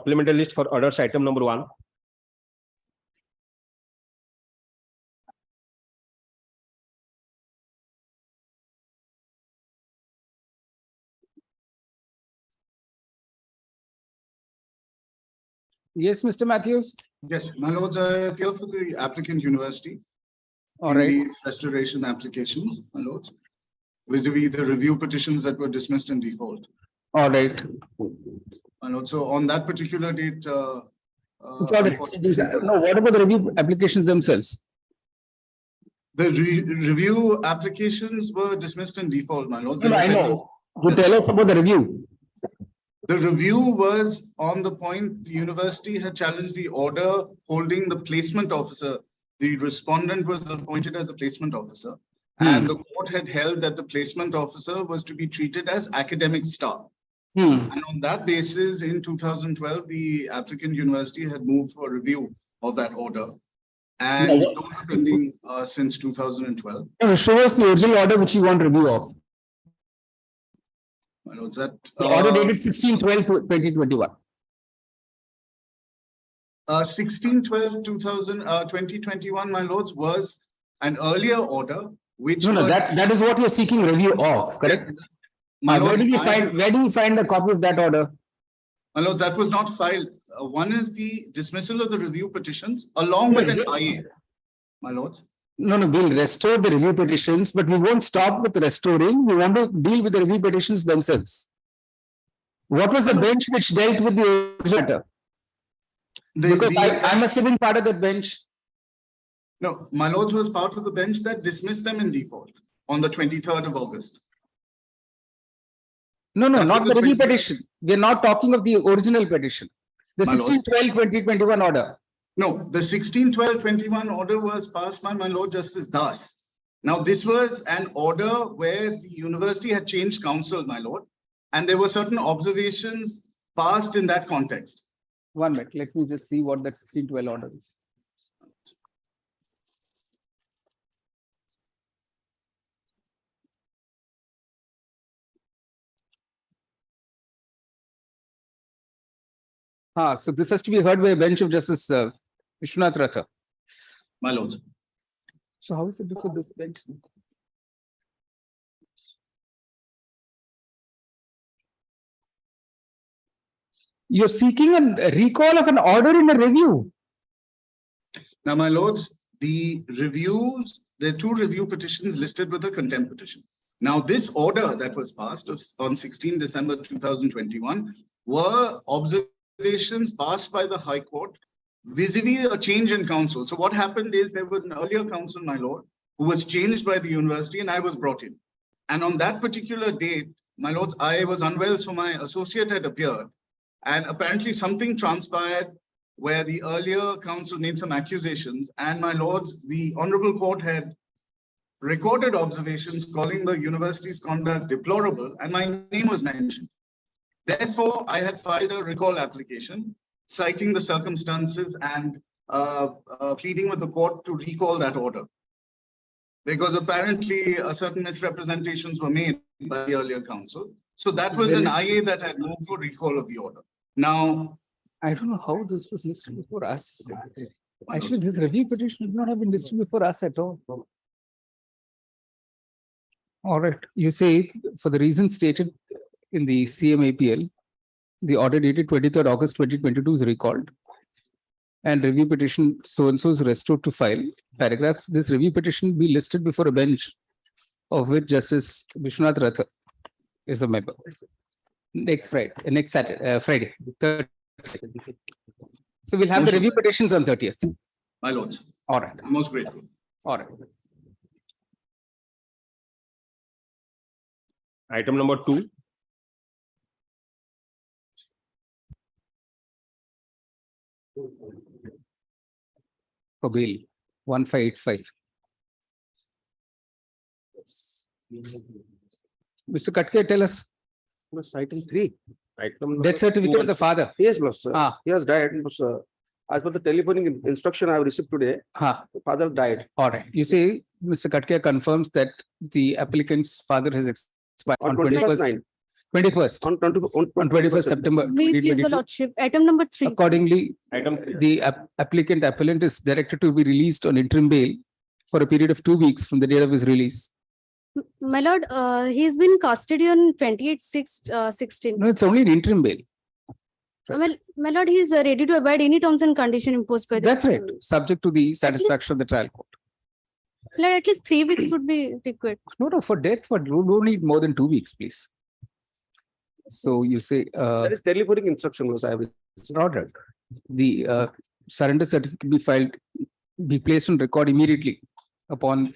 Supplementary list for orders item number 1. Yes, Mr. Matthews. Yes, my lords, I appeal for the applicant university. All in right. These restoration applications, my lords, vis-a-vis the review petitions that were dismissed in default. All right. And also on that particular date, It's all right. No, what about the review applications themselves? the review applications were dismissed in default, my lords. No, I know. You tell us about the review. The review was on the point the university had challenged the order holding the placement officer. The respondent was appointed as a placement officer, and the court had held that the placement officer was to be treated as academic staff. And on that basis, in 2012, the applicant university had moved for review of that order, and those are pending since 2012. No, show us the original order which you want review of. My lords, that The order dated 16/12/2021. 16/12/2021, my lords, was an earlier order which No, that is what you're seeking review of, correct? My Where lords, do you find a copy of that order? my lords, that was not filed. One is the dismissal of the review petitions along with an IA. My lords. No, we'll restore the review petitions, but we won't stop with restoring. We want to deal with the review petitions themselves. What was the bench which dealt with the original matter? Because I must have been part of that bench. No, my lords was part of the bench that dismissed them in default on the 23rd of August. No, not the review petition. We're not talking of the original petition. The My lord. 16/12/2021 order. No, the 16/12/21 order was passed by my Lord Justice Das. Now, this was an order where the university had changed counsel, my lord, and there were certain observations passed in that context. 1 minute, let me just see what that 16/12 order is. So this has to be heard by a bench of Justice Vishwanath Ratha. My lords. So how is it before this bench? You're seeking a recall of an order in a review. Now, my lords, the reviews, there are 2 review petitions listed with a contempt petition. Now, this order that was passed on 16 December 2021 were observations passed by the High Court vis-a-vis a change in counsel. So what happened is there was an earlier counsel, my lord, who was changed by the university and I was brought in. And on that particular date, my lords, I was unwell, so my associate had appeared. And apparently something transpired where the earlier counsel made some accusations. And my lords, the Honorable Court had recorded observations calling the university's conduct deplorable, and my name was mentioned. Therefore, I had filed a recall application citing the circumstances and pleading with the court to recall that order. Because apparently certain misrepresentations were made by the earlier counsel. So that was an IA that had moved for recall of the order. Now, I don't know how this was listed before us. Actually, this review petition should not have been listed before us at all. All right. You say for the reasons stated in the CMAPL, the order dated 23rd August 2022 is recalled. And review petition so-and-so is restored to file. Paragraph, this review petition be listed before a bench of which Justice Vishwanath Ratha is a member. Next Friday, Friday. 3rd. So we'll have the review petitions on 30th. my lords, All right. I'm most grateful. All right. Item number 2. For bail 1585. Mr. Katke, tell us. Item 3. Item Death certificate of the father. Yes, boss. Ah. He has died. Boss. As per the telephonic instruction I have received today, the father died. All right. You say Mr. Katke confirms that the applicant's father has expired On on 21st 21st, on 21st September. Wait, please, your 2022. lordship. Item number 3. Accordingly, Item 3. the applicant is directed to be released on interim bail for a period of 2 weeks from the date of his release. My lord, he's been custody on 28/6/16. No, it's only an interim bail. Well, my lord, he's ready to abide any terms and condition imposed by the. That's right, subject to the satisfaction of the trial court. Like at least 3 weeks would be required. No, for death, you don't need more than 2 weeks, please. So you say, That is telephonic instruction was I have ordered. The surrender certificate be placed on record immediately upon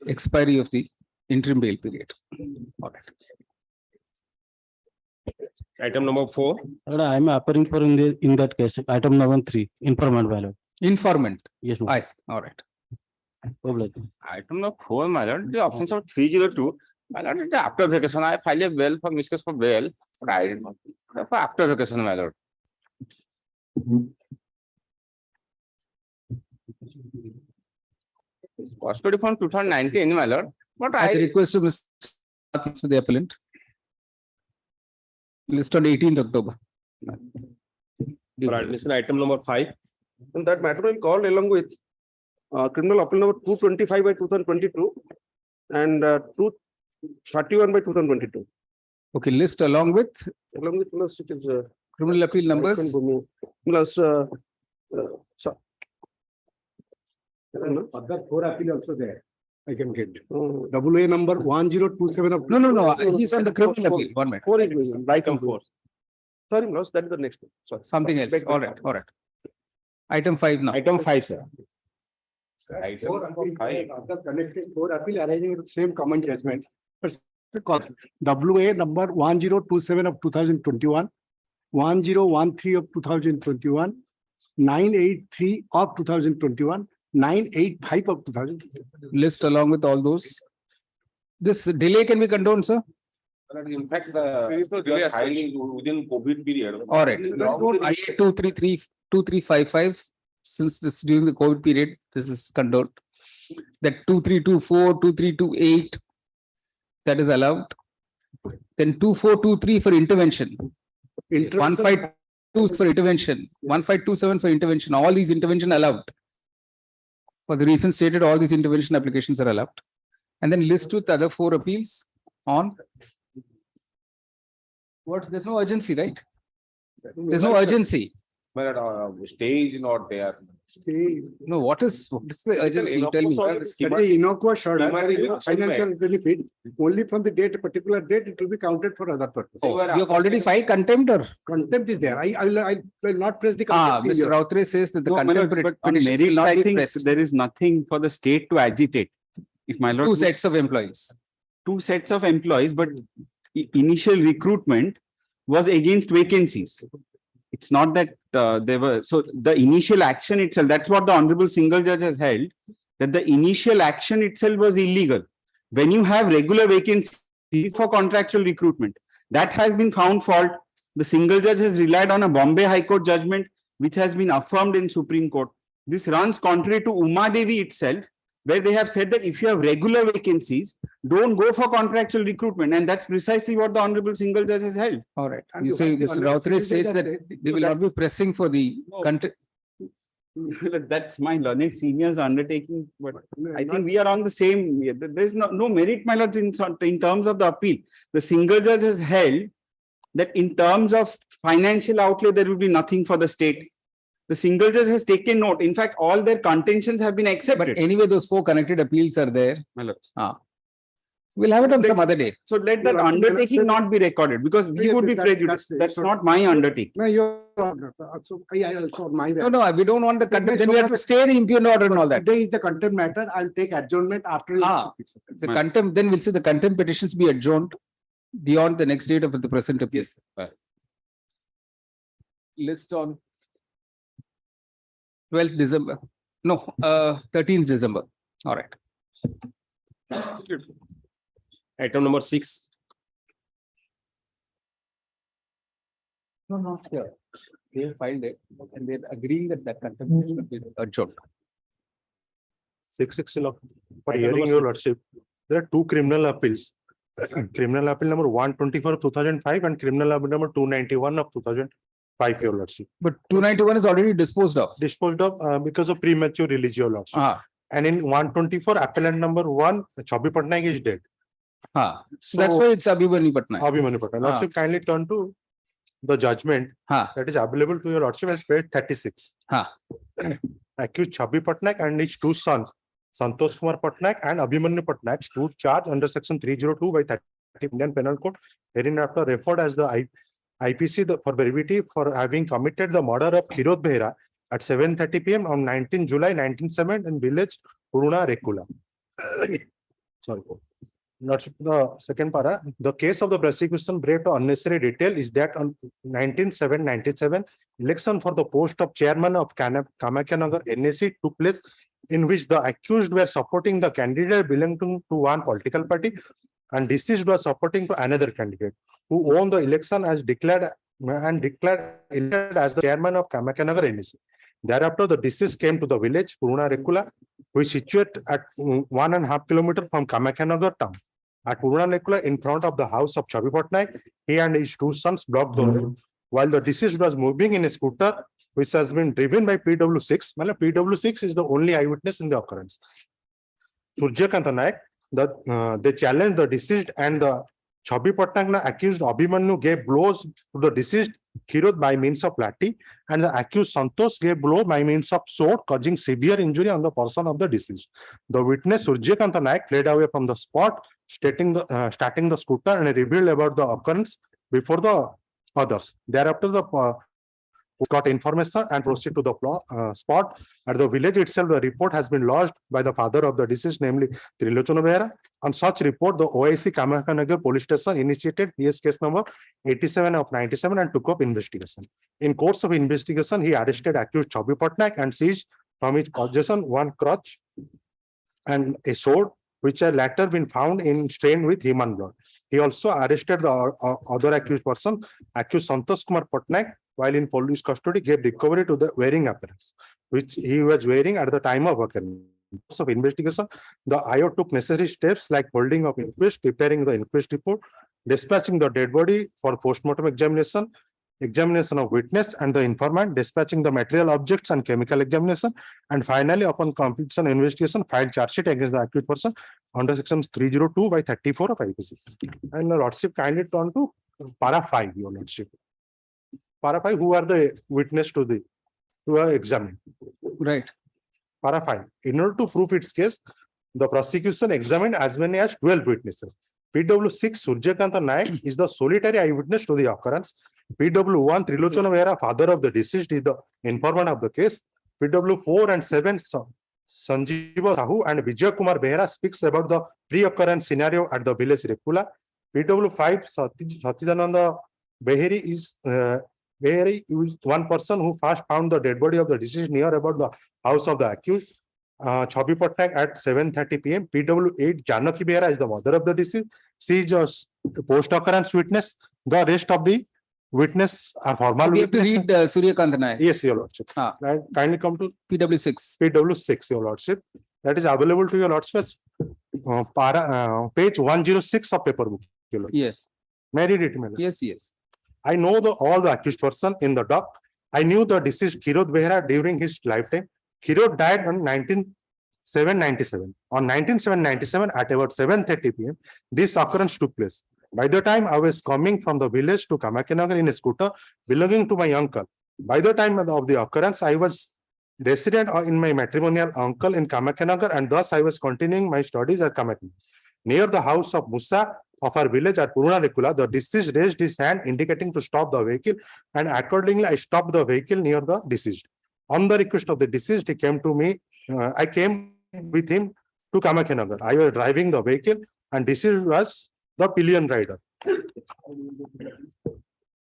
expiry of the interim bail period. All right. Item number 4. I am appearing for in that case, item number 3, informant value. Informant. Yes, I see. All right. Item number 4, my lord, the offense of 302. My lord, after vacation, I filed a bail for miscase for bail, but I did not. For after vacation, my lord. Custody from 2019, my lord, but At the I request of Mr. for the appellant. List on 18th October. For admission, item number 5. And that matter will call along with criminal appeal number 225 by 2022 and 231 by 2022. Okay, list along with Along with plus it is criminal appeal numbers. plus Other 4 appeal also there. I can get. WA number 1027 of. No, he's on the criminal appeal. 1 minute. 4 is going on. Item 4. Sorry, Milos, that is the next one. Sorry. Something else. All right. Item 5 now. Item 5, sir. item 4 number appeal, 5. other connected 4 appeal arising with the same common judgment. WA number 1027 of 2021, 1013 of 2021, 983 of 2021, 985 of 2021. List along with all those. This delay can be condoned, sir. In fact, we are filing within COVID period. All right. IA 233-2355, since this during the COVID period, this is condoned. That 2324, 2328, that is allowed. Then 2423 for intervention. 152 for intervention, 1527 for intervention. All these intervention allowed. For the reason stated, all these intervention applications are allowed. And then list with other 4 appeals on. What? There's no urgency, right? There's no urgency. But stay is not there. No, what is the urgency? You tell me. Innocua shorter financial benefit only from the date, a particular date, it will be counted for other purposes. Oh, you have already filed contempt or? Contempt is there. I will not press the Ah, contempt. Mr. Rautre says that the No, my lord, contempt but on petitions will merits, not I be think pressed. there is nothing for the state to agitate. If my lord, 2 sets of employees. 2 sets of employees, but initial recruitment was against vacancies. It's not that they were, so the initial action itself, that's what the honorable single judge has held, that the initial action itself was illegal. When you have regular vacancies for contractual recruitment, that has been found fault. The single judge has relied on a Bombay High Court judgment, which has been affirmed in Supreme Court. This runs contrary to Uma Devi itself, where they have said that if you have regular vacancies, don't go for contractual recruitment. And that's precisely what the honorable single judge has held. All right. And You you say have the Mr. honorable Rautre single says judge that said- they will not be pressing for the contempt. That's my learned seniors undertaking, but I think we are on the same. There's no merit, my lords, in terms of the appeal. The single judge has held that in terms of financial outlay, there will be nothing for the state. The single judge has taken note. In fact, all their contentions have been But accepted. anyway, those 4 connected appeals are there. My lords. We'll have it on some other day. So let that undertaking not be recorded because we would be prejudiced. That's not my undertaking. No, you're so I also my. No, we don't want the contempt. Then we have to stay the impugned order and all that. Today is the contempt matter. I'll take adjournment after. The contempt, then we'll see the contempt petitions be adjourned beyond the next date of the present appeal. List on 12th December. No, 13th December. All right. Item number 6. No, not here. They have filed it and they're agreeing that that contempt petition will be adjourned. 6 for Item hearing number your 6. lordship. There are 2 criminal appeals. criminal appeal number 124 of 2005 and criminal appeal number 291 of 2005, your lordship. But 291 is already disposed of. Disposed of because of premature release, your lordship. And in 124, appellant number 1, Chabi Patnaik is dead. So that's why it's Abhimanyu Patnaik. Abhimanyu Patnaik. Lordship, kindly turn to the judgment that is available to your lordship as page 36. Accused Chabi Patnaik and his two sons, Santosh Kumar Patnaik and Abhimanyu Patnaik, stood charged under section 302 by 30 Indian Penal Code, hereinafter referred as the IPC for brevity for having committed the murder of Kirot Behera at 7:30 p.m. on 19 July 1970 in village Puruna Rekula. Sorry. Lordship, the second para, the case of the prosecution brought to unnecessary detail is that on 1997 election for the post of chairman of Kamakhya NAC took place, in which the accused were supporting the candidate belonging to one political party and deceased was supporting to another candidate who won the election as declared elected as the chairman of Kamakhya NAC. Thereafter, the deceased came to the village Puruna Rekula, which is situated at 1.5 kilometers from Kamakhya town. At Puruna Rekula, in front of the house of Chabi Patnaik, he and his two sons blocked the road, while the deceased was moving in a scooter which has been driven by PW6. PW6 is the only eyewitness in the occurrence. Surjakant Naik, they challenged the deceased, and the Chabi Patnaik accused Abhimanyu gave blows to the deceased Kirot by means of lathi, and the accused Santosh gave blow by means of sword, causing severe injury on the person of the deceased. The witness Surjakant Naik fled away from the spot, starting the scooter, and revealed about the occurrence before the others. Thereafter, the got information and proceed to the spot. At the village itself, the report has been lodged by the father of the deceased, namely Trilochana Behera. On such report, the OIC Kamakhya police station initiated PS case number 87 of 97 and took up investigation. In course of investigation, he arrested accused Chabi Patnaik and seized from his possession one crutch and a sword, which had later been found in stained with human blood. He also arrested the other accused person, accused Santosh Kumar Patnaik, while in police custody, gave recovery to the wearing appearance, which he was wearing at the time of occurrence. Of investigation, the IO took necessary steps like holding of inquest, preparing the inquest report, dispatching the dead body for post-mortem examination, examination of witness and the informant, dispatching the material objects and chemical examination, and finally, upon completion investigation, filed charge sheet against the accused person under section 302 by 34 of IPC. And the lordship kindly turn to para 5, your lordship. Para 5, who are the witness to the who are examined? Right. Para 5. In order to prove its case, the prosecution examined as many as 12 witnesses. PW6 Surjakant Naik is the solitary eyewitness to the occurrence. PW1 Trilochana Behera, father of the deceased, is the informant of the case. PW4 and 7 Sanjeeva Sahu and Vijay Kumar Behera speaks about the pre-occurrence scenario at the village Rekula. PW5 Satchidananda Beheri is one person who first found the dead body of the deceased near about the house of the accused. Chabi Patnaik at 7:30 p.m. PW8 Janaki Behera is the mother of the deceased. She is a post-occurrence witness. The rest of the witness are formal. So we have to read Suryakant Naik. Yes, your lordship. Right. Kindly come to PW6. PW6, your lordship. That is available to your lordship. Page 106 of paper book. Yes. May I read it? Yes, yes. I know all the accused person in the dock. I knew the deceased Kirot Behera during his lifetime. Kirot died on 1997. On 1997 at about 7:30 p.m., this occurrence took place. By the time I was coming from the village to Kamakhya in a scooter belonging to my uncle. By the time of the occurrence, I was resident in my matrimonial uncle in Kamakhya, and thus I was continuing my studies at Kamakhya. Near the house of Musa of our village at Puruna Rekula, the deceased raised his hand indicating to stop the vehicle, and accordingly I stopped the vehicle near the deceased. On the request of the deceased, he came to me. I came with him to Kamakhya. I was driving the vehicle, and deceased was the pillion rider.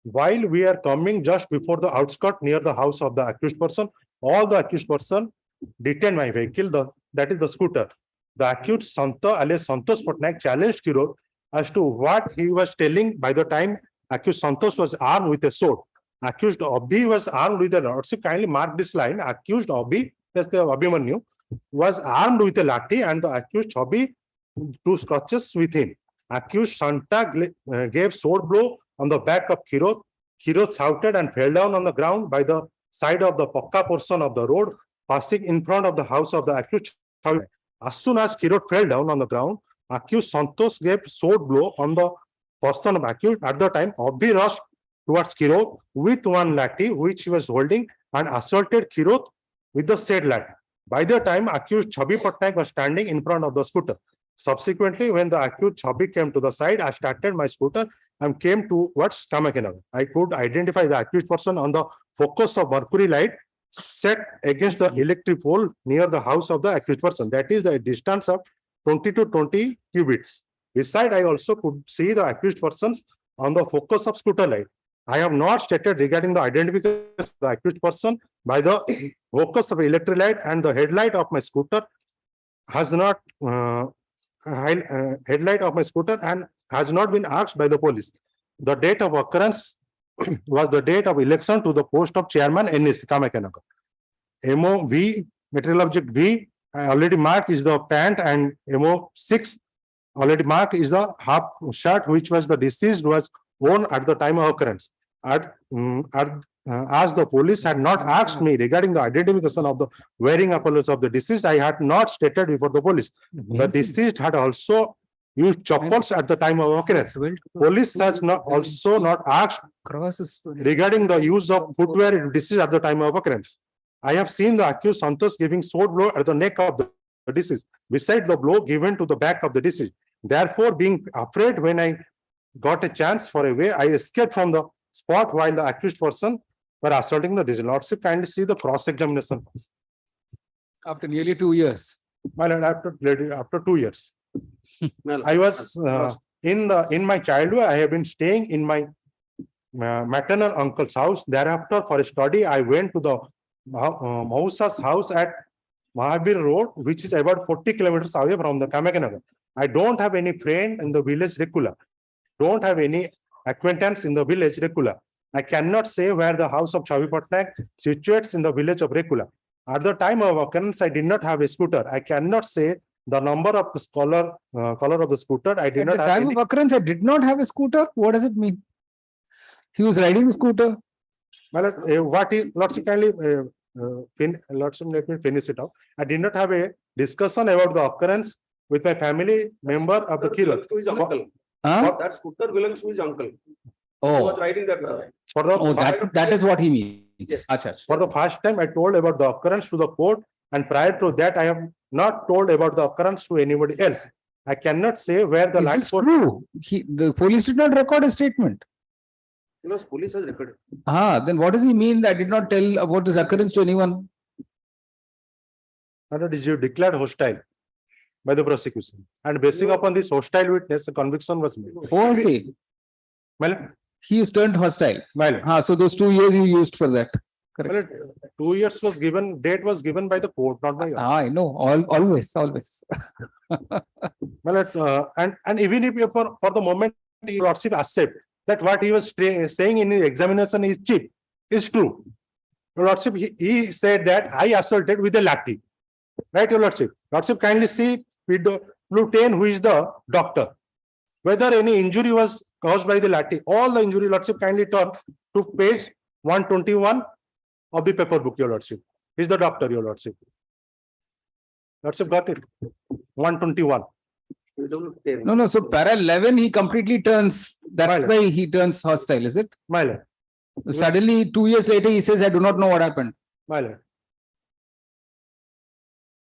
While we are coming just before the outskirt near the house of the accused person, all the accused person detained my vehicle, that is the scooter. The accused Santa alias Santosh Patnaik challenged Kirot as to what he was telling. By the time accused Santosh was armed with a sword, accused Abhi was armed with a lathi. Kindly mark this line. Accused Abhi, that's the Abhimanyu, was armed with a lathi, and the accused Abhi two crutches with him. accused Santa gave sword blow on the back of Kirot. Kirot shouted and fell down on the ground by the side of the Pakka portion of the road, passing in front of the house of the accused. As soon as Kirot fell down on the ground, accused Santos gave sword blow on the person of accused. At the time, Abhi rushed towards Kirot with one lathi which he was holding and assaulted Kirot with the said lathi. By the time, accused Chabi Patnaik was standing in front of the scooter. Subsequently, when the accused Chabi came to the side, I started my scooter and came towards Kamakinagar. I could identify the accused person on the focus of mercury light set against the electric pole near the house of the accused person. That is the distance of 20 to 20 cubits. Besides, I also could see the accused persons on the focus of scooter light. I have not stated regarding the identification of the accused person by the focus of electric light and the headlight of my scooter has not headlight of my scooter and has not been asked by the police. The date of occurrence was the date of election to the post of chairman NSC Kamakinagar. MOV, material object V, I already marked is the pant, and MO6 already marked is the half shirt which was the deceased was worn at the time of occurrence. As the police had not asked me regarding the identification of the wearing apparel of the deceased, I had not stated before the police. The deceased had also used chappals at the time of occurrence. Police has also not asked regarding the use of footwear deceased at the time of occurrence. I have seen the accused Santos giving sword blow at the neck of the deceased, beside the blow given to the back of the deceased. Therefore, being afraid when I got a chance for a way, I escaped from the spot while the accused person were assaulting the deceased. Lordship, kindly see the cross-examination. After nearly 2 years. My lord, after 2 years. I was in my childhood, I have been staying in my maternal uncle's house. Thereafter, for a study, I went to the Mausa's house at Mahabir Road, which is about 40 kilometers away from the Kamakinagar. I don't have any friend in the village Rekula. Don't have any acquaintance in the village Rekula. I cannot say where the house of Chavi Patnaik situates in the village of Rekula. At the time of occurrence, I did not have a scooter. I cannot say the number of the color of the scooter. I did not have. At the time of occurrence, I did not have a scooter. What does it mean? He was riding the scooter. Well, what is Lordship, kindly Lordship, let me finish it out. I did not have a discussion about the occurrence with my family member of the Kirat. To his uncle. Huh? That scooter belongs to his uncle. He Oh, was riding that car. For the that is what he means. Yes. Achha, achha. for the first time, I told about the occurrence to the court, and prior to that, I have not told about the occurrence to anybody else. I cannot say where the Is light this true? The police did not record a statement. Because police has recorded. Then what does he mean that I did not tell about this occurrence to anyone? That is, you declared hostile by the prosecution, and basing upon this hostile witness, a conviction was made. Oh, I see. Well, He is turned hostile. well, So those 2 years you used for that. Correct. well, 2 years was given, date was given by the court, not by us. I know. Always. Well, and even if you for the moment, your lordship accept that what he was saying in his examination is cheap, is true. Your lordship, he said that I assaulted with a lathi. Right, your lordship? Lordship, kindly see blue 10, who is the doctor. Whether any injury was caused by the lathi, all the injury, lordship, kindly turn to page 121 of the paper book, your lordship. Is the doctor, your lordship. Lordship got it. 121. No. So para 11, he completely turns. That's Right. why he turns hostile, is it? My lord. Suddenly, 2 years later, he says, I do not know what happened. My lord.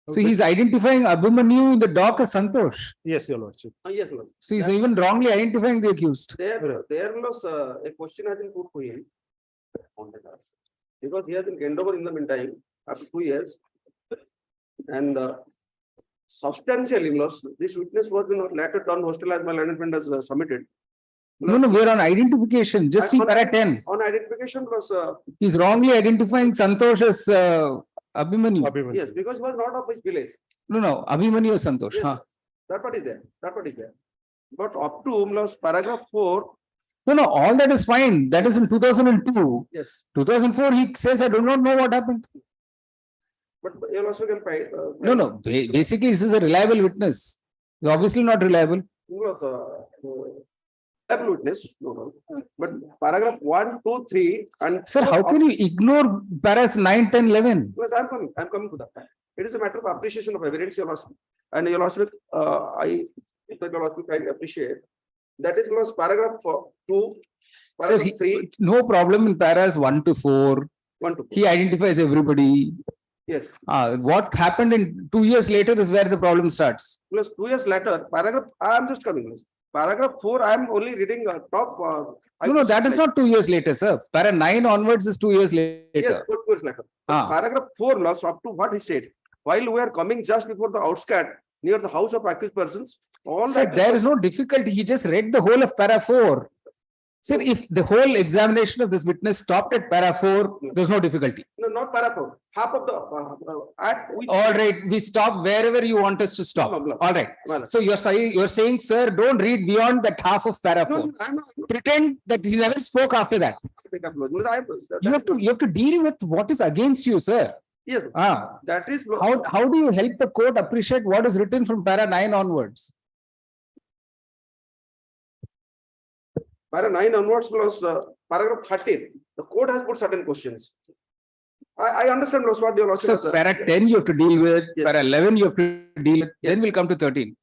So he's identifying Abhimanyu, the dog, as Santosh. Yes, your lordship. Yes, Lord. So he's even wrongly identifying the accused. There was a question has been put to him on the task. Because he has been gained over in the meantime after 2 years. And substantially lost. This witness was not later turned hostile as my management has submitted. No, we're on identification. Just see para 10. On identification plus He's wrongly identifying Santosh as Abhimanyu. Abhimanyu. yes, because he was not of his village. No, Abhimanyu as Santosh. Yes. Huh. That part is there. But up to plus paragraph 4. No, all that is fine. That is in 2002. Yes. 2004, he says, I do not know what happened. But you also can find. No. Basically, this is a reliable witness. He's obviously not reliable. was able witness, no. But paragraph 1, 2, 3, and Sir, how can you ignore paras 9, 10, 11? Yes, I'm coming to that. It is a matter of appreciation of evidence, Your Lordship. And Your Lordship, I appreciate. That is paragraph 2, Sir, paragraph 3, no problem in paras 1 to 4. 1 to 4. He identifies everybody. Yes. What happened in 2 years later is where the problem starts. Plus 2 years later, paragraph, I am just coming. Paragraph 4, I am only reading top. No, that is not 2 years later, sir. Para 9 onwards is 2 years later. Yes, 2 years later. Paragraph 4 loss up to what he said. While we are coming just before the outskirt near the house of accused persons, all Sir, there is no difficulty. He just read the whole of para 4. Sir, if the whole examination of this witness stopped at para 4, there's no difficulty. No, not para 4. Half of the act. All right, we stop wherever you want us to stop. All right. So you're saying, sir, don't read beyond that half of para 4. No, I'm not. Pretend that he never spoke after that. You have to deal with what is against you, sir. Yes. That is How do you help the court appreciate what is written from para 9 onwards? Para 9 onwards plus paragraph 13. The court has put certain questions. I understand what your lordship. So para 10 you have to deal with, para 11 you have to deal with, then we'll come to 13.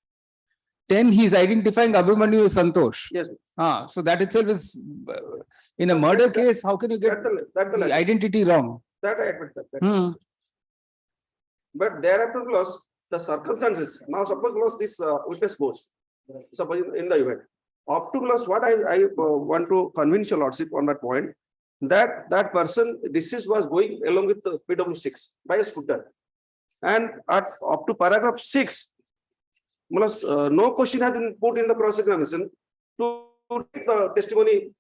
10 he is identifying Abhimanyu as Santosh. Yes. So that itself is in a murder case, how can you get the identity wrong? That I admit that. But thereafter the circumstances. Now suppose this witness goes. Suppose in the event. Up to what I want to convince your lordship on that point, that person deceased was going along with the PW6 by a scooter, and up to paragraph 6, no question has been put in the cross examination to take the testimony.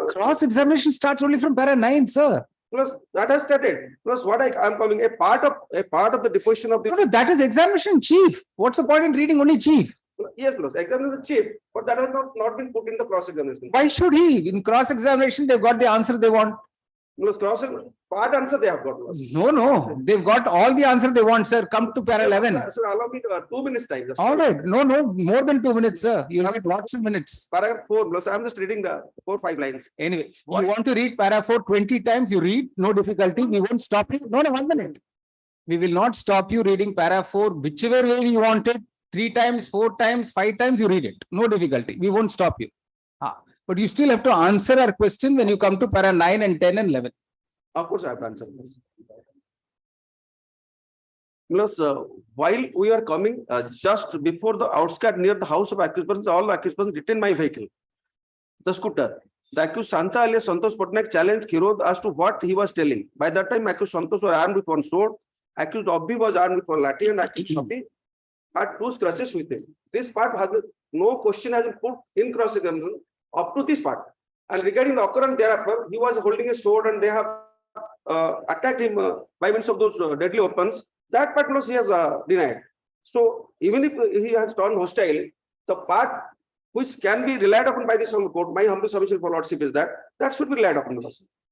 Cross examination starts only from para 9, sir. Plus that has started. Plus what I am coming a part of the deposition of the. No, that is examination chief. What's the point in reading only chief? Yes, examiner the chief, but that has not been put in the cross examination. Why should he? In cross examination, they've got the answer they want. Part answer they have got. No, they've got all the answer they want, sir. Come to para 11. So allow me 2 minutes time. All right, no, more than 2 minutes, sir. You have lots of minutes. Paragraph 4. So I'm just reading the 4-5 lines. Anyway, you want to read para 4 20 times, you read, no difficulty. We won't stop you. No, 1 minute. We will not stop you reading para 4, whichever way you want it. 3 times, 4 times, 5 times, you read it. No difficulty. We won't stop you. But you still have to answer our question when you come to para 9 and 10 and 11. Of course, I have to answer this. Plus, while we are coming just before the outskirt near the house of accused persons, all the accused persons detained my vehicle, the scooter. The accused Santa alias Santosh Patnaik challenged Khirod as to what he was telling. By that time, accused Santosh was armed with one sword, accused Obbi was armed with one lathi, and accused Obbi had 2 scratches with him. This part has no question has been put in cross examination up to this part. And regarding the occurrence thereafter, he was holding a sword and they have attacked him by means of those deadly weapons. That part he has denied. So even if he has turned hostile, the part which can be relied upon by this court, my humble submission for lordship is that should be relied upon.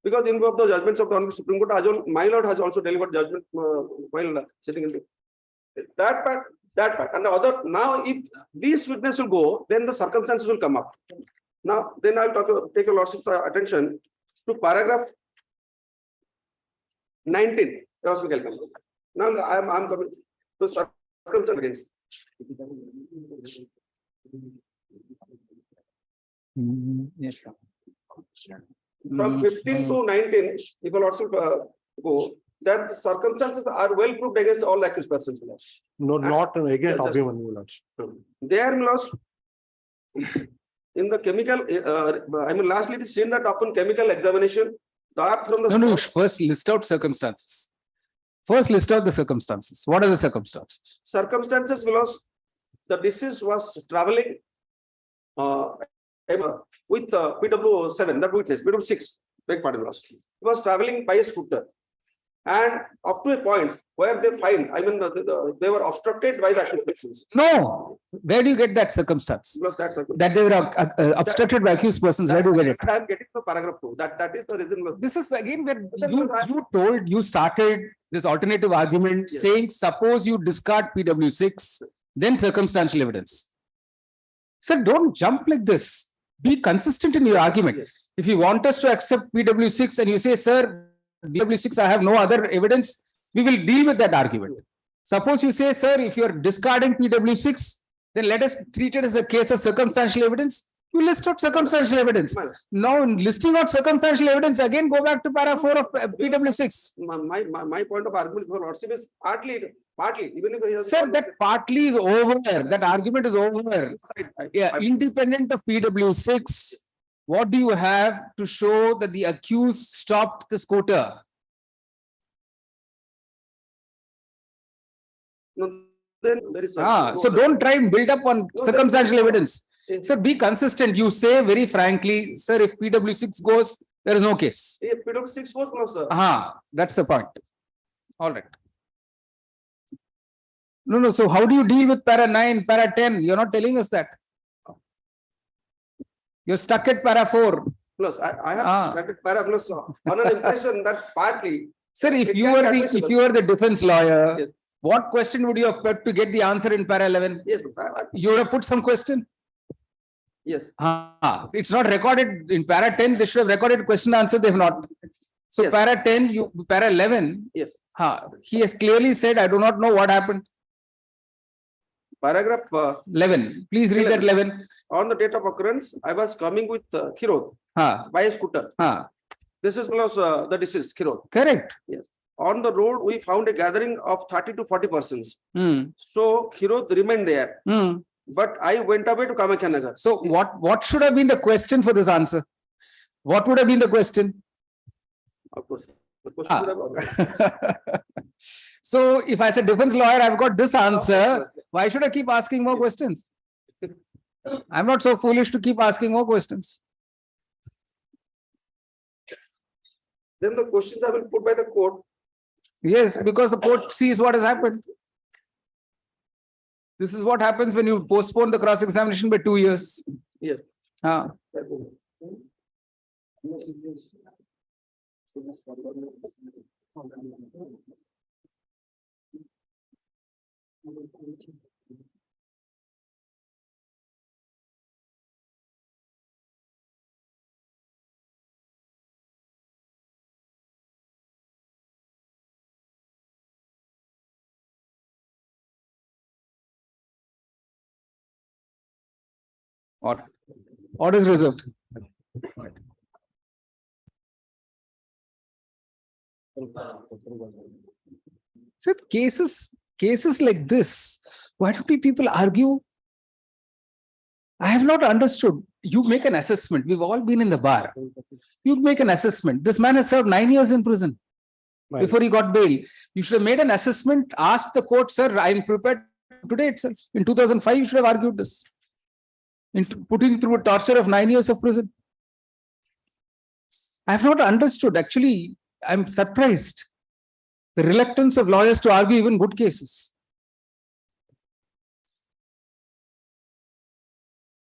Because in view of the judgments of the Honorable Supreme Court, my lord has also delivered judgment while sitting in that part. And the other, now if these witnesses will go, then the circumstances will come up. Now, then I'll take a lordship's attention to paragraph 19. Now I'm coming to circumstances. Yes. From 15 to 19, if a lordship go, that circumstances are well proved against all accused persons. No, not against Abhimanyu, lordship. They are lost in the chemical. Lastly, it is seen that upon chemical examination, No, first list out circumstances. First list out the circumstances. What are the circumstances? Circumstances because the deceased was traveling with PW7, that witness, PW6, beg pardon, lost. He was traveling by a scooter. And up to a point where they find, they were obstructed by the accused persons. No, where do you get that circumstance? That they were obstructed by accused persons. Where do you get it? I am getting to paragraph 2. That is the reason. This is again where you started this alternative argument saying, suppose you discard PW6, then circumstantial evidence. Sir, don't jump like this. Be consistent in your argument. Yes. If you want us to accept PW6 and you say, sir, PW6, I have no other evidence, we will deal with that argument. Suppose you say, sir, if you are discarding PW6, then let us treat it as a case of circumstantial evidence. You list out circumstantial evidence. Now, in listing out circumstantial evidence, again go back to para 4 of PW6. My point of argument for Lordship is partly, even if he has. Sir, that partly is over. That argument is over. Yeah, independent of PW6, what do you have to show that the accused stopped the scooter? No, then there is. So don't try and build up on circumstantial evidence. Sir, be consistent. You say very frankly, sir, if PW6 goes, there is no case. If PW6 goes, no, sir. That's the point. All right. No. So how do you deal with para 9, para 10? You're not telling us that. You're stuck at para 4. Plus, I have started para plus on an impression that partly. Sir, if you were the defense lawyer, yes, what question would you have put to get the answer in para 11? Yes, you would have put some question. Yes. It's not recorded in para 10. They should have recorded question answer. They have not. So yes, para 10, para 11. Yes. He has clearly said, I do not know what happened. Paragraph 11. Please read 11. That 11. On the date of occurrence, I was coming with Kirod by a scooter. This is plus the deceased Kirod. Correct. Yes. On the road, we found a gathering of 30 to 40 persons. So Kirod remained there. But I went away to Kamakhya. So what should have been the question for this answer? What would have been the question? Of course. The question would have. So if as a defense lawyer, I've got this answer, why should I keep asking more questions? I'm not so foolish to keep asking more questions. Then the questions have been put by the court. Yes, because the court sees what has happened. This is what happens when you postpone the cross-examination by 2 years. Yes. Order is reserved. So cases like this, why don't people argue? I have not understood. You make an assessment. We've all been in the bar. You make an assessment. This man has served 9 years in prison before he got bail. You should have made an assessment, asked the court, sir, I'm prepared today itself. In 2005, you should have argued this. In putting through a torture of 9 years of prison. I have not understood. Actually, I'm surprised. The reluctance of lawyers to argue even good cases.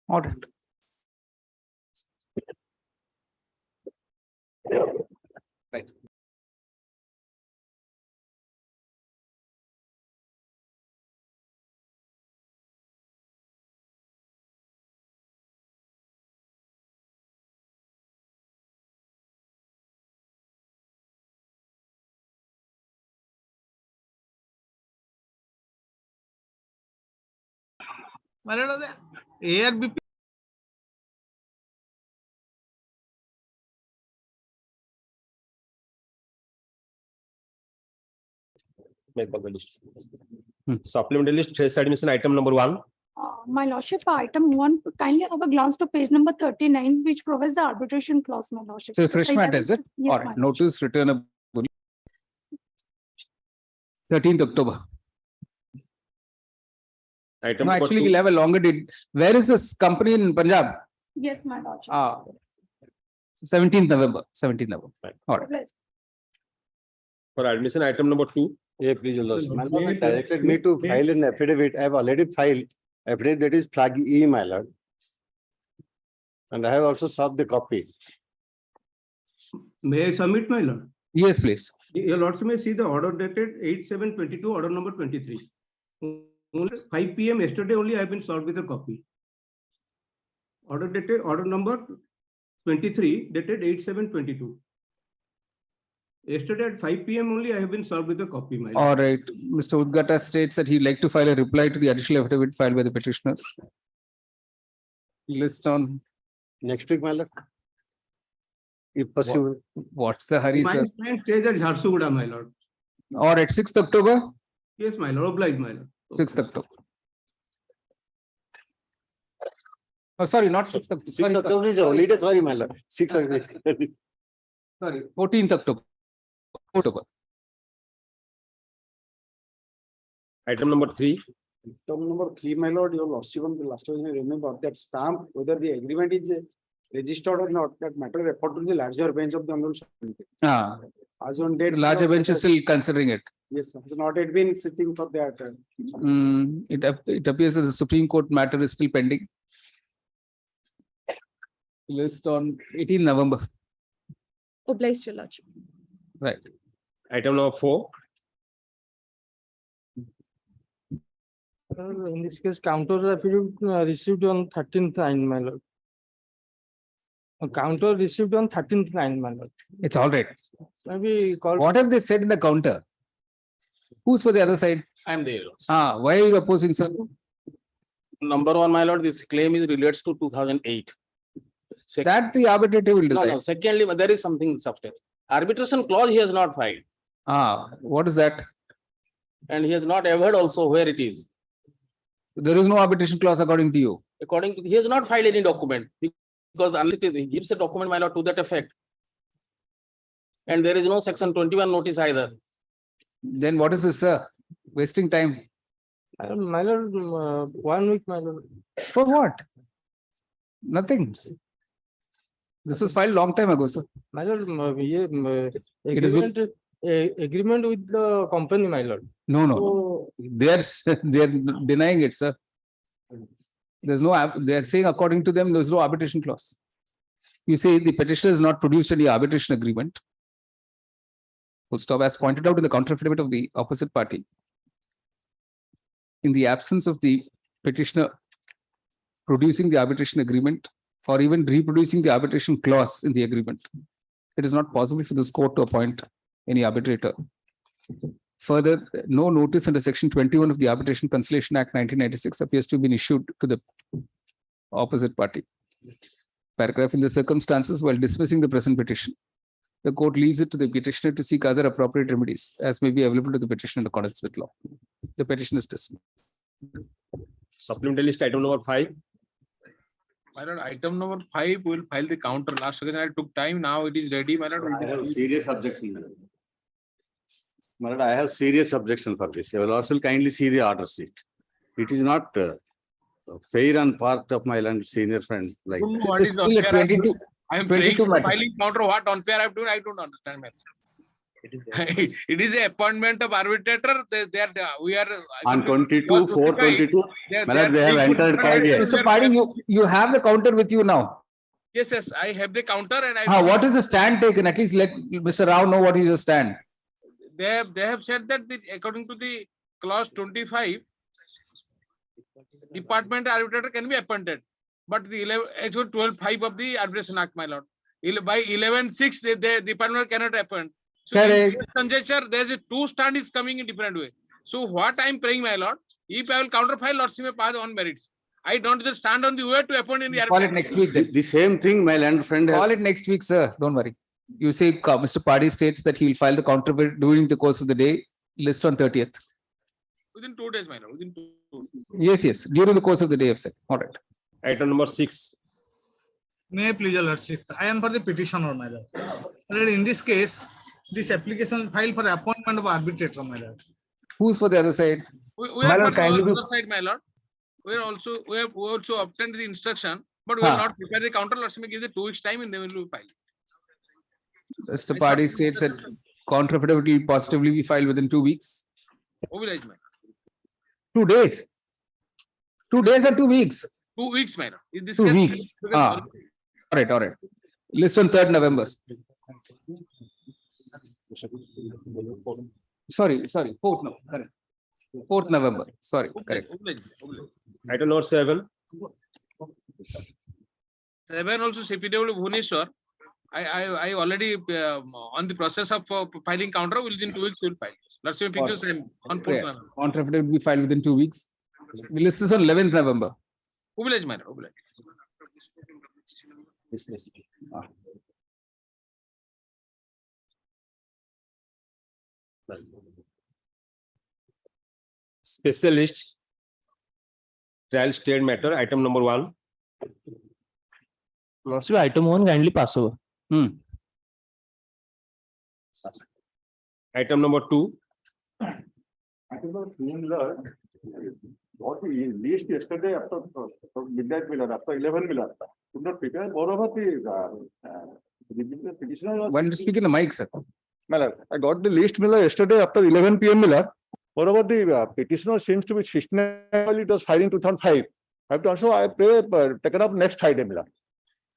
All right. Right. ARBP Supplementary list, fresh admission, item number 1. My lordship, item 1, kindly have a glance to page number 39, which provides the arbitration clause, my lordship. So fresh matter, is it? Yes, all right. Notice returnable. 13th October. Item no, actually, we'll have a longer date. Where is this company in Punjab? Yes, my lordship. 17th November. 17th November. Right. All right. For admission, item number 2. Yeah, please, Your Lordship. Directed me to file an affidavit. I have already filed affidavit that is flag E, my lord. And I have also served the copy. May I submit, my lord? Yes, please. Your Lordship may see the order dated 8/7/22, order number 23. Only 5 PM yesterday only I have been served with a copy. order number 23 dated 8/7/22. Yesterday at 5 PM only, I have been served with a copy, my lord. All right, Mr. Udgata states that he'd like to file a reply to the additional affidavit filed by the petitioners. List on, Next week, my lord. If possible. what's the hurry, My sir? client stays at Jharsuguda, my lord. Or at 6th October? Yes, my lord, oblige, my lord. 6th October. Oh, sorry, not 6th October. Sixth October is a holiday, sorry, my lord. 6 October. Sorry, 14th October. October. Item number 3. Item number 3, my lord, your lordship, on the last time I remember that stamp, whether the agreement is registered or not, that matter report to the larger bench of the honorable Supreme Court. Ah, As on date. the larger bench is still considering it. Yes, sir. Has not yet been sitting for that. It appears that the Supreme Court matter is still pending. List on 18 November. Obliged, your lordship. Right. Item number 4. In this case, counter affidavit received on 13th/9, my lord. A counter received on 13th/9, my lord. It's all right. Maybe called. What have they said in the counter? Who's for the other side? I am there. Why are you opposing, sir? Number one, my lord, this claim is relates to 2008. That the arbitrator will No, decide. no. Secondly, there is something substance. Arbitration clause he has not filed, What is that? and he has not ever also where it is. There is no arbitration clause according to you. According to, he has not filed any document because unless he gives a document, my lord, to that effect. And there is no section 21 notice either. Then what is this, sir? Wasting time. My lord, 1 week, my lord. For what? Nothing. This was filed long time ago, sir. My lord, It is with- agreement with the company, my lord. No. So, They are denying it, sir. There's no, they are saying according to them, there's no arbitration clause. You say the petitioner has not produced any arbitration agreement. Full stop, as pointed out in the counter affidavit of the opposite party. In the absence of the petitioner producing the arbitration agreement or even reproducing the arbitration clause in the agreement, it is not possible for this court to appoint any arbitrator. Further, no notice under section 21 of the Arbitration Conciliation Act 1996 appears to have been issued to the opposite party. Paragraph: in the circumstances, while dismissing the present petition, the court leaves it to the petitioner to seek other appropriate remedies as may be available to the petitioner in accordance with law. The petition is dismissed. Supplementary list item number 5. My lord, item number 5, we will file the counter. Last occasion I took time. Now it is ready, my lord. I have serious objection, my lord. My lord, I have serious objection for this. I will also kindly see the order sheet. It is not fair on part of my land senior friend like. What It's is still unfair? at 22. I am 22 trying to matters. filing counter. What unfair I have done? I don't understand, man. It is a appointment of arbitrator. We are On 22/4/22, my lord, they have entered caveat. Mr. Paddy, you have the counter with you now. Yes, I have the counter and I. What is the stand taken? At least let Mr. Rao know what is the stand. They have said that according to the clause 25, department arbitrator can be appointed, but the 12(5) of the Arbitration Act, my lord. By 11(6), the department cannot appoint. So in this conjecture, there's a two stand is coming in different way. So what I am praying, my lord, if I will counterfile, lordship may pass on merits. I don't just stand on the way to appoint in the Call it next week then. The same thing my land friend has. Call it next week, sir. Don't worry. You say Mr. Paddy states that he will file the counter during the course of the day, list on 30th. Within 2 days, my lord. Within 2 days. Yes. During the course of the day, I've said. All right. Item number 6. May I please, your lordship? I am for the petitioner, my lord. Lord, in this case, this application is filed for appointment of arbitrator, my lord. Who's for the other side? We are for the other side, my lord. We have also obtained the instruction, but we will not prepare the counter. Lordship may give the 2 weeks time and they will be filed. Mr. Paddy states that counter affidavit will positively be filed within 2 weeks. Oblige, my 2 days. 2 days or 2 weeks? 2 weeks, my lord. In this 2 case, weeks. All right. List on 3rd November. Sorry. 4th November. Correct. 4th November. Sorry. Correct. Item number 7. 7 also CPW Bhubaneswar. I already on the process of filing counter. Within 2 weeks, we'll file. That's your pictures and on port. Yeah. Counter affidavit will be filed within 2 weeks. We list this on 11th November. Oblige, madam. Oblige. Specialist trial state matter, item number 1. So item 1 kindly pass over. Item number 2. What we leased yesterday after midnight miller, after 11 miller, could not prepare. Moreover, the petitioner was. Why don't you speak in the mic, sir? Miller, I got the leased miller yesterday after 11 p.m. miller. Moreover, the petitioner seems to be systematically it was filing 2005. I have to also taken up next Friday miller.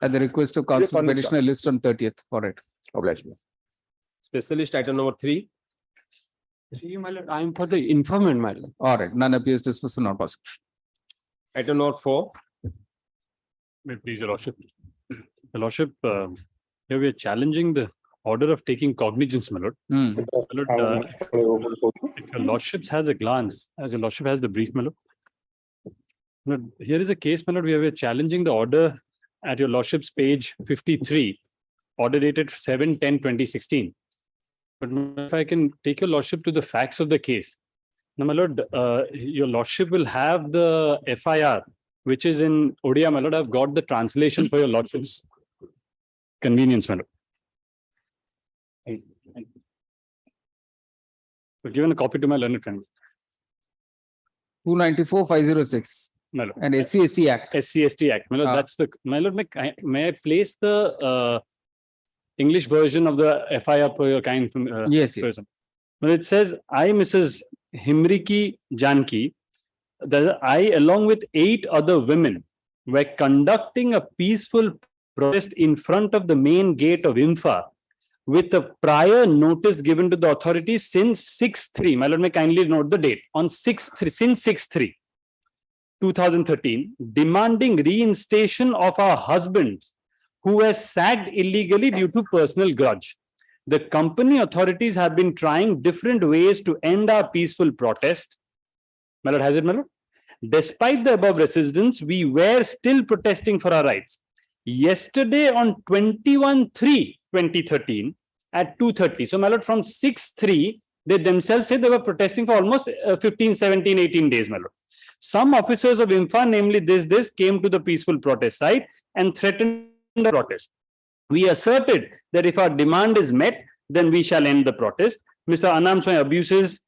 At the request of counsel, Yes, petitioner list on 30th for it. Oblige. Specialist item number 3. I am for the informant, my lord. All right, none appears dismissed for non-prosecution. Item number 4. May it please, Your Lordship. Your Lordship, here we are challenging the order of taking cognizance, my lord. My lord, if Your Lordship has a glance, as Your Lordship has the brief, my lord. My lord, here is a case, my lord, where we are challenging the order at Your Lordship's page 53, order dated 7/10/2016. But if I can take Your Lordship to the facts of the case. Now, my lord, Your Lordship will have the FIR, which is in Odia, my lord. I've got the translation for Your Lordship's convenience, my lord. We've given a copy to my learned friend. 294/506. My lord. And SC/ST Act. SC/ST Act. My lord, that's the, my lord, may I place the English version of the FIR per your kind Yes, yes. person? Well, it says, I, Mrs. Himriki Janki, that I, along with 8 other women, were conducting a peaceful protest in front of the main gate of INFA with a prior notice given to the authorities since 6/3. My lord, may kindly note the date. On 6/3, since 6/3/2013, demanding reinstation of our husbands who were sacked illegally due to personal grudge. The company authorities have been trying different ways to end our peaceful protest. My lord, has it, my lord? Despite the above resistance, we were still protesting for our rights. Yesterday on 21/3/2013 at 2:30. So, my lord, from 6/3, they themselves say they were protesting for almost 15, 17, 18 days, my lord. Some officers of INFA, namely this, came to the peaceful protest site and threatened the protest. We asserted that if our demand is met, then we shall end the protest. Mr. Anam Soy abuses,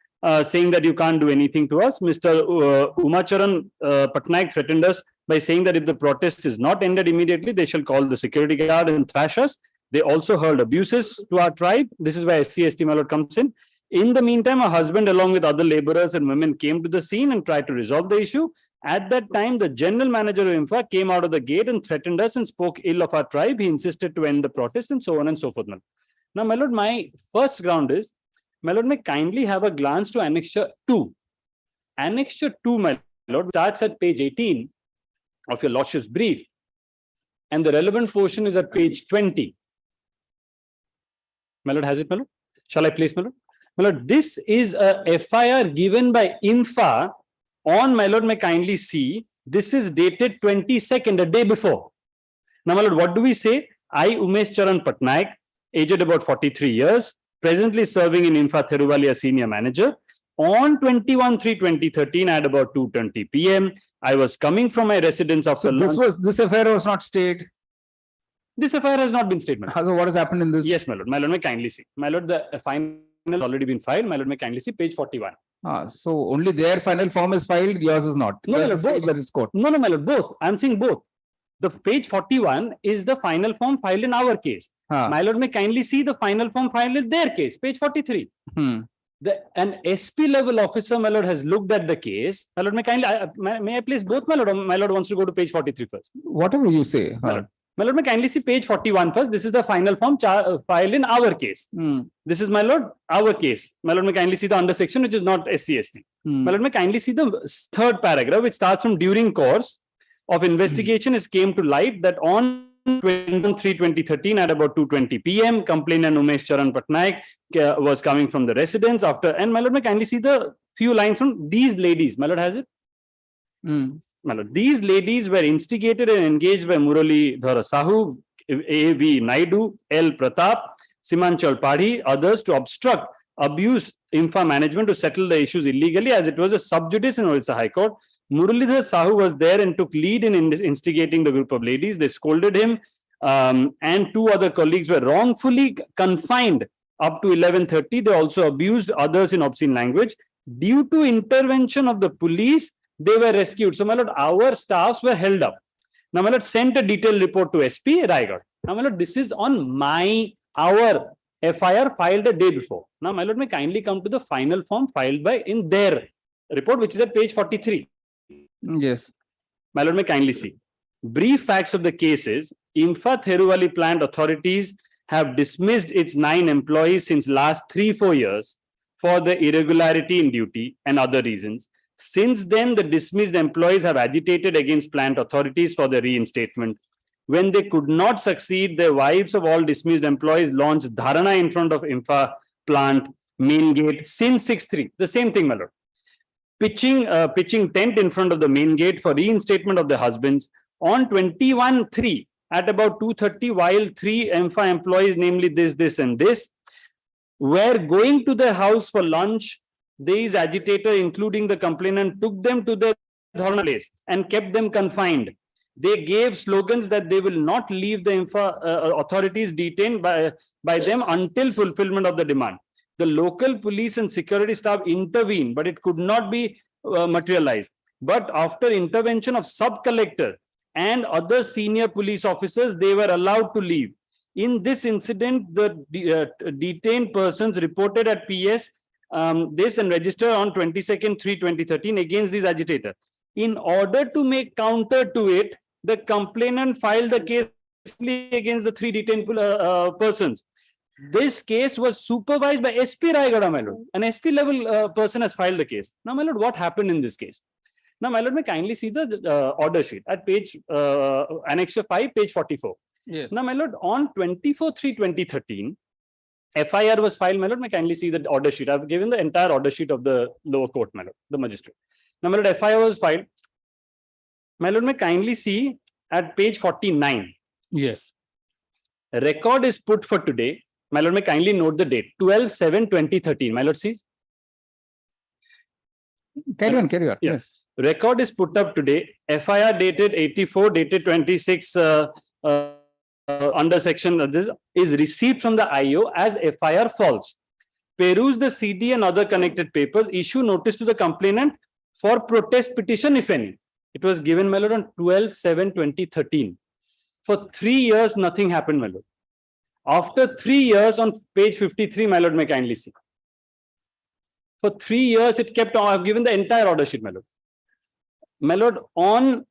saying that you can't do anything to us. Mr. Umacharan Patnaik threatened us by saying that if the protest is not ended immediately, they shall call the security guard and thrash us. They also hurled abuses to our tribe. This is where SC/ST, my lord, comes in. In the meantime, our husband, along with other laborers and women, came to the scene and tried to resolve the issue. At that time, the general manager of INFA came out of the gate and threatened us and spoke ill of our tribe. He insisted to end the protest and so on and so forth. Now, my lord, my first ground is, my lord, may kindly have a glance to Annexure 2. Annexure 2, my lord, starts at page 18 of your lordship's brief. And the relevant portion is at page 20. My lord, has it, my lord? Shall I place, my lord? My lord, this is a FIR given by INFA on, my lord, may kindly see. This is dated 22nd, a day before. Now, my lord, what do we say? I, Umesh Charan Patnaik, aged about 43 years, presently serving in INFA Theruvali as senior manager. On 21/3/2013 at about 2:20 p.m., I was coming from my residence after lunch. This affair was not stayed. This affair has not been stated. So what has happened in this? Yes, my lord. My lord, may kindly see. My lord, the final has already been filed. My lord, may kindly see page 41. So only their final form is filed, yours is not. No, my lord, both. That is court. No, my lord, both. I'm saying both. The page 41 is the final form filed in our case. My lord, may kindly see the final form filed in their case, page 43. An SP level officer, my lord, has looked at the case. My lord, may kindly, may I place both, my lord, or my lord wants to go to page 43 first? Whatever you say. My lord, may kindly see page 41 first. This is the final form filed in our case. This is, my lord, our case. My lord, may kindly see the under section, which is not SC/ST. My lord, may kindly see the third paragraph, which starts from during course of investigation, it came to light that on 3/2013 at about 2:20 p.m. Complainant Umesh Charan Patnaik was coming from the residence after, and my lord, may kindly see the few lines from these ladies. My lord has it. My lord, these ladies were instigated and engaged by Murali Dhara Sahu, A.V. Naidu, L. Pratap, Simanchal Padhi, others to obstruct, abuse INFA management to settle the issues illegally, as it was a sub judice in Orissa High Court. Muralidhar Sahu was there and took lead in instigating the group of ladies. They scolded him, and two other colleagues were wrongfully confined up to 11:30. They also abused others in obscene language. Due to intervention of the police, they were rescued. So, my lord, our staffs were held up. Now, my lord, sent a detailed report to SP Raigad. Now, my lord, this is on our FIR filed a day before. Now, my lord, may kindly come to the final form filed by in their report, which is at page 43. Yes. My lord, may kindly see. Brief facts of the case is, INFA Theruvali plant authorities have dismissed its 9 employees since last 3-4 years for the irregularity in duty and other reasons. Since then, the dismissed employees have agitated against plant authorities for their reinstatement. When they could not succeed, the wives of all dismissed employees launched dharana in front of INFA plant main gate since 6/3. The same thing, my lord. Pitching tent in front of the main gate for reinstatement of the husbands. On 21/3 at about 2:30, while 3 INFA employees, namely this and this, were going to their house for lunch, these agitator, including the complainant, took them to their dharana place and kept them confined. They gave slogans that they will not leave the INFA authorities detained by them until fulfillment of the demand. The local police and security staff intervened, but it could not be materialized. But after intervention of sub-collector and other senior police officers, they were allowed to leave. In this incident, the detained persons reported at PS this and registered on 22nd 3/2013 against these agitators. In order to make counter to it, the complainant filed the case against the 3 detained persons. This case was supervised by SP Raigada, my lord. An SP level person has filed the case. Now, my lord, what happened in this case? Now, my lord, may kindly see the order sheet at page annexure 5, page 44. Yes. Now, my lord, on 24/3/2013, FIR was filed. My lord, may kindly see the order sheet. I've given the entire order sheet of the lower court, my lord, the magistrate. Now, my lord, FIR was filed. My lord, may kindly see at page 49. Yes. A record is put for today. My lord, may kindly note the date, 12/7/2013. My lord, sees. Carry on. Yeah. Yes. Record is put up today. FIR dated 84, dated 26, under section this is received from the IO as FIR false. Peruse the CD and other connected papers. Issue notice to the complainant for protest petition, if any. It was given, my lord, on 12/7/2013. For 3 years, nothing happened, my lord. After 3 years, on page 53, my lord, may kindly see. For 3 years, it kept on. I've given the entire order sheet, my lord. My lord, on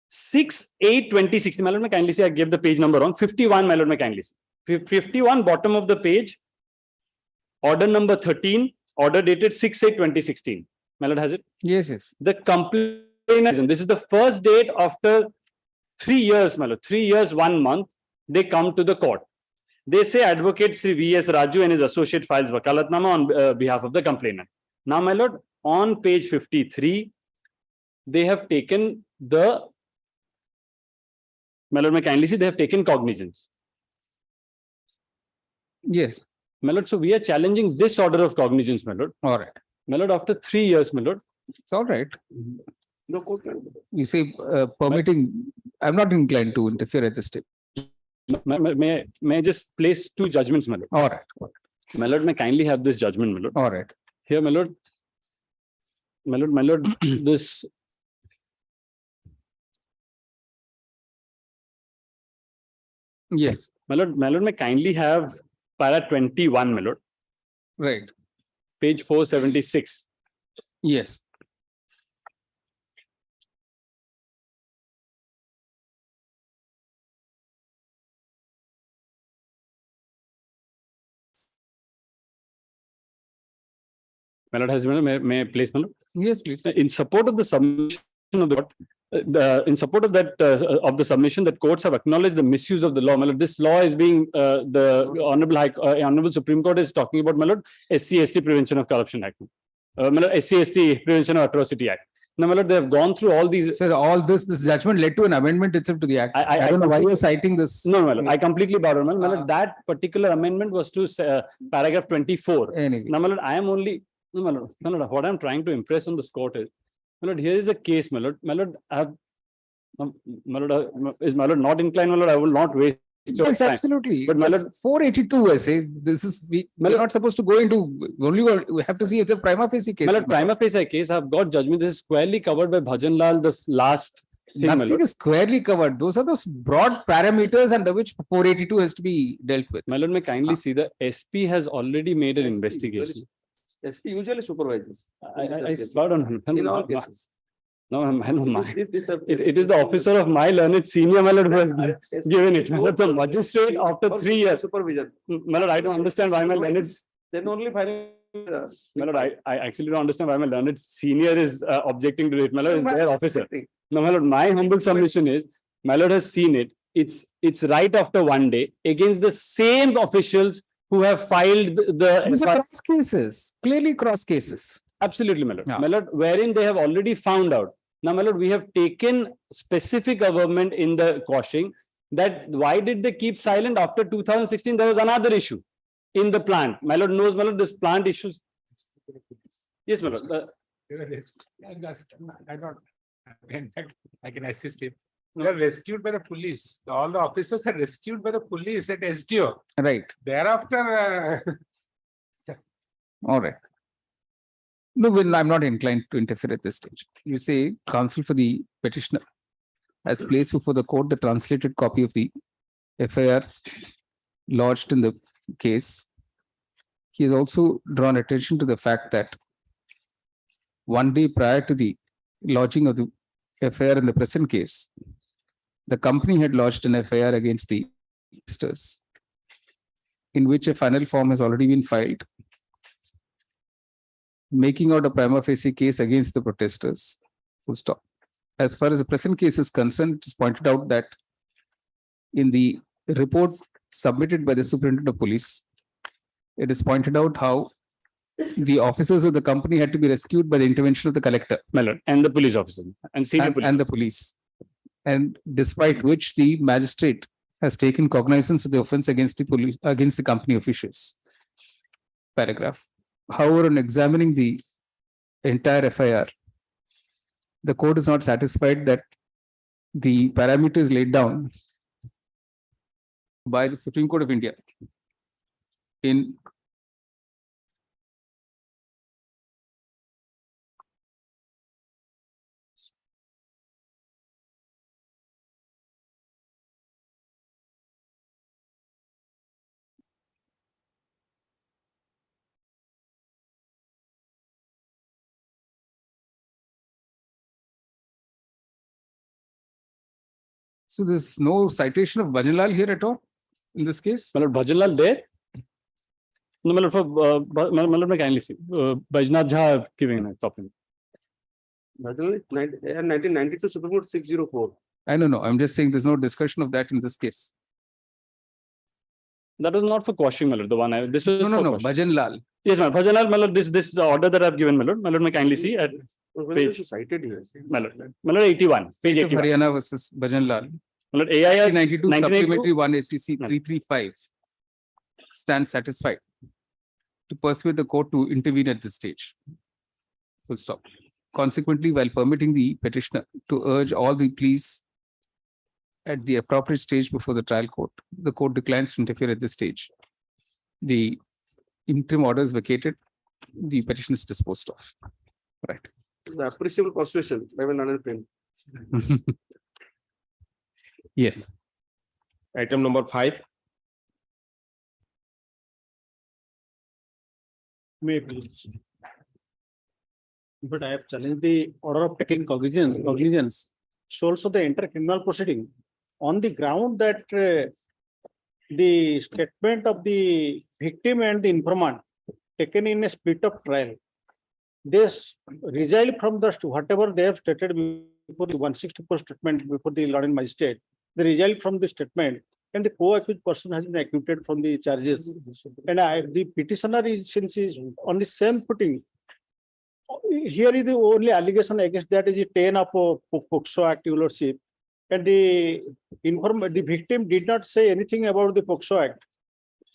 6/8/2016, my lord, may kindly see. I gave the page number wrong. 51, my lord, may kindly see. 51, bottom of the page. Order number 13, order dated 6/8/2016. My lord, has it? Yes, yes. The complainant, this is the first date after 3 years, my lord. 3 years, 1 month, they come to the court. They say Advocate Sri V.S. Raju and his associate files Wakalatnama on behalf of the complainant. Now, my lord, on page 53, they have taken the, my lord, may kindly see, they have taken cognizance. Yes. My lord, so we are challenging this order of cognizance, my lord. All right. My lord, after 3 years, my lord. It's all right. The court can. You say permitting, I'm not inclined to interfere at this stage. May I just place 2 judgments, my lord? All right. My lord, may kindly have this judgment, my lord. All right. Here, my lord. My lord, this. Yes. My lord, may kindly have para 21, my lord. Right. Page 476. Yes. My lord, may I place, my lord? Yes, please. In support of the submission of the court, in support of that, of the submission, that courts have acknowledged the misuse of the law. My lord, this law is being, the Honorable Supreme Court is talking about, my lord, SC/ST Prevention of Corruption Act. My lord, SC/ST Prevention of Atrocity Act. Now, my lord, they have gone through all these. So all this judgment led to an amendment itself to the act. I don't know why you're citing this. No, my lord, I completely borrow. My lord, that particular amendment was to paragraph 24. Anyway. Now, my lord, I am only, no, my lord, what I'm trying to impress on this court is, my lord, here is a case, my lord. My lord, I have, my lord, is my lord not inclined, my lord? I will not waste your Yes, time. absolutely. But my lord, 482, I say, this is, we're not supposed to go into, we have to see if the prima facie case. my lord, prima facie case, I have got judgment. This is squarely covered by Bhajan Lal, the last thing, my Nothing lord. is squarely covered. Those are those broad parameters under which 482 has to be dealt with. My lord, may kindly see the SP has already made an investigation. SP usually supervises. I slowed on In all cases. No, it is the officer of my learned senior, my lord, who has given it. My lord, the magistrate after 3 years. Supervision. My lord, I don't understand why my learned. Then only filing. My lord, I actually don't understand why my learned senior is objecting to it. My lord is their officer. No, my lord, my humble submission is, my lord has seen it. It's right after 1 day against the same officials who have filed the. These are cross cases, clearly cross cases. Absolutely, my lord. Yeah. My lord, wherein they have already found out. Now, my lord, we have taken specific government in the quashing that why did they keep silent after 2016? There was another issue in the plant. My lord knows, my lord, this plant issues. Yes, my lord. In fact, I can assist him. They are rescued by the police. All the officers are rescued by the police at SDO. Right. Thereafter, All right. No, well, I'm not inclined to interfere at this stage. You say counsel for the petitioner has placed before the court the translated copy of the FIR lodged in the case. He has also drawn attention to the fact that 1 day prior to the lodging of the FIR in the present case, the company had lodged an FIR against the investors, in which a final form has already been filed, making out a prima facie case against the protesters. Full stop. As far as the present case is concerned, it is pointed out that in the report submitted by the superintendent of police, it is pointed out how the officers of the company had to be rescued by the intervention of the collector. My lord, and the police officer and senior police. And the police. And despite which the magistrate has taken cognizance of the offense against the police, against the company officials. Paragraph. However, on examining the entire FIR, the court is not satisfied that the parameters laid down by the Supreme Court of India in So there's no citation of Bhajan Lal here at all in this case? My lord, Bhajan Lal there? No, my lord, for my lord, may kindly see. Bajnath Jha giving a copy. Bhajan Lal, 1992 Supreme Court 604. I don't know. I'm just saying there's no discussion of that in this case. That was not for quashing, my lord. The one this was No, for no, quashing. Bhajan Lal. Yes, ma'am. Bhajan Lal, my lord, this is the order that I've given, my lord. My lord, may kindly see at page. Cited here. My lord, 81. Page State of 81. Haryana versus Bhajan Lal. My lord, AIR 92 supplementary 1982. 1 SCC 335 stands satisfied to persuade the court to intervene at this stage. Full stop. Consequently, while permitting the petitioner to urge all the pleas at the appropriate stage before the trial court, the court declines to interfere at this stage. The interim order is vacated. The petition is disposed of. Right. The appreciable constitution by the London frame. Yes. Item number 5. But I have challenged the order of taking cognizance. So also the inter-criminal proceeding on the ground that the statement of the victim and the informant taken in a split up trial they resile from the whatever they have stated before the 164 statement before the Lord and Magistrate. They resile from the statement, and the co-accused person has been acquitted from the charges. And the petitioner is, since is on the same footing. Here is the only allegation against that is the 10 of POCSO Act, Your Lordship. And the victim did not say anything about the POCSO Act.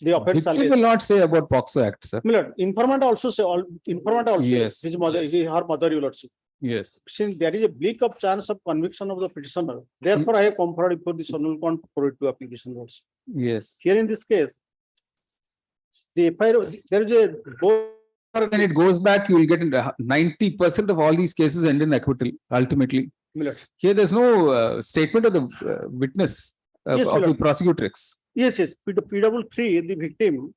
The offense Victim will not say about POCSO Act, sir. Milord, informant also say, informant also, Yes. his mother, her mother, Your Lordship. Yes. Since there is a bleak of chance of conviction of the petitioner, therefore I have conferred before the Sonal Court for it to application also. Yes. Here in this case, the FIR, there is a When it goes back, you will get 90% of all these cases end in acquittal ultimately. Milord. Here, there's no statement of the witness Yes, of the Milord. prosecutrix. Yes, PW3, the victim,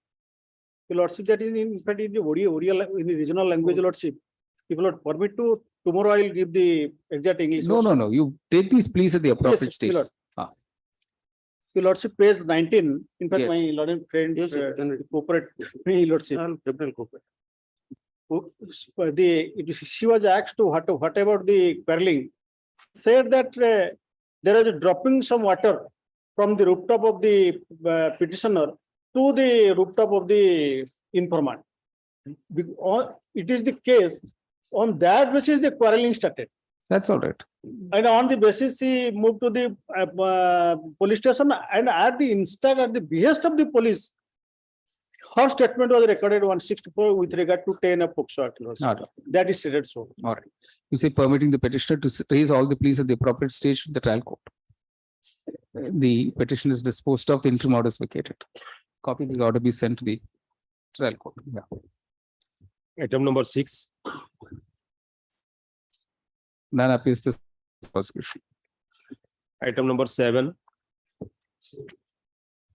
the Lordship, that is in fact in the Odia, in the regional language, Lordship. If you Lord permit to, tomorrow I will give the exact English. No, version. no, no. You take these pleas at the appropriate Yes, stage. Milord. Ah. The Lordship, page 19. In fact, Yes. my Lord and friend, corporate, me, Lordship. She was asked to what about the quarreling, said that there is a dropping some water from the rooftop of the petitioner to the rooftop of the informant. It is the case on that basis the quarreling started. That's all right. And on the basis he moved to the police station, and at the behest of the police, her statement was recorded 164 with regard to 10 of POCSO Act. All right. That is stated so. All right. You say permitting the petitioner to raise all the pleas at the appropriate stage in the trial court. The petition is disposed of, the interim order is vacated. Copy of the order be sent to the trial court. Yeah. Item number 6. None appears to prosecution. Item number 7.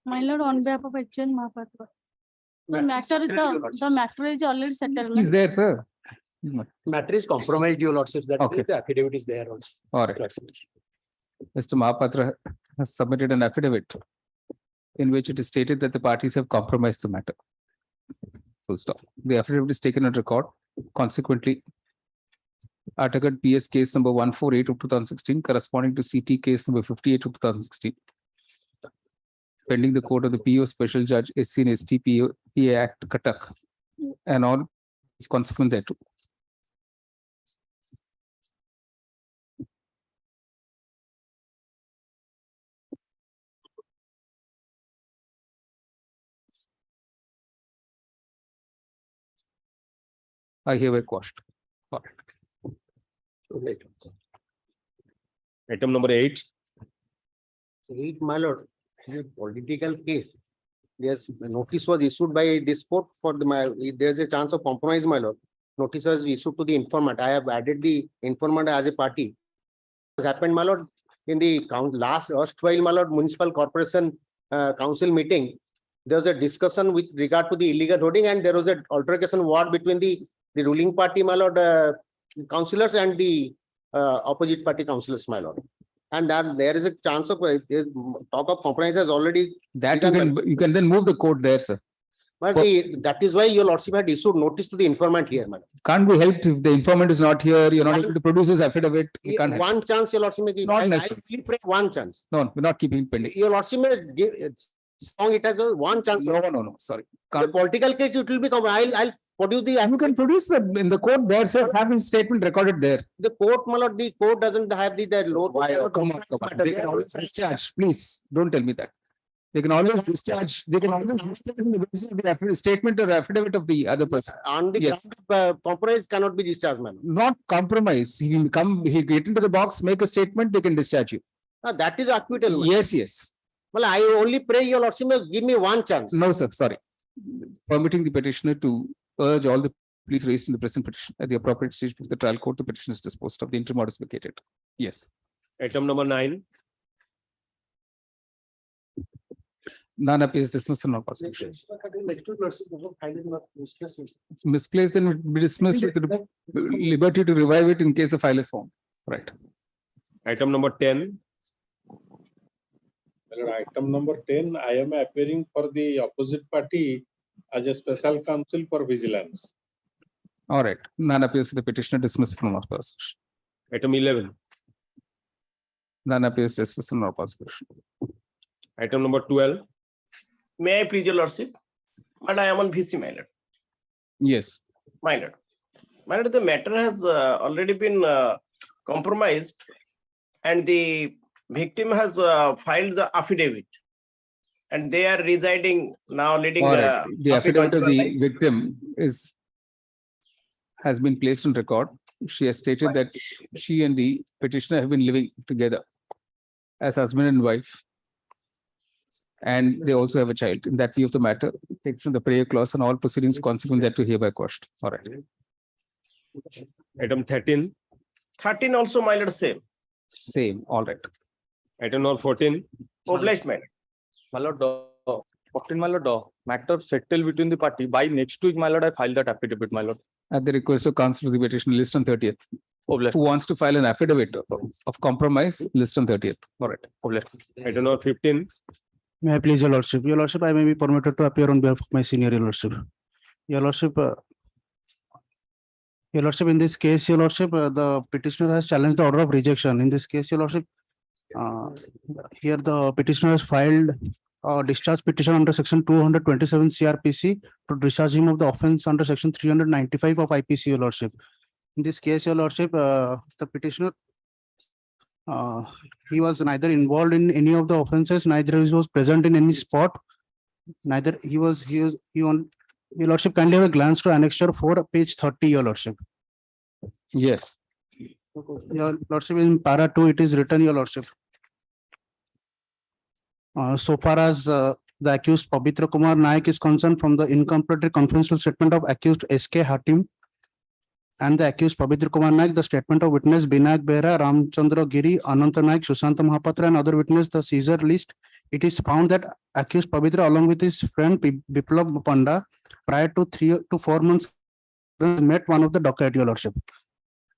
My lord, on behalf of HN Mahapatra. The matter is already settled. He's there, sir. Matter is compromised, Your Lordship. That Okay. the affidavit is there also. All right. Mr. Mahapatra has submitted an affidavit in which it is stated that the parties have compromised the matter. Full stop. The affidavit is taken on record. Consequently, Article PS case number 148 of 2016 corresponding to CT case number 58 of 2016. Pending the court of the PO Special Judge SC and ST PA Act Cuttack and all is consequent thereto. I hereby quashed. All right. Item number 8. My lord, in a political case, yes, notice was issued by this court for there's a chance of compromise, my lord. Notice was issued to the informant. I have added the informant as a party. What has happened, my lord, in the last erstwhile, my lord, municipal corporation council meeting, there was a discussion with regard to the illegal hoarding, and there was an altercation war between the ruling party, my lord, councillors and the opposite party councillors, my lord. And that there is a chance of talk of compromise has already that you can then move the court there, sir. But that is why your lordship had issued notice to the informant here, madam. Can't be helped if the informant is not here. You're not able to produce his affidavit. You can't help. One chance, your lordship may give. Not I necessary. pray one chance. No, we're not keeping it pending. Your lordship may give strong it as a one chance. No. Sorry. The political case, it will become. I'll produce the. You can produce the in the court there, sir. Have his statement recorded there. The court, my lord, the court doesn't have the lower. Come on. They can always discharge. Please don't tell me that. They can always discharge. They can always discharge in the basis of the statement or affidavit of the other person. On the ground of compromise cannot be discharged, madam. Not compromise. He will come. He get into the box, make a statement. They can discharge you. That is acquittal. Yes. Well, I only pray your lordship may give me one chance. No, sir. Sorry. Permitting the petitioner to urge all the pleas raised in the present petition at the appropriate stage of the trial court, the petition is disposed of. The interim order is vacated. Yes. Item number 9. None appears dismissed and not prosecution. It's misplaced, then it will be dismissed with the liberty to revive it in case the file is found. Right. Item number 10. Item number 10, I am appearing for the opposite party as a special counsel for vigilance. All right, none appears, the petitioner dismissed from opposition. Item 11. None appears, dismissed from opposition. Item number 12. May I please your lordship? But I am on VC, my lord. Yes. My lord. My lord, the matter has already been compromised and the victim has filed the affidavit. And they are residing now, leading All right. The affidavit of the life. victim has been placed on record. She has stated that she and the petitioner have been living together as husband and wife. And they also have a child. In that view of the matter, take from the prayer clause and all proceedings consequent thereto hereby quashed. All right. Item 13. 13 also, my lord, same. Same. All right. Item number 14. Obliged, my lord. My lord, 14, my lord, matter settled between the party. By next week, my lord, I filed that affidavit, my lord. At the request of counsel, the petitioner list on 30th. Obliged. Who wants to file an affidavit of compromise, list on 30th. All right. Obliged. Item number 15. May I please, your lordship? Your lordship, I may be permitted to appear on behalf of my senior, your lordship. Your lordship, in this case, your lordship, the petitioner has challenged the order of rejection. In this case, your lordship, here the petitioner has filed a discharge petition under section 227 CRPC to discharge him of the offence under section 395 of IPC, your lordship. In this case, your lordship, the petitioner, he was neither involved in any of the offences, neither he was present in any spot, neither he was, your lordship, kindly have a glance to annexure 4, page 30, your lordship. Yes. Your lordship, in para 2, it is written, your lordship. So far as the accused Pabitra Kumar Naik is concerned, from the incomplete confidential statement of accused SK Hatim and the accused Pabitra Kumar Naik, the statement of witness Binayak Behra, Ramchandra Giri, Ananta Naik, Sushanta Mahapatra and other witness, the Caesar list, it is found that accused Pabitra along with his friend Biplab Panda prior to 3 to 4 months met one of the docket, your lordship.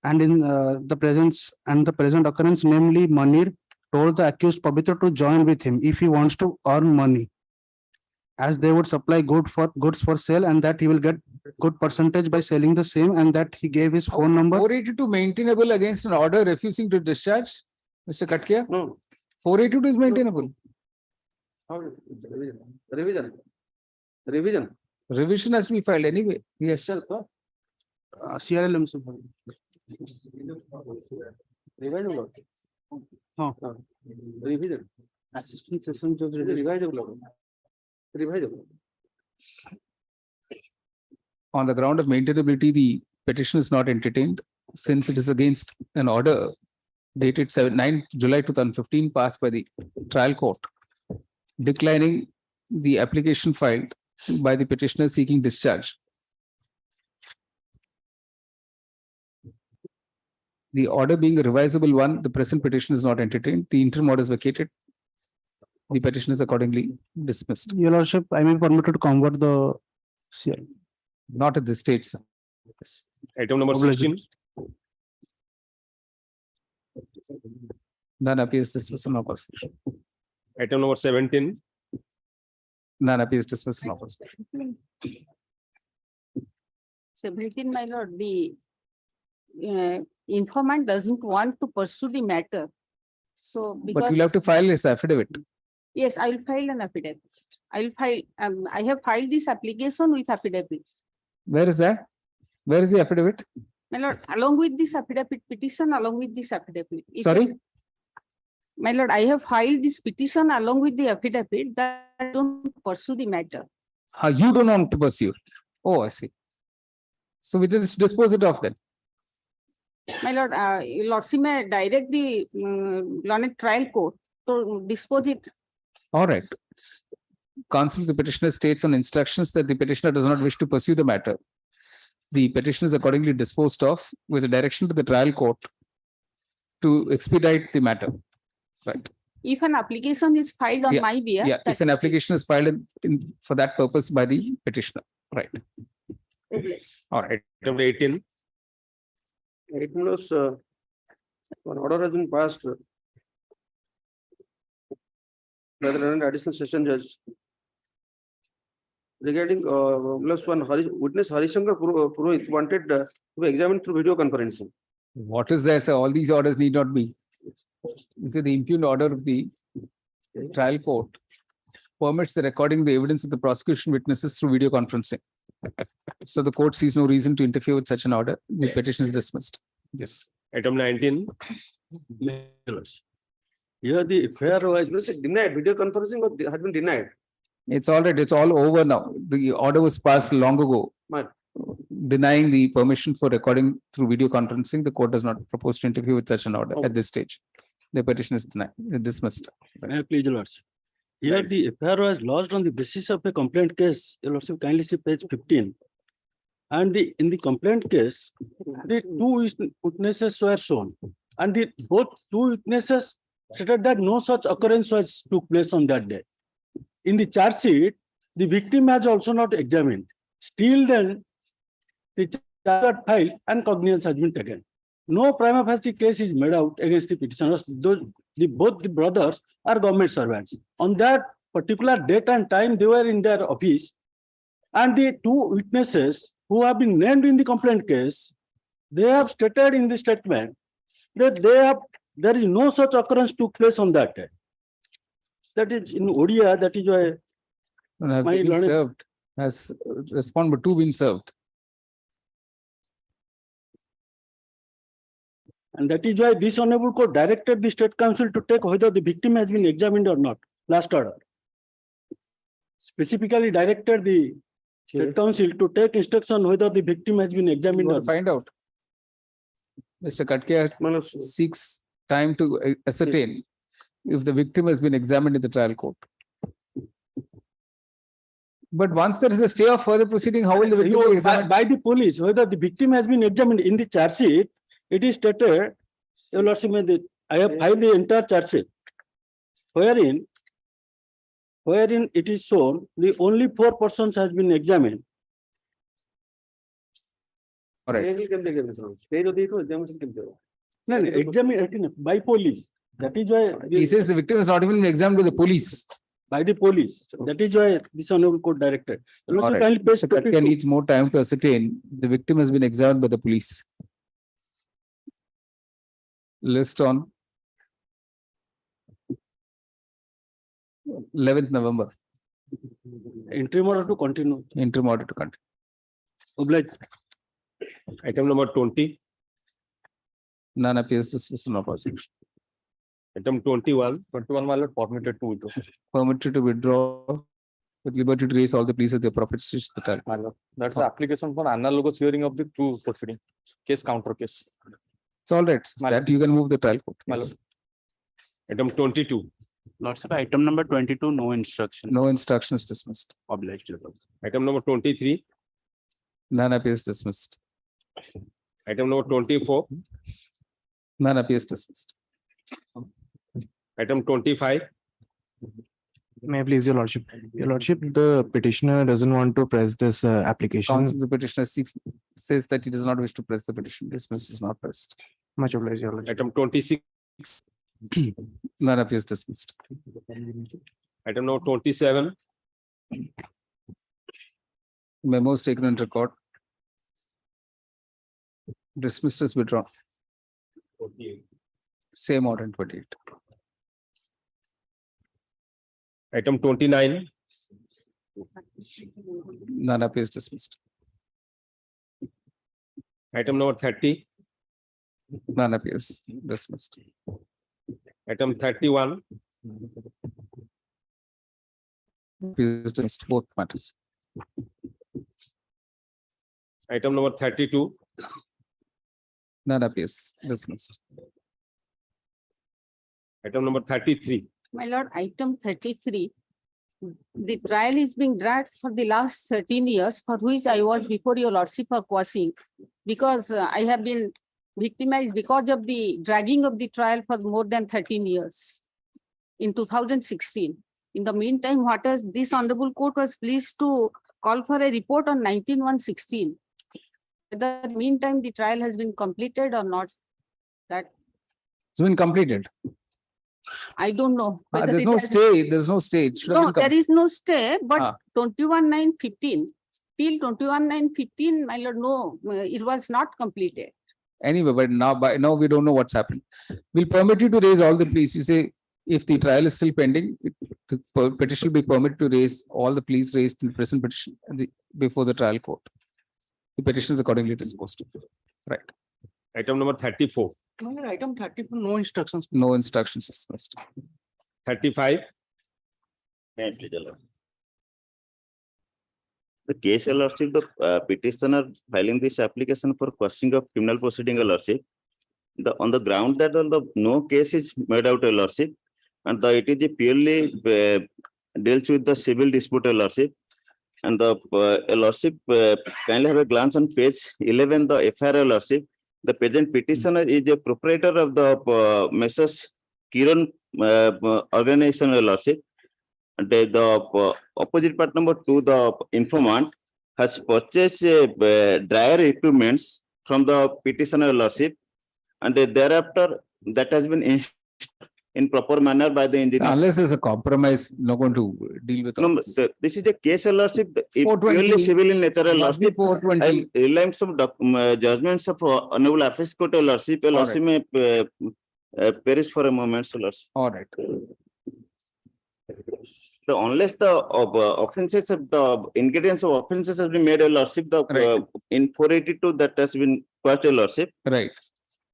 And in the present occurrence, namely Manir, told the accused Pabitra to join with him if he wants to earn money, as they would supply goods for sale and that he will get good percentage by selling the same, and that he gave his phone number. 482 maintainable against an order refusing to discharge, Mr. Katkia? No. 482 is maintainable. Revision. Revision has to be filed anyway. Yes. CRLM. Revision. Assistant session judge revisable. On the ground of maintainability, the petition is not entertained since it is against an order dated 9 July 2015 passed by the trial court, declining the application filed by the petitioner seeking discharge. The order being a revisable one, the present petition is not entertained. The interim order is vacated. The petition is accordingly dismissed. Your lordship, I may be permitted to convert the CL. Not at this stage, sir. Yes. Item number 16. None appears dismissed on opposition. Item number 17. None appears dismissed on opposition. 17, my lord, the informant doesn't want to pursue the matter. So because But you'll have to file this affidavit. yes, I will file an affidavit. I have filed this application with affidavit. Where is that? Where is the affidavit? My lord, along with this affidavit petition, along with this affidavit. Sorry? My lord, I have filed this petition along with the affidavit that I don't pursue the matter. You don't want to pursue. Oh, I see. So we just dispose it off then. My lord, your lordship may direct the learned trial court to dispose it. All right. Counsel, the petitioner states on instructions that the petitioner does not wish to pursue the matter. The petition is accordingly disposed of with a direction to the trial court to expedite the matter. Right. If an application is filed on my behalf. Yeah, if an application is filed for that purpose by the petitioner. Right. All right. Item 18. It was one order has been passed by the additional session judge regarding plus one witness Harishankar Purohit wanted to be examined through video conferencing. What is there, sir? All these orders need not be. You see, the impugned order of the trial court permits the recording the evidence of the prosecution witnesses through video conferencing. So the court sees no reason to interfere with such an order. The petition is dismissed. Yes. Item 19. Here the FIR was denied, video conferencing has been denied. It's already, it's all over now. The order was passed long ago. But Denying the permission for recording through video conferencing, the court does not propose to interfere with such an order at this stage. The petition is denied, dismissed. Please, Your Lordship. Here the FIR was lodged on the basis of a complaint case. Your Lordship, kindly see page 15. And in the complaint case, the two witnesses were shown. And the both two witnesses stated that no such occurrence took place on that day. In the charge sheet, the victim has also not examined. Still then, the charge got filed and cognizance has been taken. No prima facie case is made out against the petitioners. Both the brothers are government servants. On that particular date and time, they were in their office. And the two witnesses who have been named in the complaint case, they have stated in the statement that there is no such occurrence took place on that day. That is in Odia, that is why Have my been learned- served, has respond, but two been served. And that is why this honorable court directed the state council to take whether the victim has been examined or not. Last order. Specifically directed the state council to take instruction whether the victim has been examined or not. Find out. Mr. Katke seeks time to ascertain if the victim has been examined in the trial court. But once there is a stay of further proceeding, how will the victim be examined? By the police, whether the victim has been examined in the charge sheet, it is stated, Your Lordship, I have filed the entire charge sheet, wherein it is shown the only 4 persons has been examined. All right. No, examined by police. That is why He says the victim has not even been examined by the police. by the police. That is why this honorable court directed. Your All Lordship, right. kindly page Mr. Katke 22. needs more time to ascertain the victim has been examined by the police. List on 11th November. Interim order to continue. Interim order to continue. Obliged. Item number 20. None appears dismissal of prosecution. Item 21. 21 my lord, permitted to withdraw. Permitted to withdraw with liberty to raise all the pleas at the appropriate stage of the trial. My lord, that's the application for analogous hearing of the two proceeding. Case counter case. It's all right. That you can move the trial court. My lord. Item 22. Lordship, item number 22, no instruction. No instruction is dismissed. Obliged, Your Lordship. Item number 23. None appears dismissed. Item number 24. None appears dismissed. Item 25. May I please, Your Lordship? Your Lordship, the petitioner doesn't want to press this application. Counsel, the petitioner says that he does not wish to press the petition. Dismiss is not pressed. Much obliged, Your Lordship. Item 26. None appears dismissed. Item number 27. Memo is taken on record. Dismissed is withdrawn. Same order in 28. Item 29. None appears dismissed. Item number 30. None appears dismissed. Item 31. Appears dismissed, both matters. Item number 32. None appears dismissed. Item number 33. My lord, item 33. The trial is being dragged for the last 13 years, for which I was before your lordship for quashing, because I have been victimized because of the dragging of the trial for more than 13 years in 2016. In the meantime, what is this honorable court was pleased to call for a report on 19/1/16. Whether in the meantime the trial has been completed or not, that It's been completed. I don't know. whether There's it no has- stay, there's no stay. It should have No, been there is no stay, but Ah. 21/9/15, till 21/9/15, my lord, no, it was not completed. Anyway, but now by now we don't know what's happened. We'll permit you to raise all the pleas. You say if the trial is still pending, the petition will be permitted to raise all the pleas raised in the present petition before the trial court. The petition is accordingly disposed of. Right. Item number 34, My lord, item 34, no instructions. No instructions dismissed. 35, May I please allow? The case, Your Lordship, the petitioner filing this application for questioning of criminal proceeding, Your Lordship. On the ground that no case is made out, Your Lordship, and it is purely deals with the civil dispute, Your Lordship. And the Your Lordship, kindly have a glance on page 11, the FIR, Your Lordship. The present petitioner is a proprietor of the Messrs. Kiran organization, Your Lordship. And the opposite part number 2, the informant has purchased dryer equipments from the petitioner, Your Lordship, and thereafter that has been installed in proper manner by the engineer. Unless there's a compromise, not going to deal with. No, sir, this is a case, Your Lordship, if 420, purely civil in nature, Your must be Lordship. 420. I'm relying some judgments of Honorable Office Court, Your Lordship. Your All Lordship may perish for a moment, Your Lordship. All right. So unless the offenses of the ingredients of offenses has been made, Your Lordship, the Right. in 482 that has been quite, Your Lordship. Right.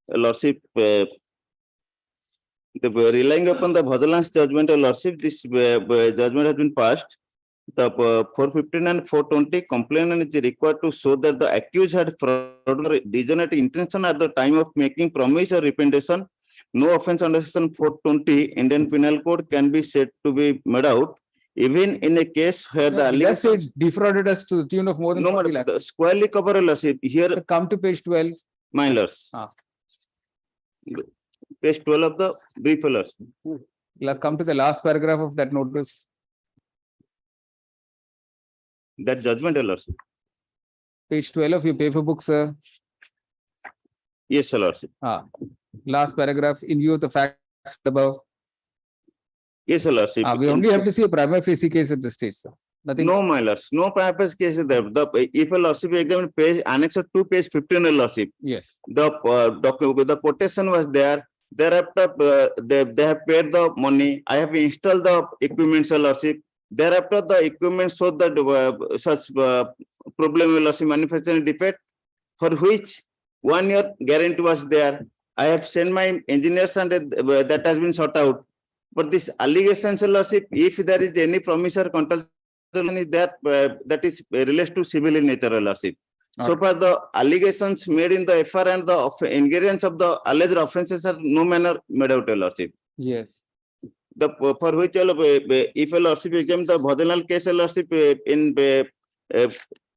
Your Lordship, relying upon the Bhadalans judgment, Your Lordship, this judgment has been passed. The 415 and 420 complainant is required to show that the accused had fraud or degenerate intention at the time of making promise or representation. No offense under section 420 Indian Penal Code can be said to be made out, even in a case where the Let's say allegation. it defrauded us to the tune of more than No, 40 madam, lakhs. squarely cover, Your Lordship. Here, Come to page 12. my lords. Ah. Page 12 of the brief, Your Lordship. Come to the last paragraph of that notice. That judgment, Your Lordship. Page 12 of your paper book, sir. Yes, Your Lordship. Last paragraph, in view of the facts above. Yes, Your Lordship. We only have to see a prima facie case at this stage, sir. Nothing. No, my lords, no prima facie case is there. If Your Lordship examine page annex 2, page 15, Your Lordship. Yes. The quotation was there. Thereafter, they have paid the money. I have installed the equipment, Your Lordship. Thereafter, the equipment showed that such problem, Your Lordship, manufacturing defect, for which 1 year guarantee was there. I have sent my engineers and that has been sorted out. But this allegation, Your Lordship, if there is any promise or contract that is relates to civil in nature, Your Lordship. So far, the allegations made in the FR and the ingredients of the alleged offences are no manner made out, Your Lordship. Yes. The for which if Your Lordship examine the Bhadalal case, Your Lordship, in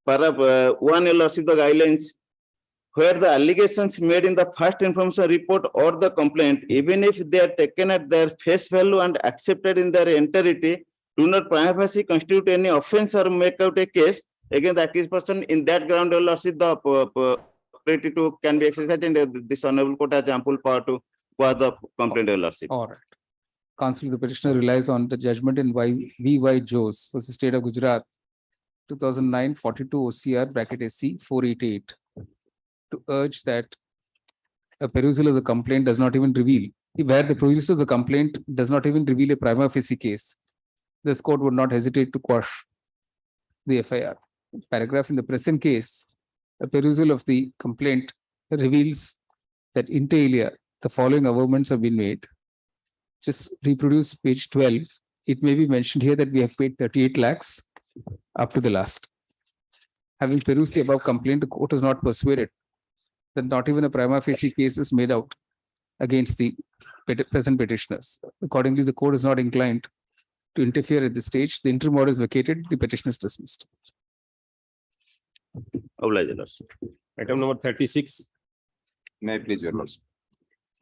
para 1, Your Lordship, the guidelines, where the allegations made in the first information report or the complaint, even if they are taken at their face value and accepted in their entirety, do not prima facie constitute any offense or make out a case against the accused person. In that ground, Your Lordship, the authority to can be exercised, and this honorable court has ample power to quash the complaint, Your Lordship. All right. Counsel, the petitioner relies on the judgment in V.Y. Jose versus State of Gujarat, 2009 42 OCR bracket SC 488, to urge that a perusal of the complaint does not even reveal, where the perusal of the complaint does not even reveal a prima facie case, this court would not hesitate to quash the FIR. Paragraph: in the present case, a perusal of the complaint reveals that inter alia the following averments have been made. Just reproduce page 12. It may be mentioned here that we have paid 38 lakhs up to the last. Having perused the above complaint, the court is not persuaded that not even a prima facie case is made out against the present petitioners. Accordingly, the court is not inclined to interfere at this stage. The interim order is vacated. The petition is dismissed. Oblige, Your Lordship. Item number 36. May I please, Your Lordship.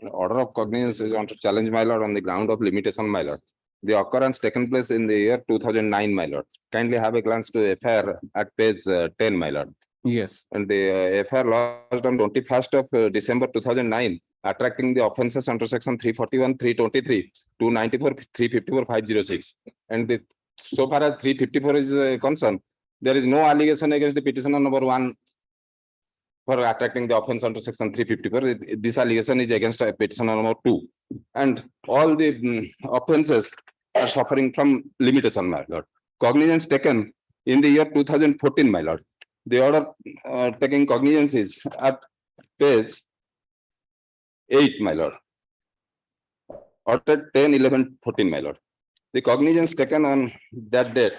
Order of cognizance is on to challenge, my lord, on the ground of limitation, my lord. The occurrence taken place in the year 2009, my lord. Kindly have a glance to FIR at page 10, my lord. Yes. And the FIR lodged on 21st of December 2009 attracting the offences under section 341, 323, 294, 354, 506. And so far as 354 is concerned, there is no allegation against the petitioner number 1 for attracting the offence under section 354. This allegation is against petitioner number 2. And all the offences are suffering from limitation, my lord. Cognizance taken in the year 2014, my lord. The order taking cognizance is at page 8, my lord. Order 10, 11, 14, my lord. The cognizance taken on that date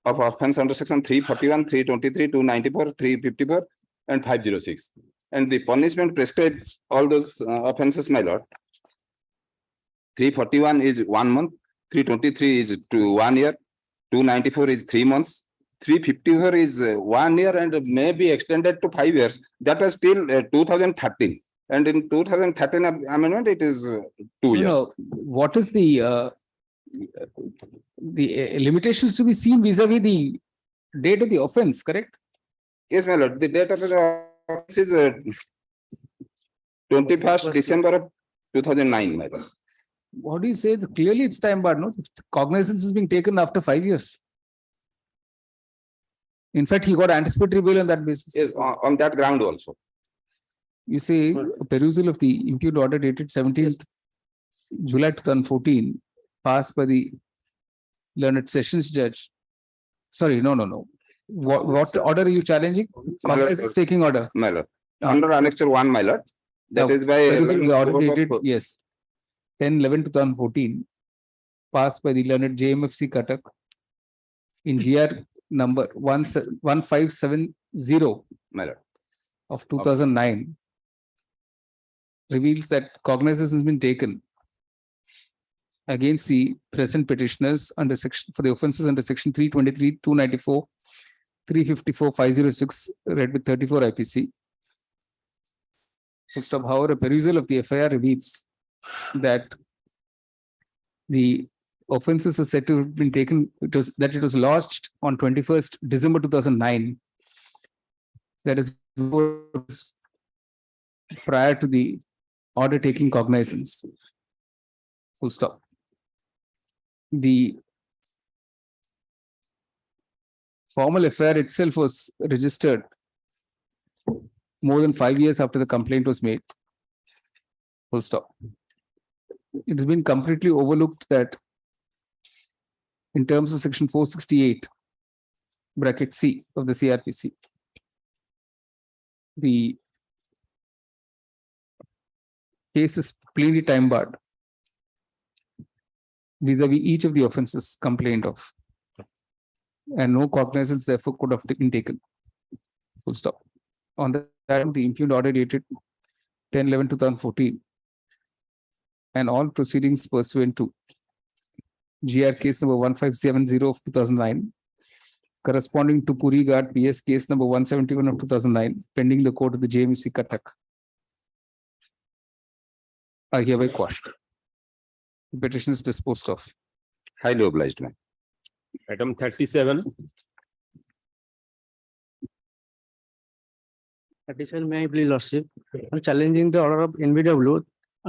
of offence under section 341, 323, 294, 354, and 506. And the punishment prescribed all those offences, my lord. 341 is 1 month, 323 is 1 year, 294 is 3 months, 354 is 1 year and may be extended to 5 years. That was till 2013. And in 2013 amendment, it is 2 years. No, what is the limitations to be seen vis-a-vis the date of the offence, correct? Yes, my lord. The date of the offence is 21st December of 2009, my lord. What do you say? Clearly, it's time barred, no? Cognizance is being taken after 5 years. In fact, he got anticipatory bail on that basis. Yes, on that ground also. You say a perusal of the impugned order dated 17th July 2014, passed by the learned sessions judge. Sorry, no. What order are you challenging? Cognizance taking order. My lord. Under annexure 1, my lord. That is by perusal of the order dated, yes, 10/11/2014, passed by the learned JMFC Cuttack in GR number 1570 my lord, of 2009, reveals that cognizance has been taken against the present petitioners under section for the offences under section 323, 294, 354, 506, read with 34 IPC. Full stop. However, a perusal of the FIR reveals that the offences are said to have been taken, it was lodged on 21st December 2009. That is prior to the order taking cognizance. Full stop. The formal FIR itself was registered more than 5 years after the complaint was made. Full stop. It has been completely overlooked that in terms of section 468 bracket C of the CRPC, the case is plainly time barred vis-a-vis each of the offences complained of, and no cognizance therefore could have been taken. Full stop. On that, the impugned order dated 10/11/2014 and all proceedings pursuant to GR case number 1570 of 2009, corresponding to Puri Ghat PS case number 171 of 2009, pending the court of the JMC Cuttack, are hereby quashed. The petition is disposed of. Highly obliged, man. Item 37. Petition may I please lordship, on challenging the order of NBW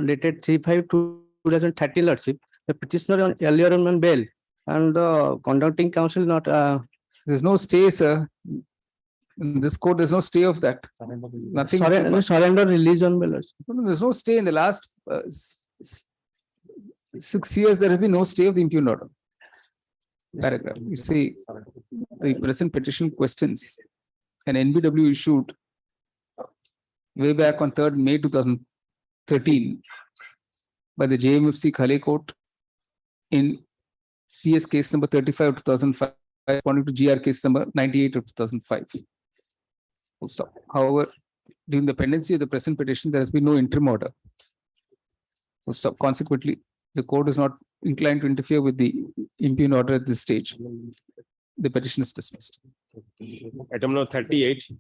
dated 3/5/2013 lordship, the petitioner on earlier on bail and the conducting counsel not there's no stay, sir. In this court, there's no stay of that. Nothing. surrender release on bail. No, there's no stay in the last 6 years. There has been no stay of the impugned order. Paragraph. You see, the present petition questions an NBW issued way back on 3rd May 2013 by the JMFC High Court in PS case number 35 of 2005, responding to GR case number 98 of 2005. Full stop. However, during the pendency of the present petition, there has been no interim order. Full stop. Consequently, the court is not inclined to interfere with the impugned order at this stage. The petition is dismissed. Item number 38.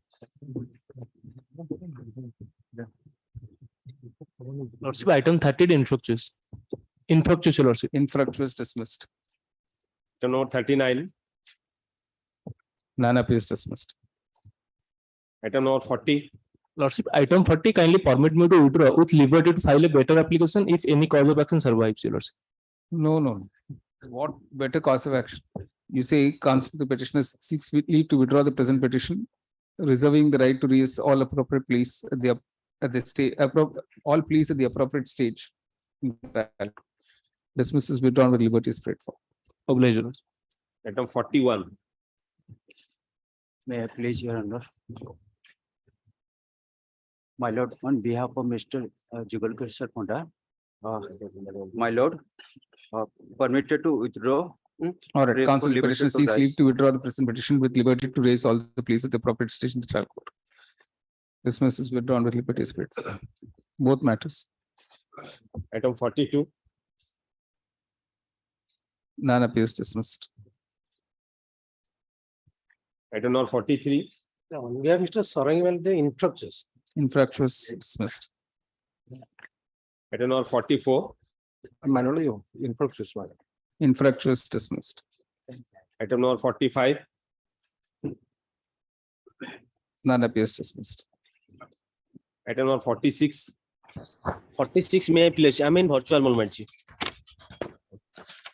Lordship, item 30 infructuous. Infructuous, Lordship. Infructuous dismissed. Item number 39. None appears dismissed. Item number 40. Lordship, item 40 kindly permit me to withdraw with liberty to file a better application if any cause of action survives, Your Lordship. No. What better cause of action? You say counsel the petitioner seeks leave to withdraw the present petition, reserving the right to raise all appropriate pleas at the stage, all pleas at the appropriate stage. Dismiss is withdrawn with liberty is prayed for. Oblige, Your Lordship. Item 41. May I please, Your Honor? My lord, on behalf of Mr. Jugalkar Sarpunda, my lord, permitted to withdraw. All right, Pray counsel for the liberty petitioner to seeks rise. leave to withdraw the present petition with liberty to raise all the pleas at the appropriate stage in the trial court. Dismiss is withdrawn with liberty is prayed for. Both matters. Item 42. None appears dismissed. Item number 43. We have Mr. Sarang, the infructuous. Infractuous dismissed. Item number 44. Manolo, infructuous one. Infractuous dismissed. Item number 45. None appears dismissed. Item number 46. 46 may I please? I mean virtual moment.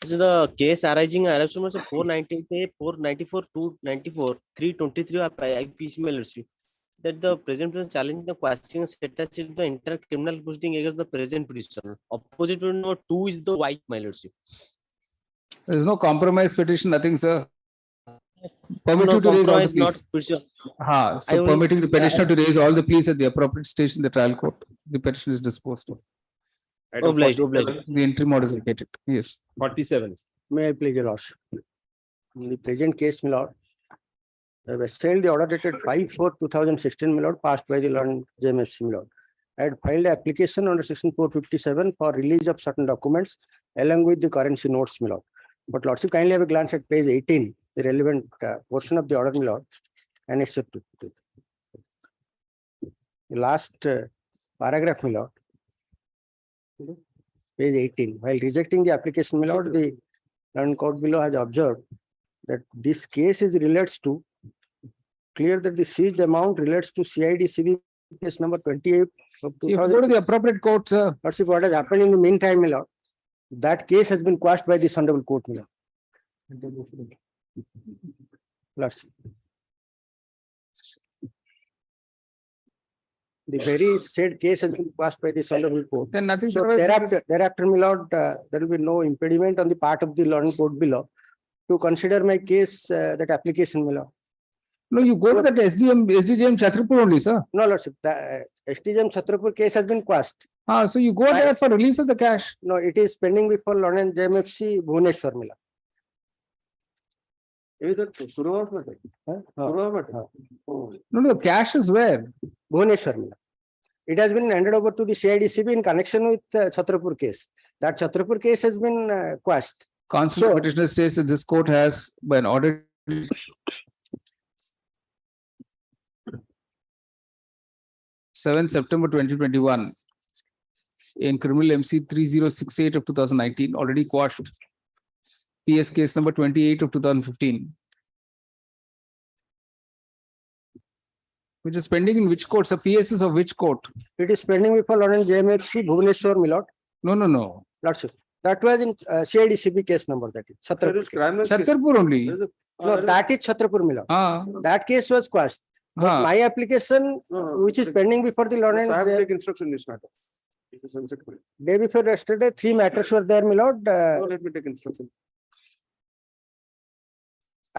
This is the case arising from 498, 494, 294, 323 of IPC mailers. That the present challenge the questioning status in the inter criminal proceeding against the present petitioner. Opposite to number 2 is the white mailers. There is no compromise petition, nothing, sir. Permit you to raise all the pleas. So permitting the petitioner to raise all the pleas at the appropriate stage in the trial court. The petition is disposed of. Item Obliged, 47. The interim order is vacated. Yes. 47. May I please, Your Lordship? In the present case, my lord, I was filed the order dated 5/4/2016, my lord, passed by the Lord JMFC, my lord. I had filed the application under section 457 for release of certain documents along with the currency notes, my lord. But Lordship, kindly have a glance at page 18, the relevant portion of the order, my lord, and accept it. The last paragraph, my lord. Page 18. While rejecting the application, my lord, the London court below has observed that this case relates to clear that the seized amount relates to CID-CB case number 28 of You have to go to the appropriate court, sir. Lordship, what has happened in the meantime, my lord? That case has been quashed by this honorable court, my lord. Lordship. The very said case has been passed by this honorable court. Then nothing. So thereafter, my lord, there will be no impediment on the part of the London court below to consider my case, that application, my lord. No, you go to that SDJM Chhatrapur only, sir. No, Lordship, the SDJM Chhatrapur case has been quashed. So you go there for release of the cash. No, it is pending before London JMFC Bhubaneswar, my lord. No, the cash is where? Bhubaneswar. It has been handed over to the CID-CB in connection with Chhatrapur case. That Chhatrapur case has been quashed. Counsel petitioner says that this court has, by an order, 7 September 2021, in criminal MC 3068 of 2019, already quashed. PS case number 28 of 2015. Which is pending in which court? So PS is of which court? It is pending before London JMFC Bhubaneswar, my lord. No. Lordship. That was in CID-CB case number, that is Chhatrapur. Chhatrapur only. No, that is Chhatrapur, my lord. That case was quashed. But my application, which is pending before the London. I have to take instruction in this matter. Day before yesterday, 3 matters were there, my lord. Let me take instruction.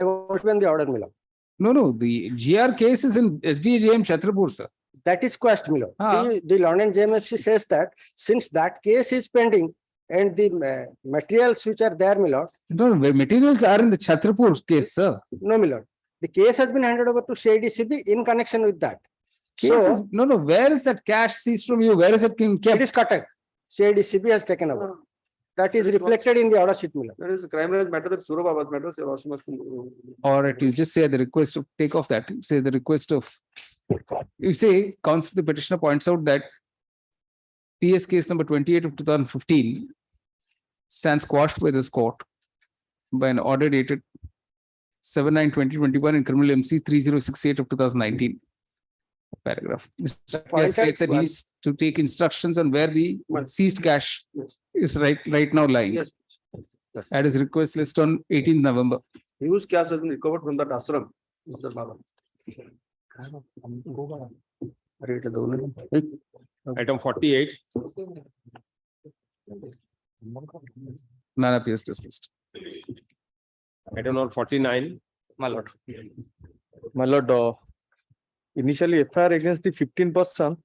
I was in the order, my lord. No, the GR case is in SDJM Chhatrapur, sir. That is quashed, my lord. The London JMFC says that since that case is pending and the materials which are there, my lord. No, materials are in the Chhatrapur case, sir. No, my lord. The case has been handed over to CID-CB in connection with that. No, where is that cash seized from you? Where is it kept? It is Cuttack. CID-CB has taken over. That is reflected in the order sheet, my lord. There is a crime range matter that Surabha matters. All right, you just say the request of take off that. Say the request of. You say counsel the petitioner points out that PS case number 28 of 2015 stands quashed by this court by an order dated 7/9/2021 in criminal MC 3068 of 2019. paragraph. Mr. point Yes, states that at- he's to take instructions on where the seized cash is right now lying. Yes. At his request list on 18th November. Huge cash has been recovered from that ashram. Mr. Baba. Item 48. None appears dismissed. Item number 49. My lord. My lord, initially FIR against the 15%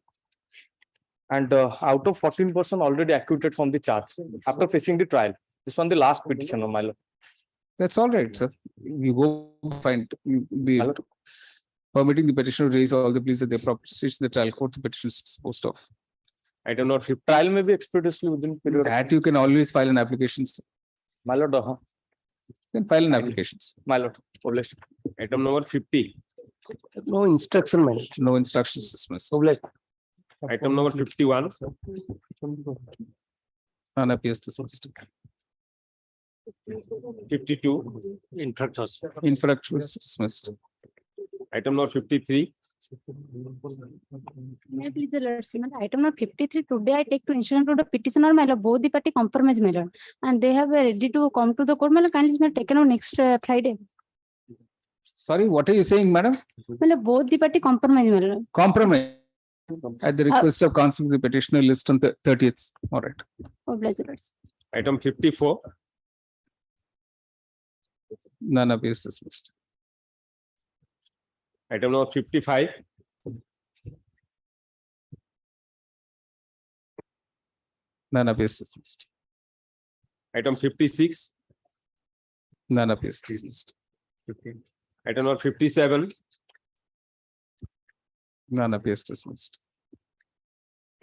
and out of 14% already acquitted from the charge after facing the trial. This one the last petition, my lord. That's all right, sir. You go find, be permitting the petitioner to raise all the pleas at the appropriate stage, the trial court, the petition is disposed of. Item number 50. Trial may be expeditiously within period. That you can always file an application, sir. My lord, You can file an application. my lord. Obliged. Item number 50. No instruction, my lord. No instructions dismissed. Obliged. Item number 51. None appears dismissed. 52. Infractions dismissed. Item number 53. May I please alert, item number 53, today I take to instruction to the petitioner, my lord, both the party compromise, my lord, and they have ready to come to the court, my lord, kindly be taken on next Friday. Sorry, what are you saying, madam? My lord, both the party compromise, my lord. Compromise. At the request of counsel, the petitioner list on the 30th. All right. Obliged, lords. Item 54. None appears dismissed. Item number 55. None appears dismissed. Item 56. None appears dismissed. Item number 57. None appears dismissed.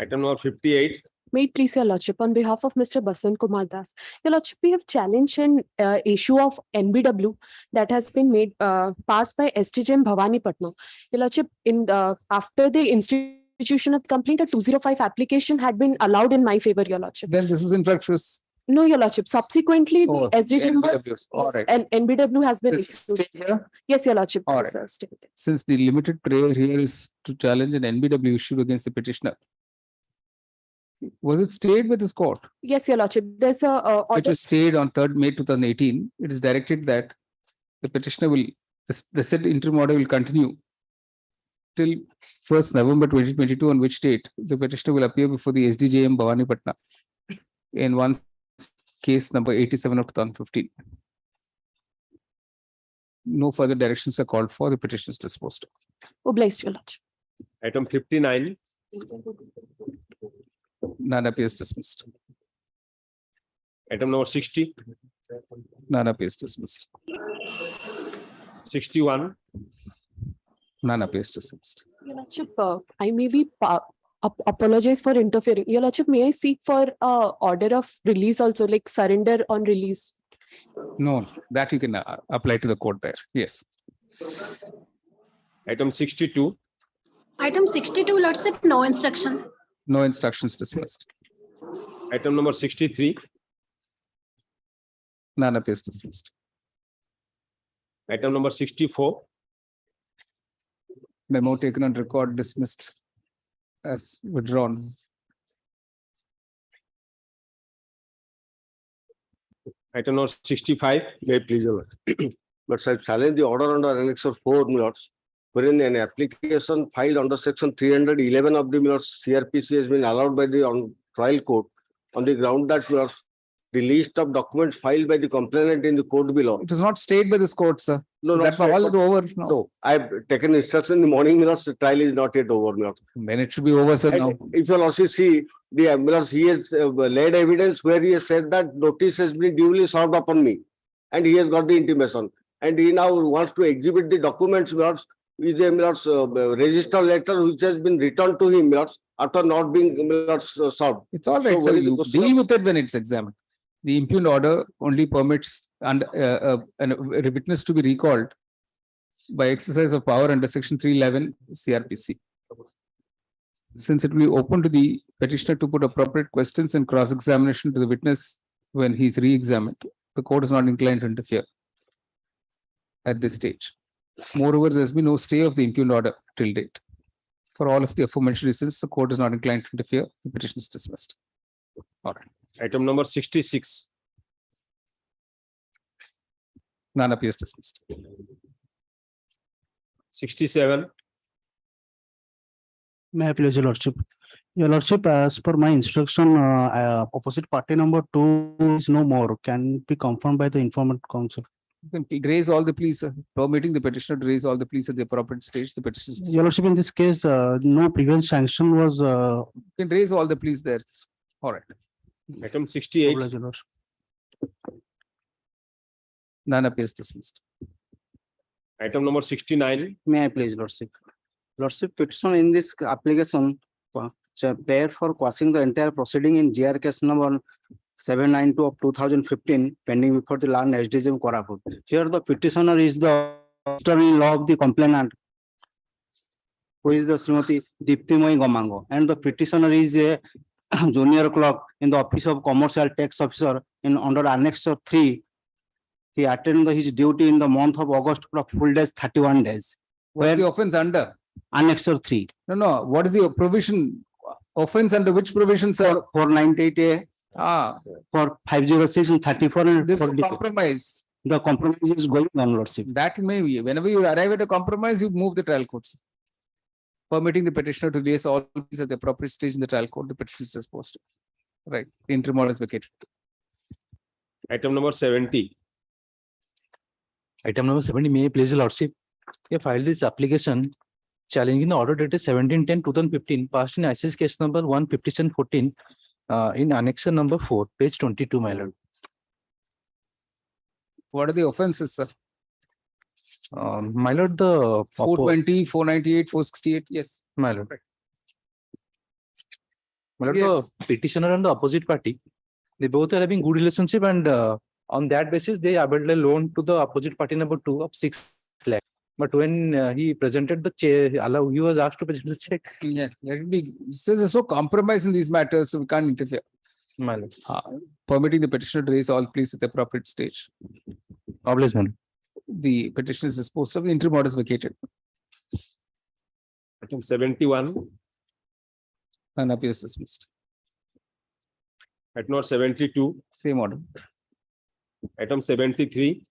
Item number 58. May it please your lordship, on behalf of Mr. Basant Kumar Das, your lordship, we have challenged an issue of NBW that has been made passed by STJM Bhavani Patna. Your lordship, in the after the institution of complaint, a 205 application had been allowed in my favor, your lordship. Then this is infractious. No, your lordship. Subsequently, Oh, the SDGM NBWs. All right. and NBW has been Let's stay excluded. here. Yes, your lordship. All Yes, right. sir, stay with it. Since the limited prayer here is to challenge an NBW issue against the petitioner. Was it stayed with this court? Yes, your lordship. There's a Which order. was stayed on 3rd May 2018. It is directed that the petitioner will, the said interim order will continue till 1st November 2022, on which date the petitioner will appear before the SDJM Bhavani Patna in one case number 87 of 2015. No further directions are called for. The petition is disposed of. Obliged, your lordship. Item 59. None appears dismissed. Item number 60. None appears dismissed. 61. None appears dismissed. Your lordship, I may be apologize for interfering. Your lordship, may I seek for order of release also, like surrender on release? No, that you can apply to the court there. Yes. Item 62. Item 62, lordship, no instruction. No instructions dismissed. Item number 63. None appears dismissed. Item number 64. Memo taken on record dismissed as withdrawn. Item number 65. May please, your lord. But I challenge the order under Annex 4, my lords, wherein an application filed under section 311 of the CRPC has been allowed by the trial court on the ground that the list of documents filed by the complainant in the court below. It was not stayed by this court, sir. No, So not that's all stayed. over now. No, I've taken instruction in the morning, my lords, the trial is not yet over, my lords. Then it should be over, sir. And Now. if you also see the ambulance, he has laid evidence where he has said that notice has been duly served upon me and he has got the intimation. And he now wants to exhibit the documents, my lords, with a register letter which has been returned to him, my lords, after not being served. It's all right, So sir. what is the You question deal with it when it's examined. The impugned order only permits and a witness to be recalled by exercise of power under section 311 CRPC. Since it will be open to the petitioner to put appropriate questions and cross-examination to the witness when he is re-examined, the court is not inclined to interfere at this stage. Moreover, there has been no stay of the impugned order till date. For all of the aforementioned reasons, the court is not inclined to interfere. The petition is dismissed. All right. Item number 66. None appears dismissed. 67. May I please, Your Lordship? Your Lordship, as per my instruction, opposite party number 2 is no more. Can be confirmed by the informant counsel. You can raise all the pleas, permitting the petitioner to raise all the pleas at the appropriate stage. The petition is Your Lordship, in this case, no previous sanction was. You can raise all the pleas there. All right. Item 68. Your Lordship. None appears dismissed. Item number 69. May I please, Lordship? Lordship, petition in this application prayer for quashing the entire proceeding in GR case number 792 of 2015 pending before the land SDGM Koraput. Here the petitioner is the sister-in-law of the complainant, who is the Srimati Diptimoy Gomango, and the petitioner is a junior clerk in the office of commercial tax officer in under Annex 3. He attended his duty in the month of August for full days, 31 days. What's the offense under? Annex 3. No. What is the provision? Offense under which provision, sir? 498A. For 506 and 34 and This 40. compromise. The compromise is going on, Lordship. That may be. Whenever you arrive at a compromise, you move the trial court. Permitting the petitioner to raise all these at the appropriate stage in the trial court, the petition is disposed of. Right. The interim order is vacated. Item number 70. Item number 70, may I please, Lordship? I filed this application challenging the order dated 17/10/2015 passed in ICS case number 15714 in annexure number 4, page 22, my lord. What are the offenses, sir? My lord, the 420, 498, 468. Yes. My lord. My lord, Yes. the petitioner and the opposite party, they both are having good relationship, and on that basis, they availed a loan to the opposite party number 2 of 6 lakh. But when he presented the check, he was asked to present the check. Yeah, let it be. So there's no compromise in these matters, so we can't interfere. My lord. Permitting the petitioner to raise all pleas at the appropriate stage. Obvious, man. The petition is disposed of. The interim order is vacated. Item 71. None appears dismissed. Item number 72. Same order. Item 73.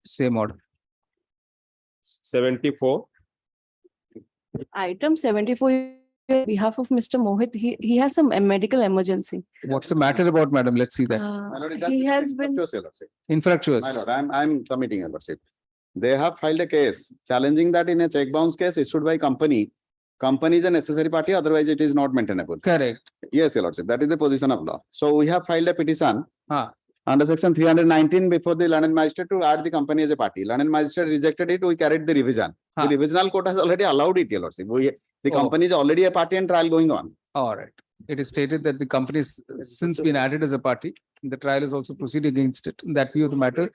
Same order. 74. Item 74, on behalf of Mr. Mohit, he has some medical emergency. What's the matter about, madam? Let's see that. He has been. Infractuous. My lord, I'm submitting a lordship. They have filed a case challenging that in a check bounce case issued by company is a necessary party, otherwise it is not maintainable. Correct. Yes, your lordship, that is the position of law. So we have filed a petition under section 319 before the learned magistrate to add the company as a party. Learned magistrate rejected it, we carried the revision. The revisional court has already allowed it, your lordship. The company is already a party and trial going on. All right. It is stated that the company has since been added as a party. The trial is also proceeding against it. In that view of the matter,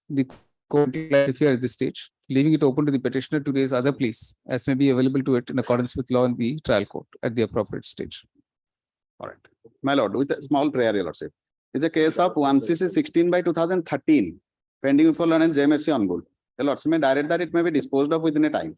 the court will interfere at this stage, leaving it open to the petitioner to raise other pleas as may be available to it in accordance with law in the trial court at the appropriate stage. All right. My lord, with a small prayer, your lordship. Is a case of 1CC 16/2013 pending before learned JMFC on good. The lordship may direct that it may be disposed of within a time.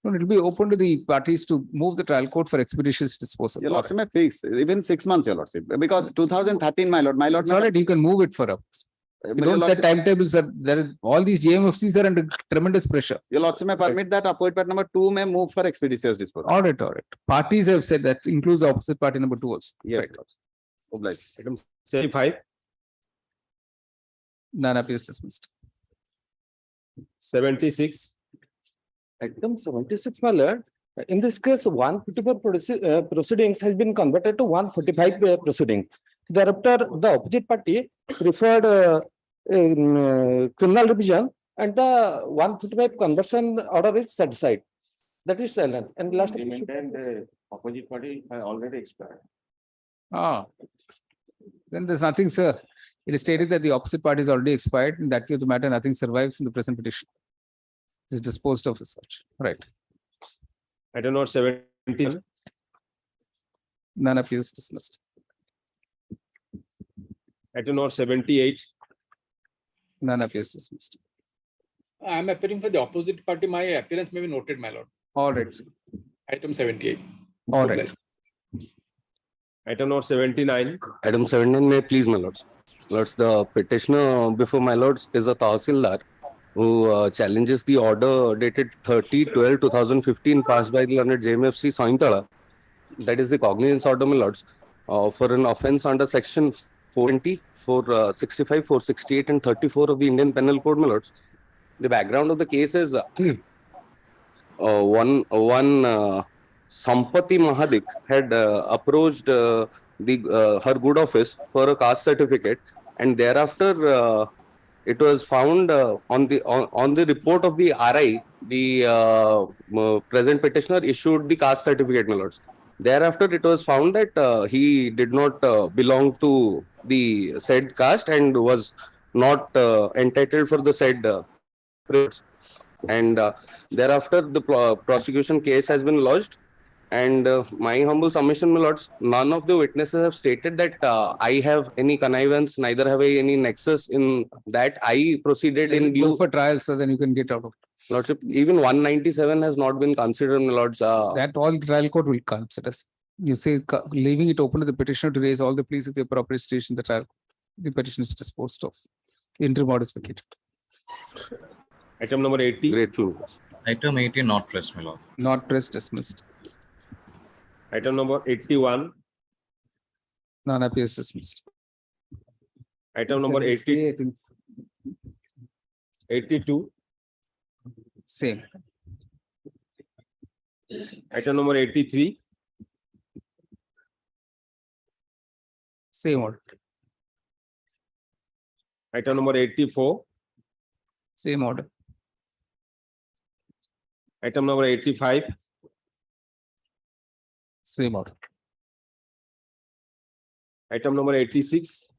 No, it will be open to the parties to move the trial court for expeditious disposal. Your lordship may fix even 6 months, your lordship, because 2013, my lord. It's all right, you can move it for us. You don't set timetables. There are all these JMFCs are under tremendous pressure. Your lordship may permit that appointed party number 2 may move for expeditious disposal. All right. Parties have said that includes the opposite party number 2 also. Yes, Right. lordship. Obliged. Item 75. None appears dismissed. 76. Item 76, my lord. In this case, 154 proceedings has been converted to 145 proceedings. Thereafter, the opposite party preferred criminal revision, and the 145 conversion order is set aside. That is silent. And last, opposite party has already expired. Then there's nothing, sir. It is stated that the opposite party is already expired. In that view of the matter, nothing survives in the present petition. It is disposed of as such. Right. Item number 70. None appears dismissed. Item number 78. None appears dismissed. I am appearing for the opposite party. My appearance may be noted, my lord. All right, sir. Item 78. All right. Item number 79. Item 79, may I please, my lords. Lords, the petitioner before my lords is a Tahsildar who challenges the order dated 30/12/2015 passed by the learned JMFC Saintala. That is the cognizance order, my lords, for an offence under section 420, 465, 468 and 34 of the Indian Penal Code, my lords. The background of the case is one Sampati Mahadik had approached her good office for a caste certificate, and thereafter it was found on the report of the RI, the present petitioner issued the caste certificate, my lords. Thereafter, it was found that he did not belong to the said caste and was not entitled for the said privileges. And thereafter, the prosecution case has been lodged. And my humble submission, my lords, none of the witnesses have stated that I have any connivance, neither have I any nexus in that. I proceeded in Go view. for trial, so then you can get out of it. Lordship, even 197 has not been considered, my lords. That all trial court will consider. You say leaving it open to the petitioner to raise all the pleas at the appropriate stage in the trial. The petition is disposed of. Interim order is vacated. Item number 80. Grateful. Item 80 not pressed, my lord. Not pressed, dismissed. Item number 81. Non appears dismissed. Item number 80. 82. Same. Item number 83. Same order. Item number 84. Same order. Item number 85. Same order. Item number 86.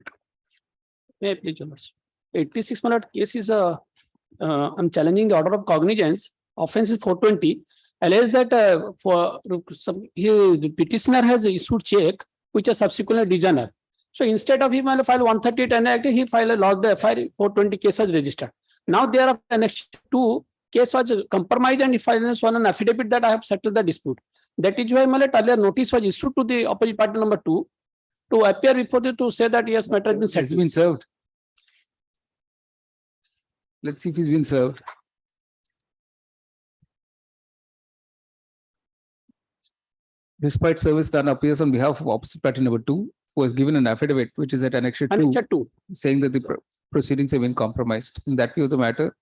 May I please, Your Lordship? 86 my lord, case is I'm challenging the order of cognizance. Offence is 420. Alleged that for some the petitioner has issued check which is subsequently dishonored. So instead of him file 138 and act, he filed lost the FIR. 420 case was registered. Now there are the next two case was compromised and he filed on an affidavit that I have settled the dispute. That is why my lord, earlier notice was issued to the opposite party number 2 to appear before the to say that yes, matter has been settled. Has been served. Let's see if he's been served. Despite service done appears on behalf of opposite party number 2, who has given an affidavit, which is at Annexure 2, saying that the proceedings have been compromised. In that view of the matter,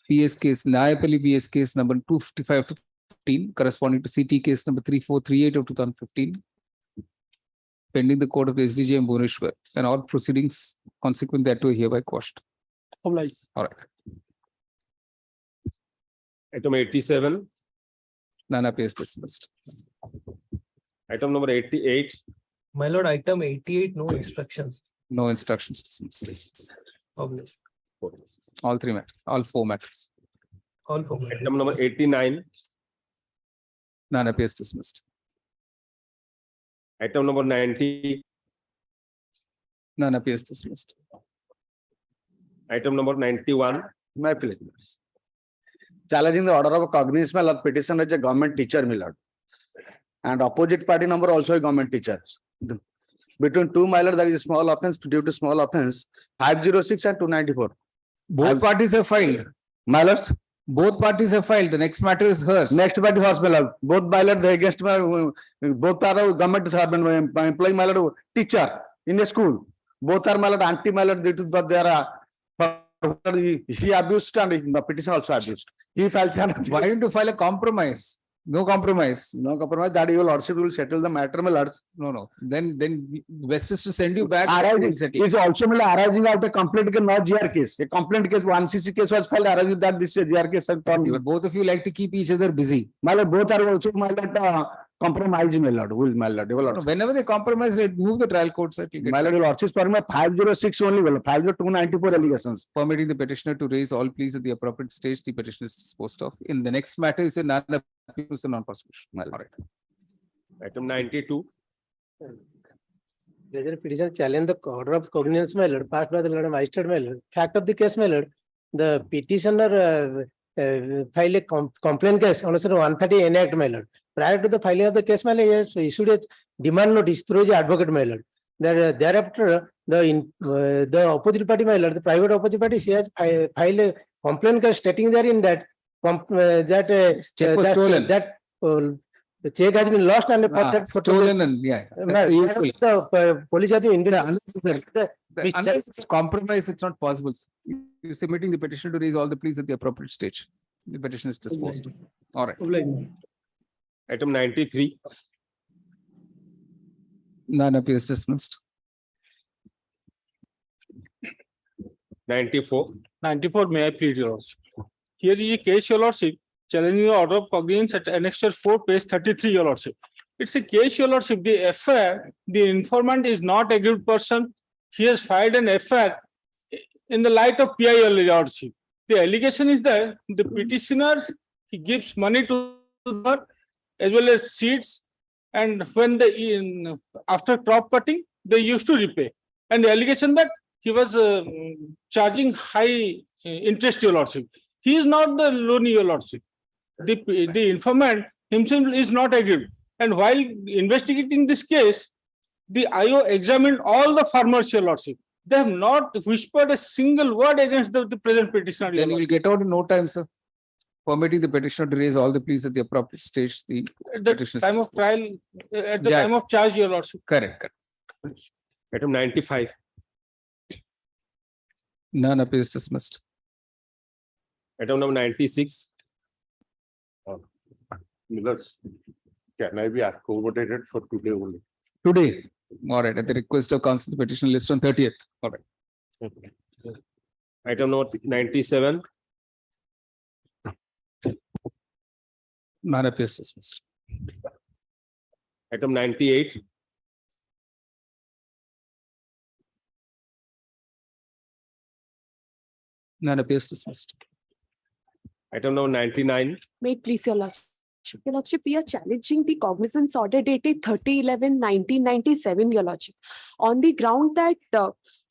PS case, Nyapalli PS case number 255/15, corresponding to CT case number 3438 of 2015, pending the court of the SDJ in Bhubaneswar, and all proceedings consequent thereto are hereby quashed. All right. Item 87. None appears dismissed. Item number 88. My lord, item 88, no instructions. No instructions dismissed. Published. All three matters, all four matters. All for Item number 89. None appears dismissed. Item number 90. None appears dismissed. Item number 91. My pleasure. Challenging the order of cognizance, my lord, petitioner is a government teacher, my lord. And opposite party number also a government teacher. Between two, my lord, there is a small offense due to small offense, 506 and 294. Both parties have filed. My lords, both parties have filed. The next matter is hers. Next party hers, my lord. Both my lord, they against my both are government employee, my lord, teacher in a school. Both are my lord, anti my lord, but they are he abused and the petitioner also abused. He files. Why don't you file a compromise? No compromise. No compromise. That your lordship will settle the matter, my lords. No. Then best is to send you back. It's also arising out a complaint case, not GR case. A complaint case, 1CC case was filed arising that this GR case. Both of you like to keep each other busy. My lord, both are also my lord compromise, my lord. Will my lord. Whenever they compromise, they move the trial court. My lord, your lordship permit 506 only. 50294 allegations. Permitting the petitioner to raise all pleas at the appropriate stage, the petitioner is disposed of. In the next matter is a non-prosecution. All right. Item 92. Whether petitioner challenge the order of cognizance, my lord, passed by the Lord Magistrate, my lord. Fact of the case, my lord, the petitioner file a complaint case on Section 130 N Act, my lord. Prior to the filing of the case, my lord, he has issued a demand notice through the advocate, my lord. Thereafter, the opposite party, my lord, the private opposite party, she has filed a complaint case stating therein that check was stolen. The check has been lost and stolen and that's the usual. the police have been Unless it's compromise, it's not possible. You're submitting the petition to raise all the pleas at the appropriate stage. The petition is disposed. All right. Item 93. None appears dismissed. 94. 94, may I plead, your lordship. Here is a case, your lordship, challenging the order of cognizance at annexure 4, page 33, your lordship. It's a case, your lordship. The FIR, the informant is not a aggrieved person. He has filed an FIR in the light of PIL, your lordship. The allegation is that the petitioner, he gives money to her as well as seeds, and when after crop cutting, they used to repay. And the allegation that he was charging high interest, your lordship. He is not the loanee, your lordship. The informant himself is not aggrieved. And while investigating this case, the IO examined all the farmers, your lordship. They have not whispered a single word against the present petitioner. Then you will get out in no time, sir. Permitting the petitioner to raise all the pleas at the appropriate stage. At the time of trial, at the time of charge, your lordship. Correct. Item 95. None appears dismissed. Item number 96. Can I be accommodated for today only? Today. All right. At the request of counsel, the petition list on 30th. All right. Item number 97. None appears dismissed. Item 98. None appears dismissed. Item number 99. May it please your lordship. Your lordship, we are challenging the cognizance order dated 30/11/1997, your lordship, on the ground that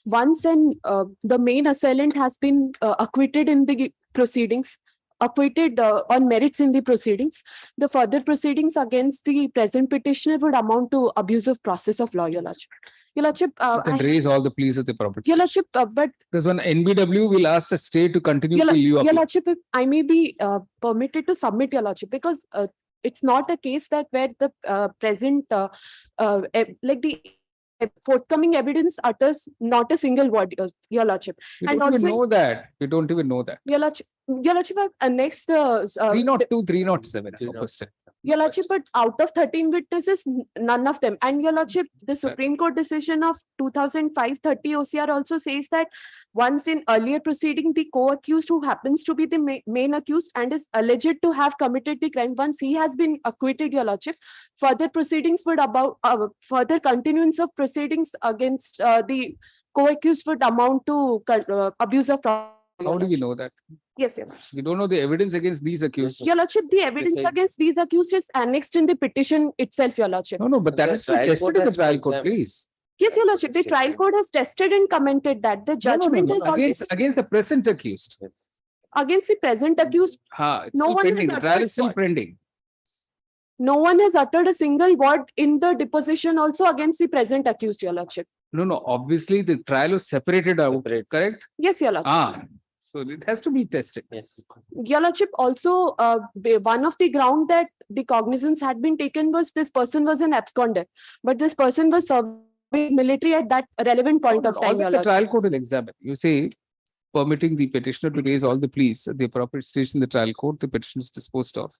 once the main assailant has been acquitted in the proceedings, acquitted on merits in the proceedings, the further proceedings against the present petitioner would amount to abusive process of law, your lordship. Your lordship, you can raise all the pleas at the appropriate your lordship, but there's one NBW will ask the state to continue till you your lordship, if I may be permitted to submit, your lordship, because it's not a case that where the present like the forthcoming evidence utters not a single word, your lordship. We don't even know that. We don't even know that. Your lordship, I've annexed 302, 307. Your lordship, but out of 13 witnesses, none of them. And your lordship, the Supreme Court decision of 2005-30 OCR also says that once in earlier proceeding, the co-accused who happens to be the main accused and is alleged to have committed the crime, once he has been acquitted, your lordship, further proceedings would further continuance of proceedings against the co-accused would amount to abuse of property. How do we know that? Yes, your lordship. We don't know the evidence against these accused. Your lordship, the evidence against these accused is annexed in the petition itself, your lordship. No, but that is tested in the trial court, please. Yes, your lordship, the trial court has tested and commented that the judgment is against the present accused. Against the present accused. It's still pending. The trial is still pending. No one has uttered a single word in the deposition also against the present accused, your lordship. No, obviously the trial was separated out, correct? Yes, your lordship. So it has to be tested. Yes. Your lordship, also one of the ground that the cognizance had been taken was this person was an absconder, but this person was serving military at that relevant point of time. The trial court will examine. You say, permitting the petitioner to raise all the pleas at the appropriate stage in the trial court, the petition is disposed of.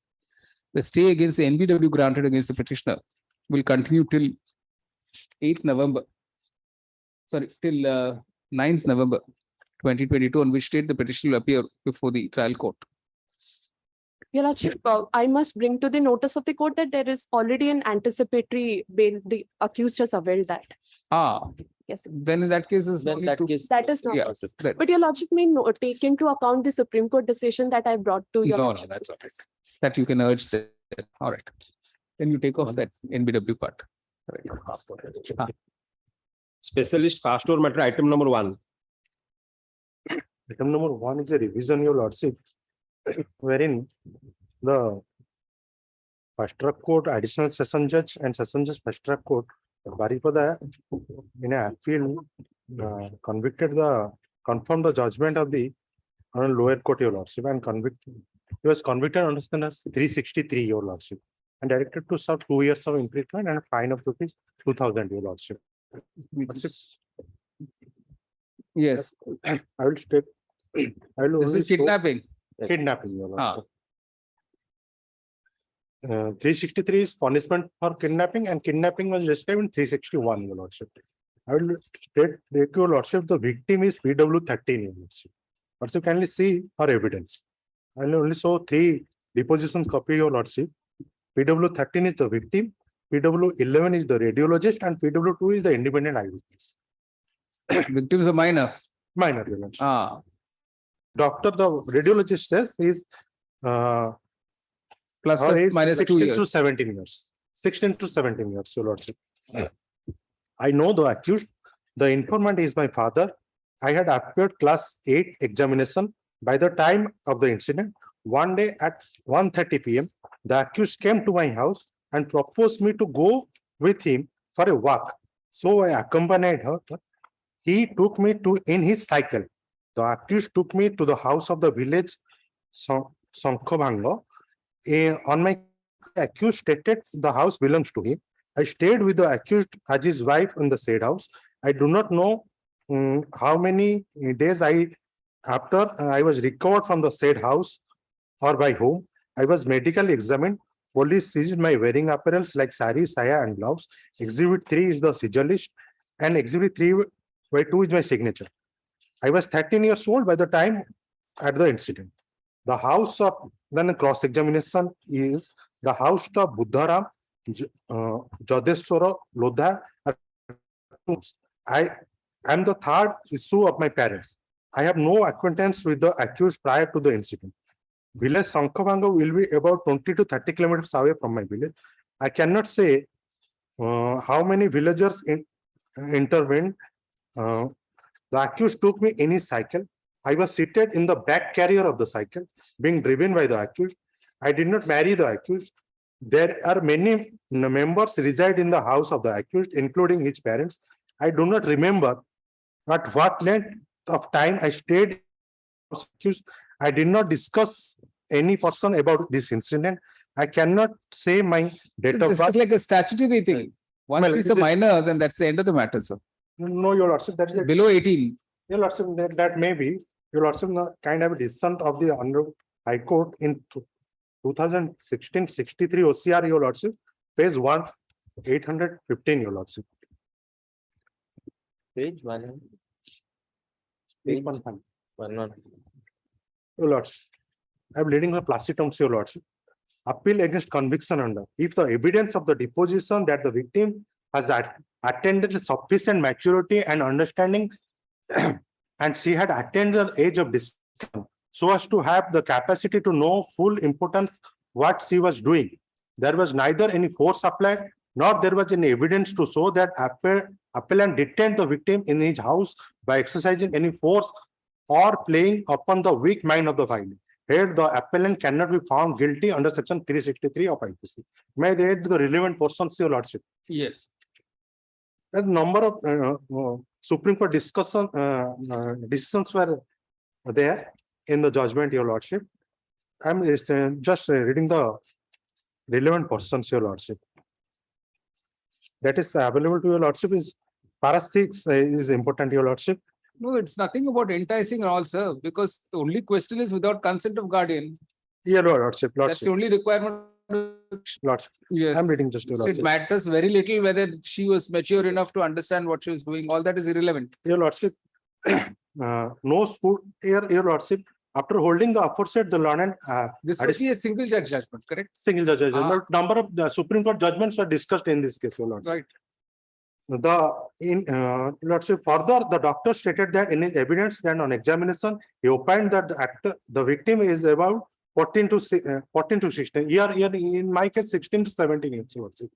The stay against the NBW granted against the petitioner will continue till 8th November. Sorry, till 9th November 2022, on which date the petition will appear before the trial court. Your lordship, I must bring to the notice of the court that there is already an anticipatory bail. The accused has availed that. Yes. Then in that case, that is not. But your lordship may take into account the Supreme Court decision that I brought to your lordship. No, that's all right. That you can urge that. All right. Then you take off that NBW part. Specialist pastor matter, item number 1. Item number 1 is a revision, your lordship. wherein the first track court, additional session judge and session judge first track court, Baripada in a appeal confirmed the judgment of the lower court, your lordship, and he was convicted under as 363, your lordship, and directed to serve 2 years of imprisonment and a fine of rupees 2,000, your lordship. Yes. I will state. I will This only is show- kidnapping. Kidnapping, your lordship. 363 is punishment for kidnapping, and kidnapping was described in 361, your lordship. I will state, your lordship, the victim is PW13, your lordship. Also, kindly see her evidence. I will only show 3 depositions copy, your lordship. PW13 is the victim, PW11 is the radiologist, and PW2 is the independent eyewitness. Victim is a minor. Minor, your lordship. Doctor, the radiologist says is Plus her or age minus 2 16 to years. 17 years. 16 to 17 years, your lordship. I know the accused. The informant is my father. I had appeared class 8 examination. By the time of the incident, one day at 1:30 p.m., the accused came to my house and proposed me to go with him for a walk. So I accompanied her. He took me to in his cycle. The accused took me to the house of the village Sankhabanga. On my accused stated the house belongs to him. I stayed with the accused as his wife in the said house. I do not know how many days after I was recovered from the said house or by whom. I was medically examined. Police seized my wearing apparels like sari, saya, and gloves. Exhibit 3 is the seizure list, and Exhibit 3/2 is my signature. I was 13 years old by the time at the incident. The house of then cross-examination is the house of Buddharam, Jadeswara, Lodha. I am the third issue of my parents. I have no acquaintance with the accused prior to the incident. Village Sankhabanga will be about 20 to 30 kilometers away from my village. I cannot say how many villagers intervened. The accused took me in his cycle. I was seated in the back carrier of the cycle, being driven by the accused. I did not marry the accused. There are many members reside in the house of the accused, including his parents. I do not remember at what length of time I stayed. I did not discuss any person about this incident. I cannot say my date of This birth. is like a statutory thing. Once Well, it's it a is- minor, then that's the end of the matter, sir. No, your lordship, that is Below 18. your lordship, that may be your lordship, the kind of dissent of the Honorable High Court in 2016-63 OCR, your lordship, page 815, your lordship. Page 1. Page 1. 1. Your lordship, I am reading the plastic terms, your lordship. Appeal against conviction under. If the evidence of the deposition that the victim has attended sufficient maturity and understanding, and she had attained the age of discretion, so as to have the capacity to know full importance what she was doing. There was neither any force applied, nor there was any evidence to show that appellant detained the victim in his house by exercising any force or playing upon the weak mind of the victim. Here, the appellant cannot be found guilty under section 363 of IPC. May I read the relevant portions, your lordship? Yes. A number of Supreme Court decisions were there in the judgment, your lordship. I'm just reading the relevant portions, your lordship. That is available to your lordship is para 6 is important, your lordship. No, it's nothing about enticing and all, sir, because the only question is without consent of guardian. Yeah, lordship. That's the only requirement. Lordship. Yes. I'm reading just your So it lordship. matters very little whether she was mature enough to understand what she was doing. All that is irrelevant. Your lordship, no school, your lordship, after holding the aforesaid, the learned This would be a single judge judgment, correct? single judge judgment. Number of the Supreme Court judgments were discussed in this case, your lordship. Right. Lordship, further, the doctor stated that in his evidence that on examination, he opined that the victim is about 14 to 16. Here, in my case, 16 to 17 years. Lordship.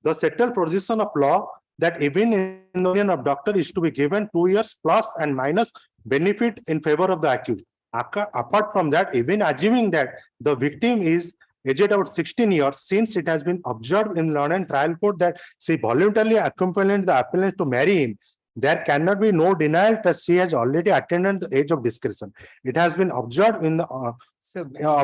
The settled position of law that even in the opinion of doctor is to be given 2 years plus and minus benefit in favor of the accused. Apart from that, even assuming that the victim is aged about 16 years, since it has been observed in London trial court that she voluntarily accompanied the appellant to marry him, there cannot be no denial that she has already attained the age of discretion. It has been observed in the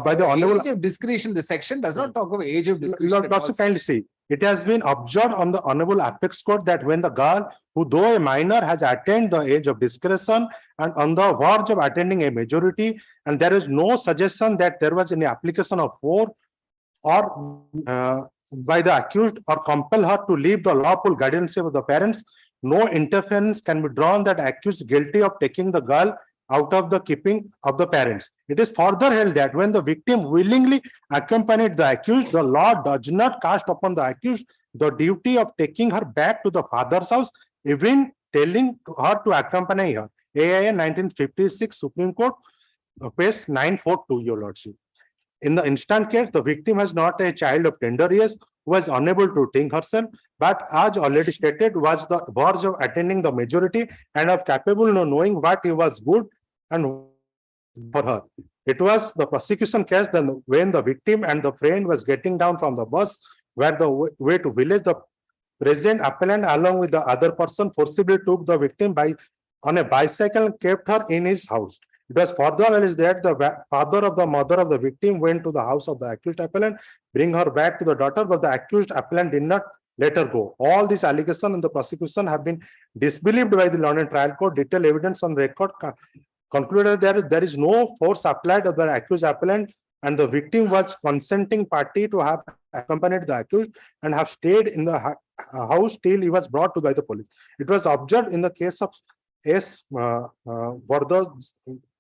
by the honorable age of discretion. The section does not talk of age of discretion. Lord, also kindly see, it has been observed on the honorable apex court that when the girl, who though a minor, has attained the age of discretion and on the verge of attaining a majority, and there is no suggestion that there was any application of force or by the accused or compel her to leave the lawful guardianship of the parents, no inference can be drawn that accused guilty of taking the girl out of the keeping of the parents. It is further held that when the victim willingly accompanied the accused, the law does not cast upon the accused the duty of taking her back to the father's house, even telling her to accompany her. AIN 1956 Supreme Court, page 942, Your Lordship. In the instant case, the victim was not a child of tender years who was unable to think herself, but as already stated, was the verge of attaining the majority and of capable of knowing what he was good and for her. It was the prosecution case then when the victim and the friend was getting down from the bus where the way to village, the present appellant along with the other person forcibly took the victim on a bicycle and kept her in his house. It was further alleged that the father of the mother of the victim went to the house of the accused appellant, bring her back to the daughter, but the accused appellant did not let her go. All these allegations in the prosecution have been disbelieved by the London trial court. Detailed evidence on record concluded that there is no force applied to the accused appellant and the victim was consenting party to have accompanied the accused and have stayed in the house till he was brought to by the police. It was observed in the case of S.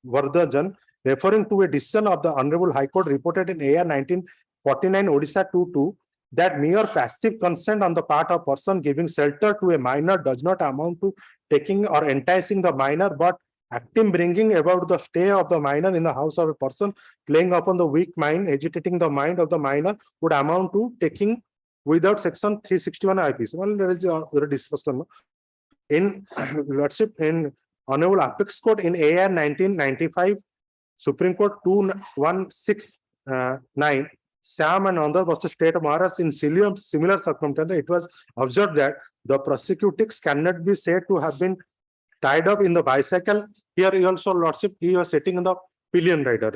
Vardhajan, referring to a decision of the Honorable High Court reported in AR 1949 Odisha 22, that mere passive consent on the part of person giving shelter to a minor does not amount to taking or enticing the minor, but acting bringing about the stay of the minor in the house of a person, playing upon the weak mind, agitating the mind of the minor would amount to taking without section 361 IPC. Well, there is a discussion. In Lordship, in Honorable Apex Court in AR 1995, Supreme Court 2169, Sam and Andhra versus State of Maharashtra in similar circumstances, it was observed that the prosecutors cannot be said to have been tied up in the bicycle. Here he also, Lordship, he was sitting in the pillion rider,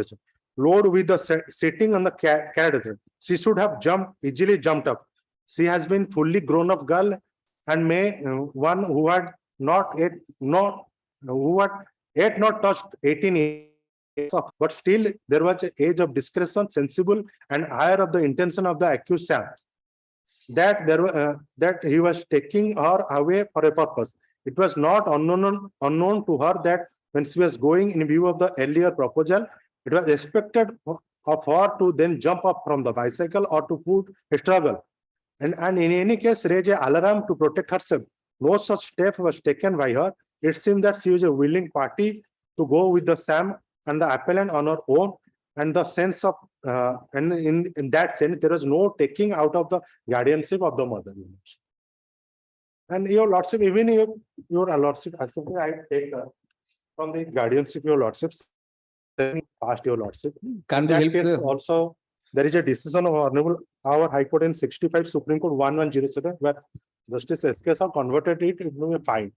load with the sitting on the carriage. She should have easily jumped up. She has been fully grown up girl and may one who had not touched 18 years, but still there was an age of discretion, sensible and higher of the intention of the accused Sam, that that he was taking her away for a purpose. It was not unknown to her that when she was going in view of the earlier proposal, it was expected of her to then jump up from the bicycle or to put a struggle. And in any case, raise an alarm to protect herself. No such step was taken by her. It seemed that she was a willing party to go with the Sam and the appellant on her own, and the sense of and in that sense, there was no taking out of the guardianship of the mother. And your Lordship, even your Lordship, I take from the guardianship, your Lordships, past your Lordship. In that case, also there is a decision of our High Court in 65 Supreme Court 1107 where Justice S.K. converted it into a fine.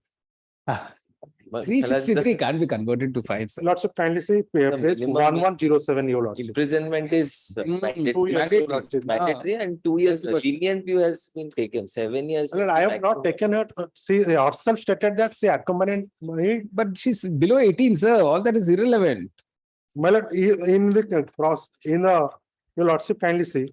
363 can't be converted to fines. Lordship, kindly say page 1107, your Lordship. Imprisonment is mandatory and 2 years. The lenient view has been taken. 7 years. I have not taken it. She herself stated that she accompanied me. But she's below 18, sir. All that is irrelevant. Well, in the your Lordship, kindly see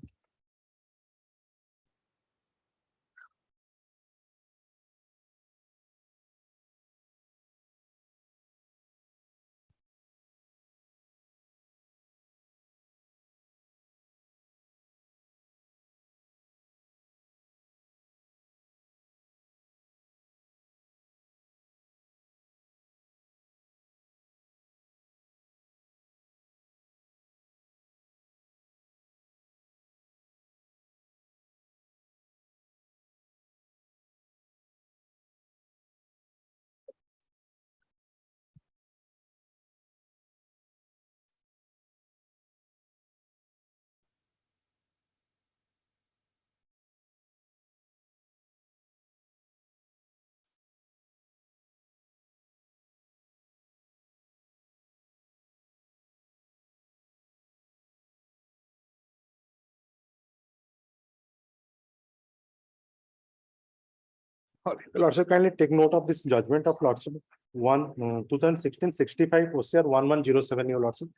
Lordship, kindly take note of this judgment of Lordship. 2016-65 OCR 1107, your Lordship.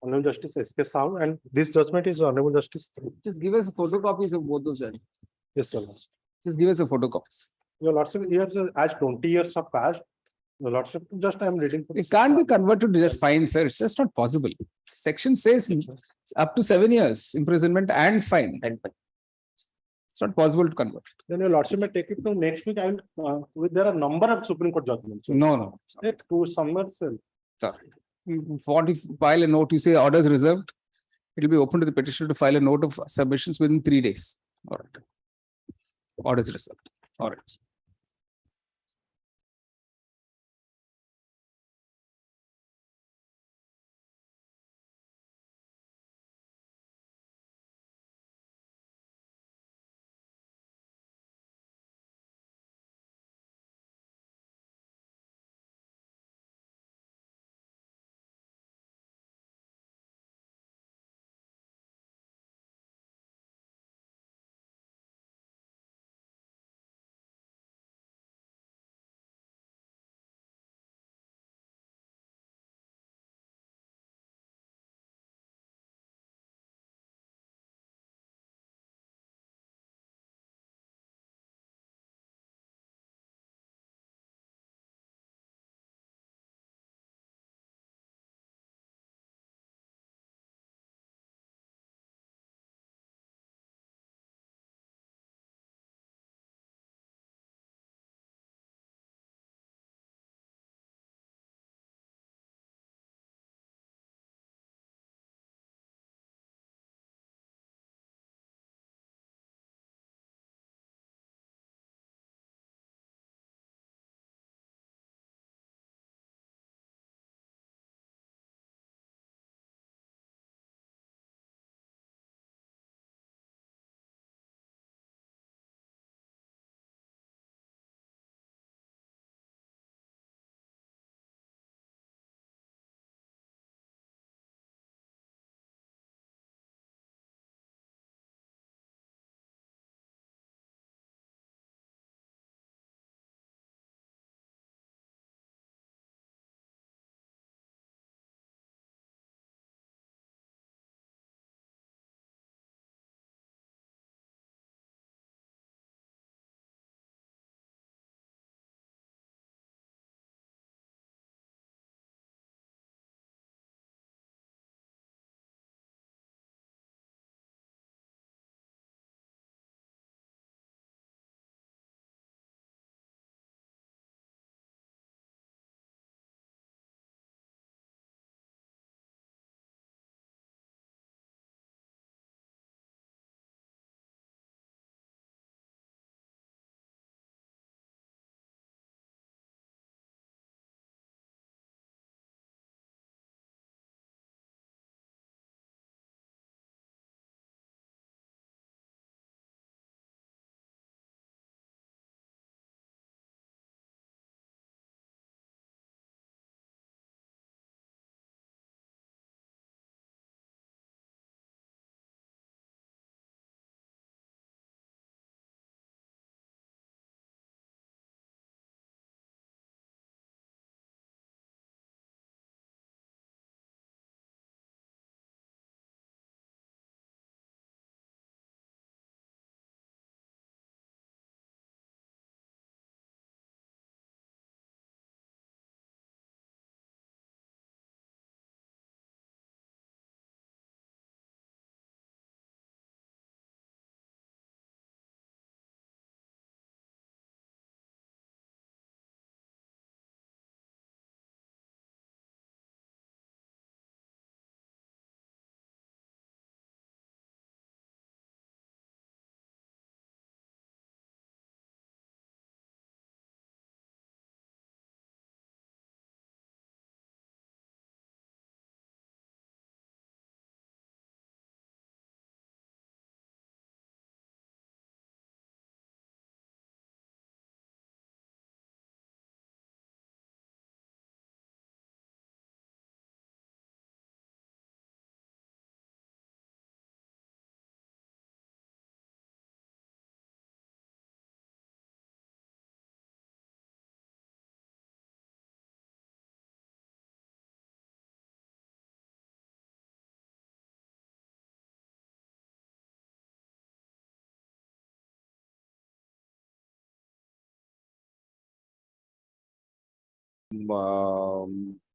Honorable Justice S.K. Sahu, and this judgment is Honorable Justice. Just give us photocopies of both those judgments. Yes, sir. Lordship. Just give us the photocopies. Your Lordship, here as 20 years have passed, your Lordship, just I am reading. It can't be converted to just fine, sir. It's just not possible. Section says up to 7 years imprisonment and fine. It's not possible to convert. Then your Lordship may take it to next week. I will, there are a number of Supreme Court judgments. No. It to summer cell. Sorry. If you file a note, you say orders reserved, it will be open to the petitioner to file a note of submissions within 3 days. All right. Orders reserved. All right.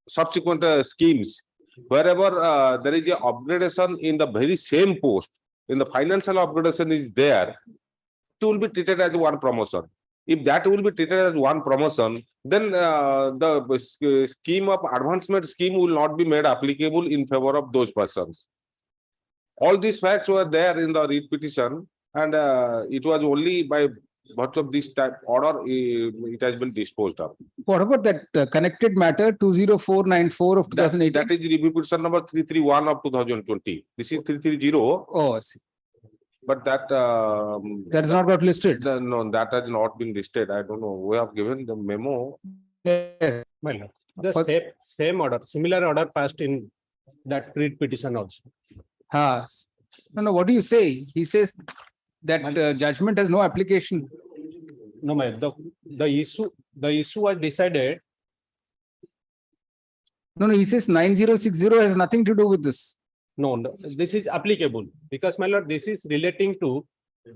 subsequent schemes, wherever there is a upgradation in the very same post, in the financial upgradation is there, it will be treated as one promotion. If that will be treated as one promotion, then the scheme of advancement scheme will not be made applicable in favor of those persons. All these facts were there in the writ petition, and it was only by virtue of this type order it has been disposed of. What about that connected matter 20494 of 2018? That is review petition number 331 of 2020. This is 330. Oh, I see. But that that is not got listed. No, that has not been listed. I don't know. We have given the memo. The same order, similar order passed in that writ petition also. No, what do you say? He says that judgment has no application. No, the issue was decided. No, he says 9060 has nothing to do with this. No, this is applicable because, my lord, this is relating to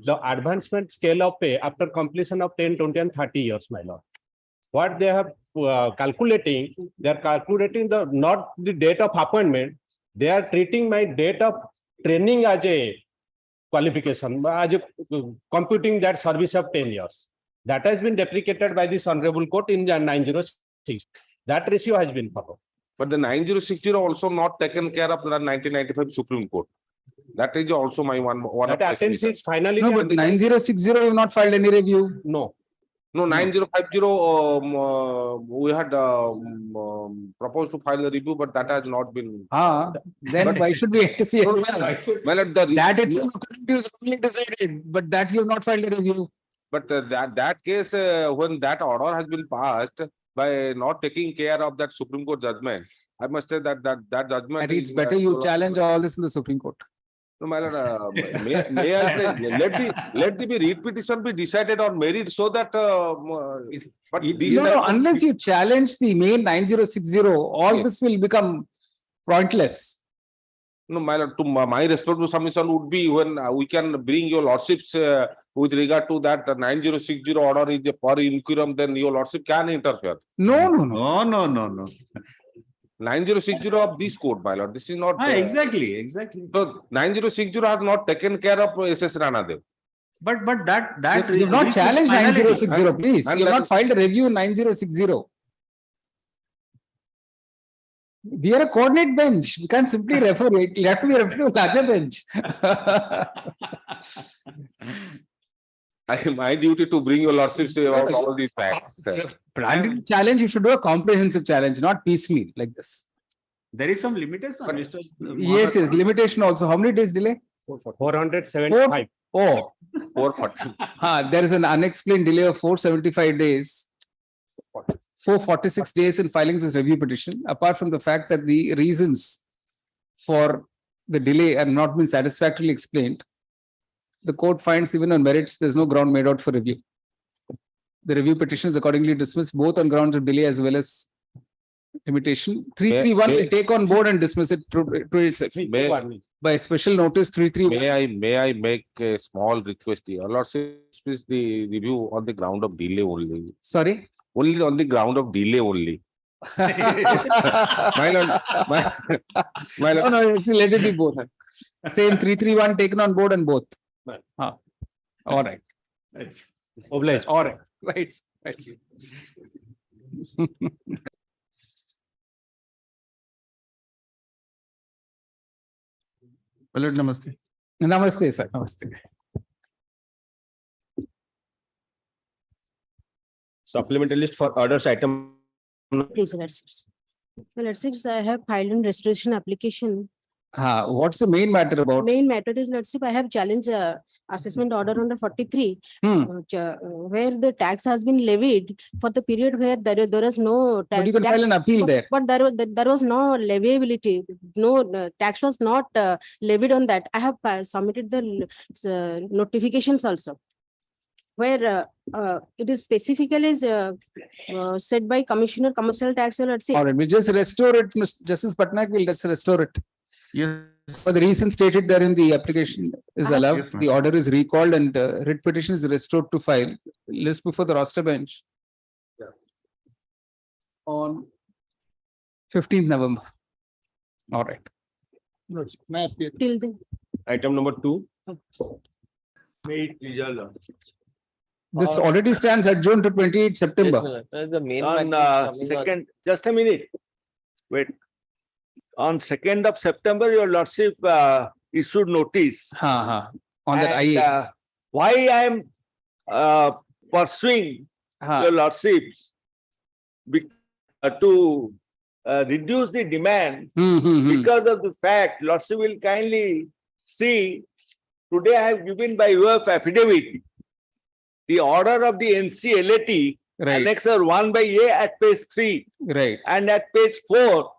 the advancement scale of pay after completion of 10, 20, and 30 years, my lord. What they have calculating, they are calculating not the date of appointment. They are treating my date of training as a qualification, as a, computing that service of 10 years. That has been deprecated by this honorable court in 906. That ratio has been followed. But the 9060 also not taken care of the 1995 Supreme Court. That is also my one. That attends is finally. No, but 9060 you have not filed any review. No. No, 9050 we had proposed to file a review, but that has not been. Then why should we interfere? That itself is only decided, but that you have not filed a review. But that case, when that order has been passed by not taking care of that Supreme Court judgment, I must say that judgment. And it's better you challenge all this in the Supreme Court. No, my lord, may I let the writ petition be decided on merit so that. But unless you challenge the main 9060, all this will become pointless. No, my lord, my respectful submission would be when we can bring your lordships with regard to that 9060 order is a per inquirum, then your lordship can interfere. No. 9060 of this court, my lord. This is not. Exactly. So 9060 has not taken care of SS Ranadev. But that you have not challenged 9060, please. You have not filed a review in 9060. We are a coordinate bench. We can't simply refer it. You have to be referred to a larger bench. My duty to bring your lordships about all these facts. Planning challenge, you should do a comprehensive challenge, not piecemeal like this. There is some limitation. Yes, limitation also. How many days delay? 475. 440. There is an unexplained delay of 475 days. 446 days in filing this review petition, apart from the fact that the reasons for the delay have not been satisfactorily explained. The court finds even on merits, there is no ground made out for review. The review petition is accordingly dismissed both on grounds of delay as well as limitation. 331 will take on board and dismiss it to itself. By special notice 331. May I make a small request here? Lordship is the review on the ground of delay only. Sorry? Only on the ground of delay only. My lord. No, let it be both. Same 331 taken on board and both. All right. Obliged. All right. Right. Well, namaste. Namaste, sir. Namaste. Supplementary list for orders item. Please, Lordships, I have filed in restoration application. What's the main matter about? Main matter is, Lordship, I have challenged assessment order number 43, where the tax has been levied for the period where there is no tax. But you can file an appeal there. But there was no leviability. No tax was not levied on that. I have submitted the notifications also, where it is specifically said by Commissioner Commercial Tax. All right, we'll just restore it. Justice Patnaik will just restore it. Yes. For the reason stated there in the application is allowed, yes, the order is recalled and writ petition is restored to file. List before the roster bench. on 15th November. All right. Till then. Item number 2. This already stands adjourned to 28th Yes, September. my lord. The main On matter is coming on- second, just a minute. Wait. On 2nd of September, your lordship issued notice. On that And, IA. why I am pursuing your lordships to reduce the demand because of the fact, lordship will kindly see, today I have given by way of affidavit the order of the NCLAT, annexer 1 by A at page 3. Right. And at page 4,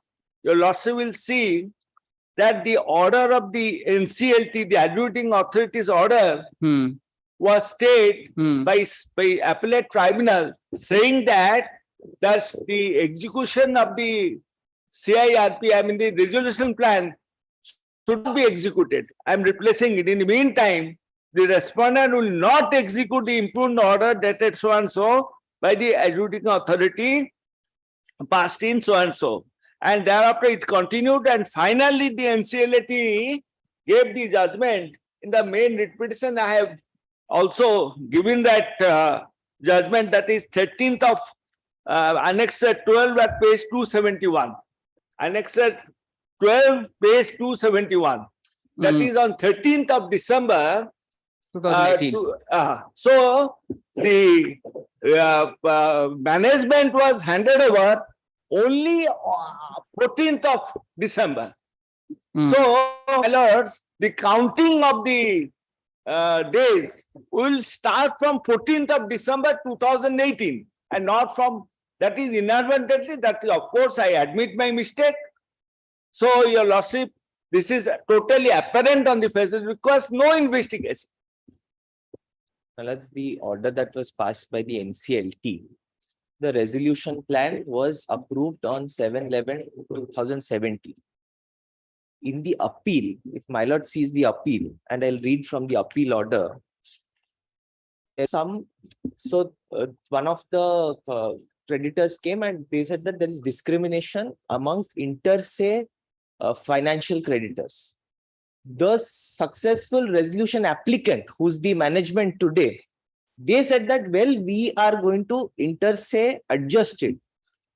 your lordship will see that the order of the NCLT, the adjudicating authority's order, was stayed by appellate tribunal, saying that that's the execution of the CIRP, I mean the resolution plan, should not be executed. I am replacing it. In the meantime, the respondent will not execute the impugned order dated so and so by the adjudicating authority passed in so and so. And thereafter it continued, and finally the NCLAT gave the judgment. In the main writ petition, I have also given that judgment, that is 13th of annexer 12 at page 271. Annexer 12, page 271. That is on 13th of December 2018. So the management was handed over only 14th of December. So, my lords, the counting of the days will start from 14th of December 2018 and not from, that is inadvertently, that is, of course, I admit my mistake. So, your lordship, this is totally apparent on the face, it requires no investigation. Well, that's the order that was passed by the NCLT. The resolution plan was approved on 7/11/2017. In the appeal, if my lord sees the appeal, and I'll read from the appeal order. One of the creditors came and they said that there is discrimination amongst inter se financial creditors. The successful resolution applicant, who's the management today, they said that, well, we are going to inter se adjust it.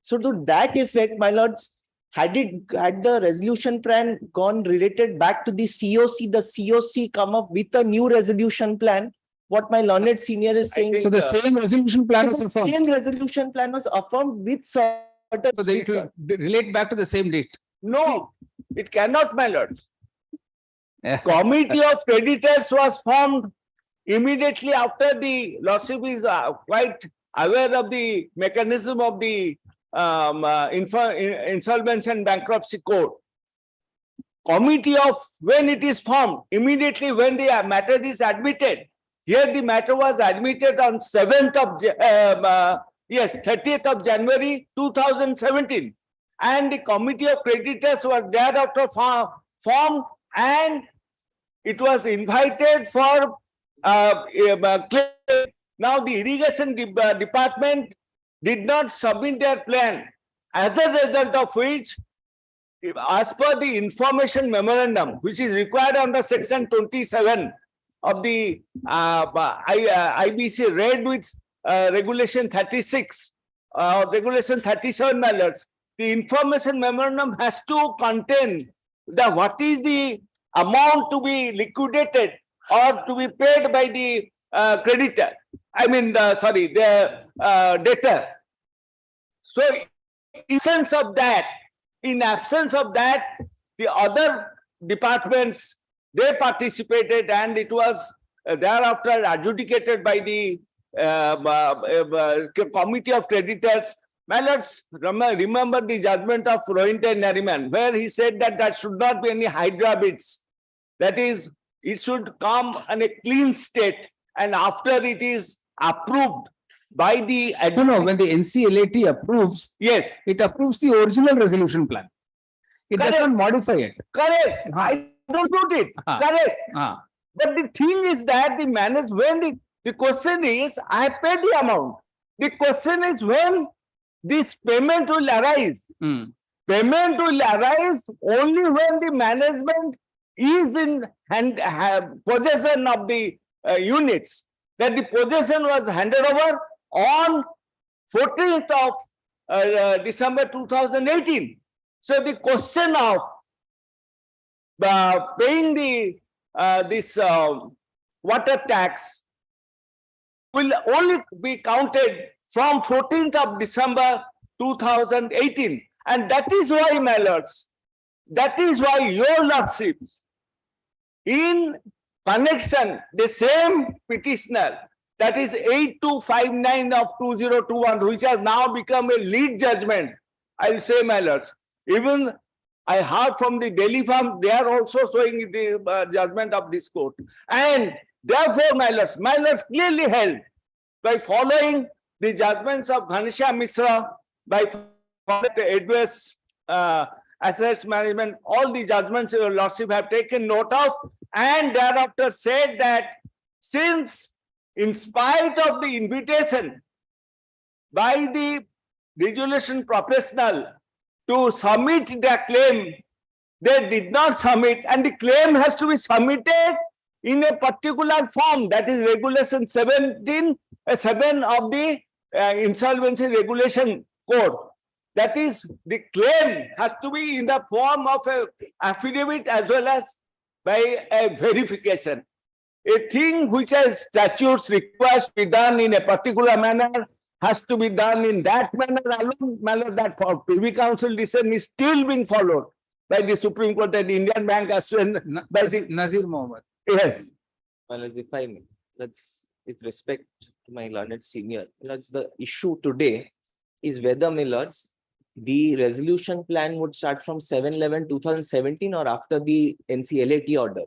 So to that effect, my lords, had the resolution plan gone related back to the COC come up with a new resolution plan, what my learned senior is saying. So the same resolution plan was affirmed. Same resolution plan was affirmed with certain. So they to relate back to the same date. No, it cannot, my lords. Committee of creditors was formed immediately after the lordship is quite aware of the mechanism of the insolvency and bankruptcy code. Committee of, when it is formed, immediately when the matter is admitted. Here the matter was admitted on 30th of January 2017. And the committee of creditors were thereafter formed, and it was invited for claim. Now the irrigation department did not submit their plan, as a result of which, as per the information memorandum, which is required under section 27 of the IBC, read with regulation 36 regulation 37, my lords, the information memorandum has to contain what is the amount to be liquidated or to be paid by the creditor. I mean, the debtor. So, in absence of that, the other departments, they participated, and it was thereafter adjudicated by the committee of creditors. My lords, remember the judgment of Rohinte Nariman, where he said that there should not be any hydra bits. That is, it should come in a clean state, and after it is approved by the... No, when the NCLAT approves, yes, it approves the original resolution plan. It does not modify it. Correct. I don't put it. Correct. But the thing is that the when the question is, I paid the amount. The question is when this payment will arise. Payment will arise only when the management is in possession of the units. That the possession was handed over on 14th of December 2018. So the question of paying the this water tax will only be counted from 14th of December 2018. And that is why, my lords, that is why your lordships, in connection, the same petitioner, that is 8259 of 2021, which has now become a lead judgment, I will say, my lords. Even I heard from the Delhi firm, they are also showing the judgment of this court. And therefore, my lords clearly held by following the judgments of Ghanshyam Mishra, by adverse assets management, all the judgments your lordship have taken note of, and thereafter said that since in spite of the invitation by the resolution professional to submit their claim, they did not submit, and the claim has to be submitted in a particular form, that is regulation 7 of the insolvency regulation code. That is, the claim has to be in the form of a affidavit as well as by a verification. A thing which has statutes requires to be done in a particular manner has to be done in that manner alone. That for Privy Council decision is still being followed by the Supreme Court and Indian Bank as well by the Nazir Mohammed. Yes. Well, if I may, let's, with respect to my learned senior, that's the issue today is whether, my lords, the resolution plan would start from 7/11/2017 or after the NCLAT order.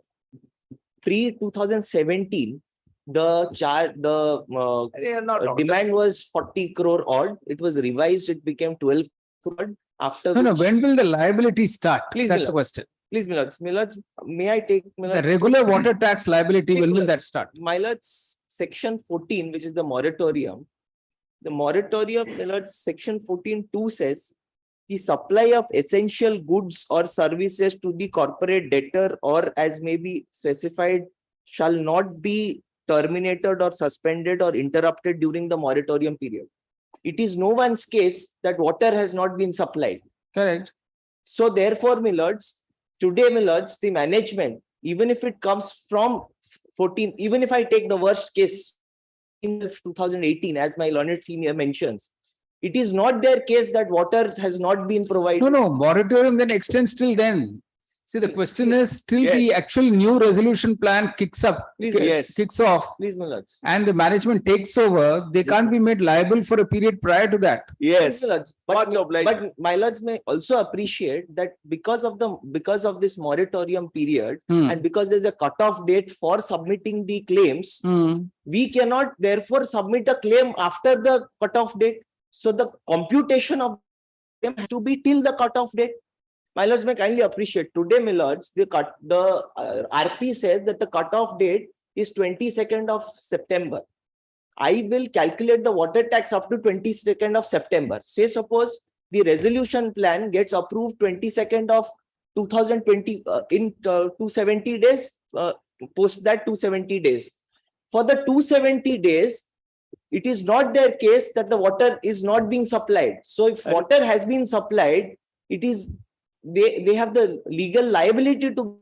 Pre-2017, the demand was 40 crore odd. It was revised, it became 12 crore. After No, when will the liability start? Please, That's the question. Please, my lords, may I take The regular water tax liability, when will that start? My lords, section 14, which is the moratorium. The moratorium, my lords, section 14(2) says the supply of essential goods or services to the corporate debtor or as may be specified shall not be terminated or suspended or interrupted during the moratorium period. It is no one's case that water has not been supplied. Correct. So therefore, my lords, today, my lords, the management, even if it comes from 14, even if I take the worst case in 2018, as my learned senior mentions, it is not their case that water has not been provided. No, moratorium then extends till then. See, the question is till the actual new resolution plan kicks up, kicks off, please, my lords, and the management takes over, they can't be made liable for a period prior to that. Yes. But my lords may also appreciate that because of this moratorium period and because there's a cutoff date for submitting the claims, we cannot therefore submit a claim after the cutoff date. So the computation of them has to be till the cutoff date. My lords may kindly appreciate today, my lords, the RP says that the cutoff date is 22nd of September. I will calculate the water tax up to 22nd of September. Say suppose the resolution plan gets approved 22nd of 2020 in 270 days, post that 270 days. For the 270 days, it is not their case that the water is not being supplied. So if water has been supplied, it is they have the legal liability to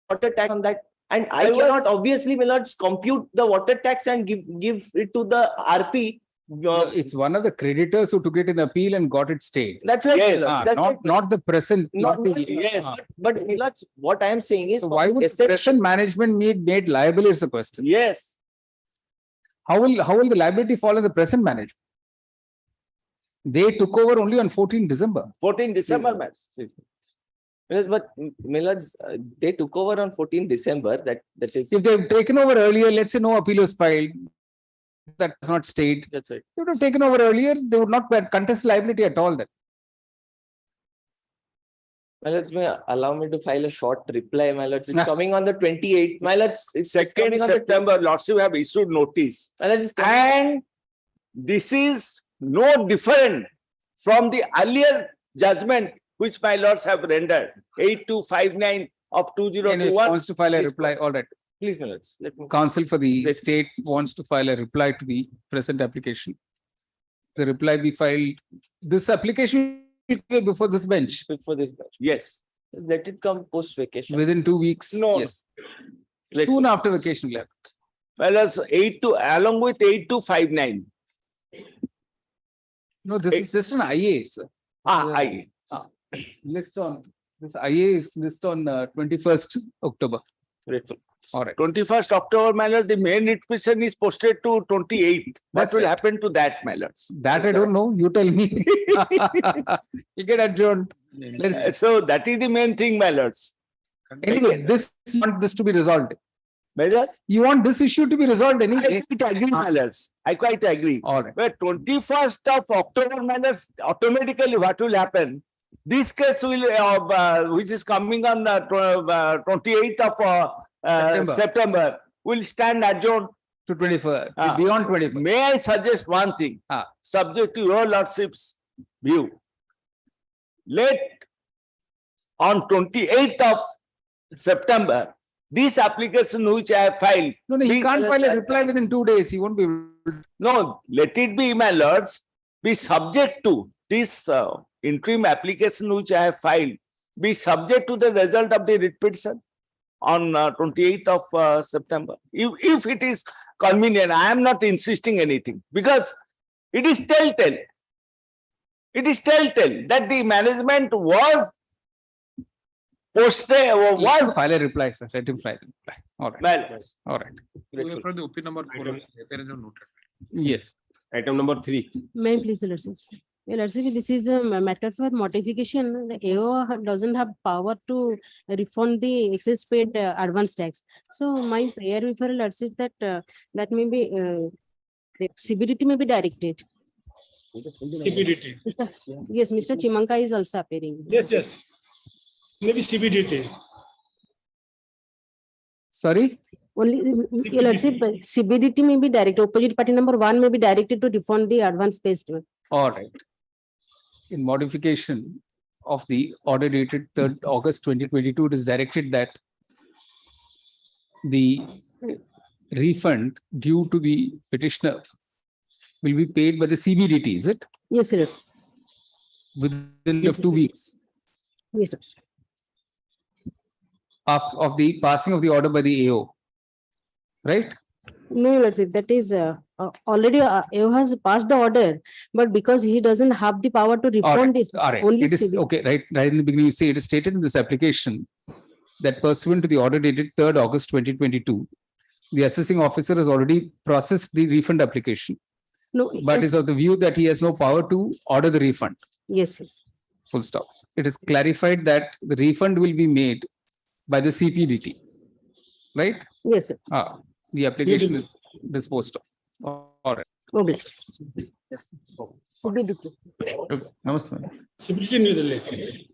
water tax on that. And I cannot obviously, my lords, compute the water tax and give it to the RP. It's one of the creditors who took it in appeal and got it stayed. That's right. Yes. That's Not the present. But my lords, what I am saying is, so why would present management made liable is a question. Yes. How will the liability fall on the present management? They took over only on 14 December. 14 December, man. Yes, but my lords, they took over on 14 December. That is. If they've taken over earlier, let's say no appeal was filed, that was not stayed. That's right. They would have taken over earlier. They would not contest liability at all. Then. My lords, may allow me to file a short reply. My lords, it's coming on the 28th. My lords, it's 2nd September. Lords, you have issued notice. My lords, and this is no different from the earlier judgment which my lords have rendered, 8259 of Anyway, 2021. wants to file a Please, reply, all right. Please, my lords, let me. Counsel for the Let- state wants to file a reply to the present application. The reply be filed, this application will be before this bench Before this batch. Yes. Let it come post vacation. within 2 weeks. No. Yes. Let- Soon after vacation. will happen. My lords, along with 8259. No, this is just an IA, sir. I. List on, this IA is list on 21st October. Grateful. All right. 21st October, my lord, the main writ petition is posted to 28th. What That's will it. happen to that, my lords? That I don't know. You tell me. You get adjourned. Let's, So that is the main thing, my lords. anyway, you want this to be resolved. Whether You want this issue to be resolved I anyway. quite agree, my lords. I quite agree. All right. But 21st of October, my lords, automatically what will happen? This case will, which is coming on 28th of September, will stand adjourned. To 24, Ah. beyond 24. May I suggest one thing, subject to your lordship's view? Let on 28th of September, this application which I have filed. No, no, he be- can't file a reply within 2 days. He won't be able to. No, let it be, my lords, be subject to this interim application which I have filed, be subject to the result of the writ petition on 28th of September. If it is convenient, I am not insisting anything because it is telltale. It is telltale that the management was posted, Let him was. file a reply, sir. Let him file a reply. All right. Well, All right. Grateful. the OP number 4, there is no note. Yes. Item number 3. May I please, Your Lordship? Your Lordship, this is a matter for modification. The AO doesn't have power to refund the excess paid advance tax. So my prayer before Your Lordship that that may be the CBDT may be directed. CBDT. Yes, Mr. Chimanka is also appearing. Yes. Maybe CBDT. Sorry? Only, Your Lordship, CBDT may be directed. Opposite party number 1 may be directed to refund the advance paid. All right. In modification of the order dated 3rd August 2022, it is directed that the refund due to the petitioner will be paid by the CBDT, is it? Yes, Your Lordship. Within of 2 weeks Yes, sir. of the passing of the order by the AO. Right? No, Your Lordship, that is already AO has passed the order, but because he doesn't have the power to All refund right. it, All right. only It is CBDT. okay. Right in the beginning, you say it is stated in this application that pursuant to the order dated 3rd August 2022, the assessing officer has already processed the refund application, No, but yes, is of the view that he has no power to order the refund. yes. Full stop. It is clarified that the refund will be made by the CPDT. Right? Yes, sir. The application is disposed of. All right. Obliged. CBDT. Okay. Namaste. CBDT New Delhi.